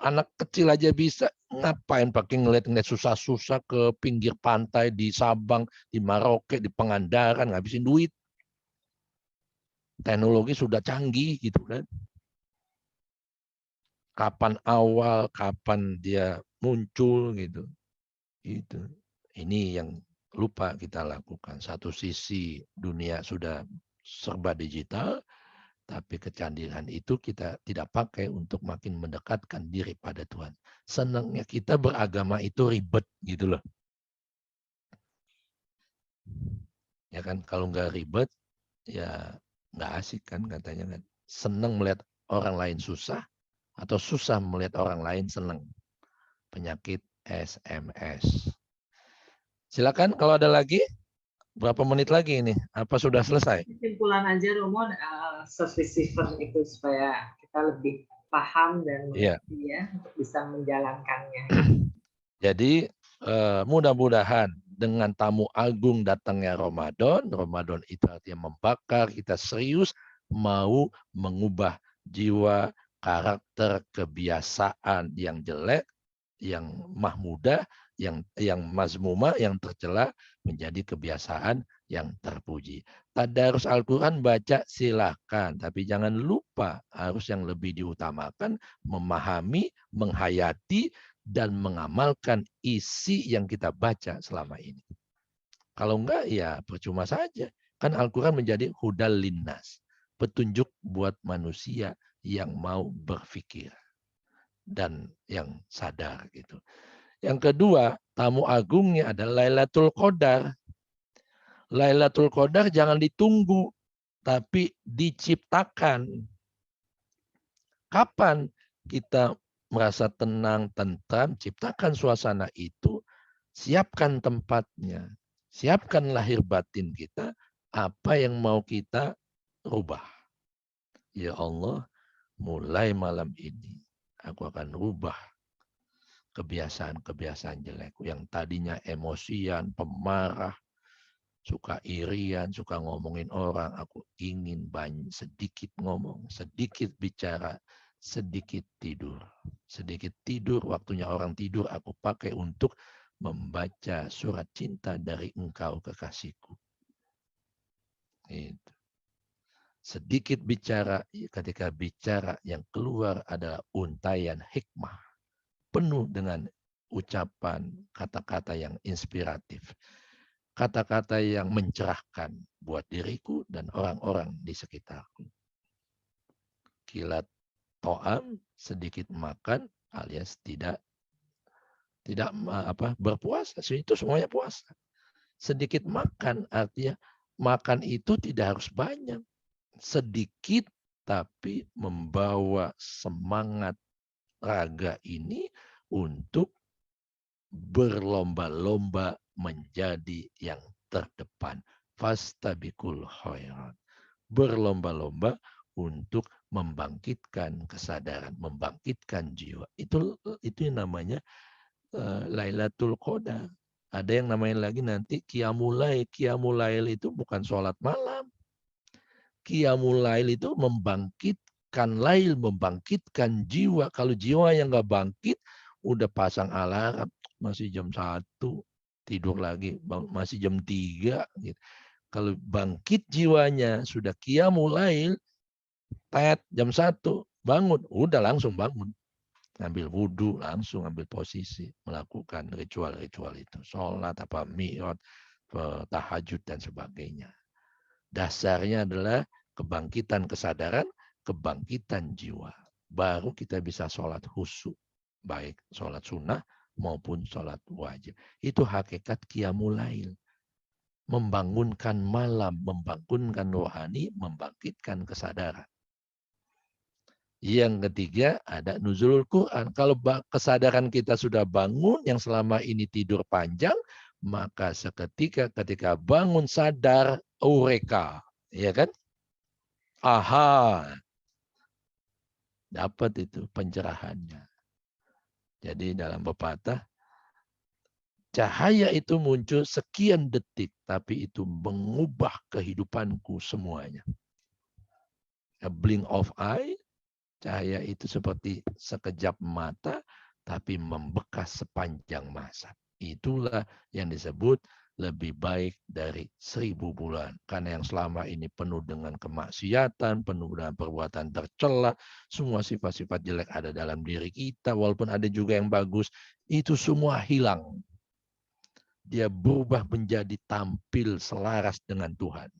Anak kecil aja bisa, ngapain pakai ngeliat-ngeliat susah-susah ke pinggir pantai di Sabang, di Maroke, di Pangandaran, ngabisin duit. Teknologi sudah canggih gitu kan. Kapan awal, kapan dia muncul gitu. Itu. Ini yang lupa kita lakukan. Satu sisi dunia sudah serba digital, tapi kecanggihan itu kita tidak pakai untuk makin mendekatkan diri pada Tuhan. Senangnya kita beragama itu ribet gitu loh. Ya kan, kalau nggak ribet, ya nggak asik kan katanya kan. Senang melihat orang lain susah, atau susah melihat orang lain senang. Penyakit SMS. Silakan kalau ada lagi. Berapa menit lagi ini? Apa sudah selesai?
Kesimpulan aja Romo, receiver itu supaya kita lebih paham dan mengerti ya untuk bisa menjalankannya.
Jadi mudah-mudahan dengan tamu agung datangnya Ramadan, Ramadan itu artinya membakar kita serius mau mengubah jiwa, karakter, kebiasaan yang jelek, yang mahmudah, yang mazmumah, yang tercela menjadi kebiasaan yang terpuji. Tadarus Al-Quran baca silahkan, tapi jangan lupa harus yang lebih diutamakan memahami, menghayati, dan mengamalkan isi yang kita baca selama ini. Kalau enggak ya percuma saja. Kan Al-Quran menjadi hudal linnas, petunjuk buat manusia yang mau berpikir dan yang sadar gitu. Yang kedua, tamu agungnya adalah Lailatul Qadar. Lailatul Qadar jangan ditunggu, tapi diciptakan. Kapan kita merasa tenang, tentram, ciptakan suasana itu, siapkan tempatnya, siapkan lahir batin kita, apa yang mau kita rubah. Ya Allah, mulai malam ini, aku akan rubah kebiasaan-kebiasaan jelek yang tadinya emosian, pemarah, suka irian, suka ngomongin orang. Aku ingin sedikit ngomong, sedikit bicara, sedikit tidur. Sedikit tidur, waktunya orang tidur aku pakai untuk membaca surat cinta dari engkau kekasihku. Itu. Sedikit bicara, ketika bicara yang keluar adalah untaian hikmah. Penuh dengan ucapan, kata-kata yang inspiratif. kata-kata yang mencerahkan buat diriku dan orang-orang di sekitarku. Kilat to'am, sedikit makan alias tidak berpuasa. Itu semuanya puasa. Sedikit makan artinya makan itu tidak harus banyak. Sedikit tapi membawa semangat raga ini untuk berlomba-lomba menjadi yang terdepan. Fastabiqul khairat. Berlomba-lomba untuk membangkitkan kesadaran, membangkitkan jiwa. Itu namanya Lailatul Qadar. Ada yang namanya lagi nanti Qiyamul Lail. Qiyamul Lail itu bukan sholat malam. Qiyamul Lail itu membangkitkan lail, membangkitkan jiwa. Kalau jiwa yang nggak bangkit, udah pasang alarm, masih jam 1, tidur lagi, masih jam 3. Gitu. Kalau bangkit jiwanya, sudah Qiyamul Lail, jam 1, bangun, udah langsung bangun. Ngambil wudhu, langsung ambil posisi, melakukan ritual-ritual itu. Sholat, mi'raj, tahajud, dan sebagainya. Dasarnya adalah kebangkitan kesadaran, kebangkitan jiwa. Baru kita bisa sholat khusyuk, baik sholat sunnah maupun sholat wajib. Itu hakikat Qiyamul Lail. Membangunkan malam, membangunkan rohani, membangkitkan kesadaran. Yang ketiga ada nuzulul Quran. Kalau kesadaran kita sudah bangun, yang selama ini tidur panjang, maka seketika ketika bangun sadar, eureka, ya kan? Aha, dapat itu pencerahannya. Jadi dalam pepatah, cahaya itu muncul sekian detik, tapi itu mengubah kehidupanku semuanya. A blink of eye. Cahaya itu seperti sekejap mata, tapi membekas sepanjang masa. Itulah yang disebut lebih baik dari 1000 bulan. Karena yang selama ini penuh dengan kemaksiatan, penuh dengan perbuatan tercela, semua sifat-sifat jelek ada dalam diri kita, walaupun ada juga yang bagus, itu semua hilang. Dia berubah menjadi tampil selaras dengan Tuhan.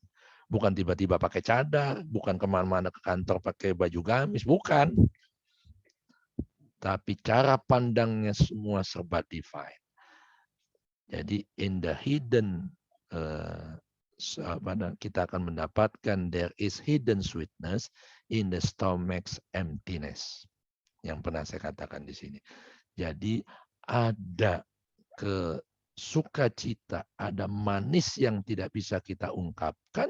Bukan tiba-tiba pakai cadar, bukan kemana-mana ke kantor pakai baju gamis, bukan. Tapi cara pandangnya semua serba divine. Jadi in the hidden, kita akan mendapatkan there is hidden sweetness in the stomach's emptiness. Yang pernah saya katakan di sini. Jadi ada sukacita, ada manis yang tidak bisa kita ungkapkan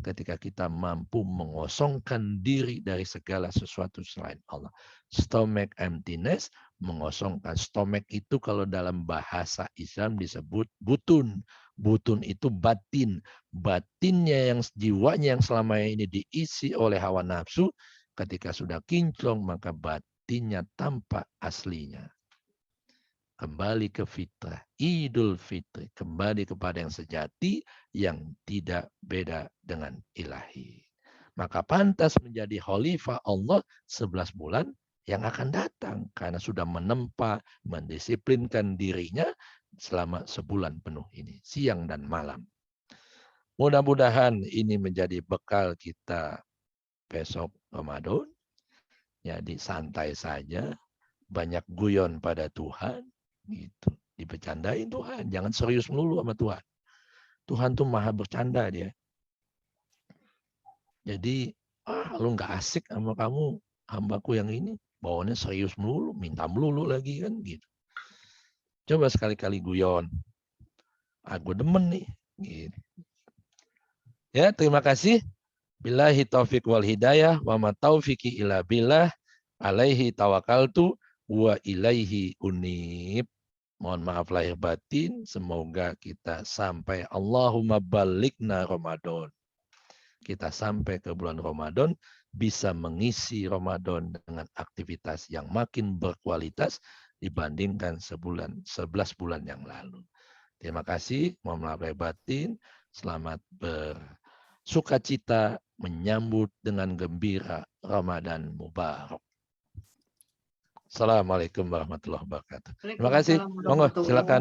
ketika kita mampu mengosongkan diri dari segala sesuatu selain Allah. Stomach emptiness, mengosongkan. Stomach itu kalau dalam bahasa Islam disebut butun. Butun itu batin. Batinnya yang jiwanya yang selama ini diisi oleh hawa nafsu, ketika sudah kinclong maka batinnya tampak aslinya. Kembali ke fitrah, Idul Fitri, kembali kepada yang sejati, yang tidak beda dengan ilahi. Maka pantas menjadi khalifah Allah 11 bulan yang akan datang, karena sudah menempa, mendisiplinkan dirinya selama sebulan penuh ini, siang dan malam. Mudah-mudahan ini menjadi bekal kita besok Ramadan. Jadi santai saja, banyak guyon pada Tuhan, gitu. Dibercandain Tuhan, jangan serius melulu sama Tuhan. Tuhan tuh maha bercanda dia. Jadi, lu nggak asik sama kamu, hambaku yang ini, bawaannya serius melulu, minta melulu lagi kan gitu. Coba sekali-kali guyon. Aku demen nih. Gitu. Ya, terima kasih. Billahi taufiq wal hidayah, wa ma taufiqi illa billah, alaihi tawakkaltu wa ilaihi unib. Mohon maaf lahir batin, semoga kita sampai Allahumma balighna Ramadan. Kita sampai ke bulan Ramadan, bisa mengisi Ramadan dengan aktivitas yang makin berkualitas dibandingkan 11 bulan yang lalu. Terima kasih, mohon maaf lahir batin, selamat bersukacita menyambut dengan gembira Ramadan Mubarak. Assalamualaikum warahmatullahi wabarakatuh. Terima kasih. Monggo silakan.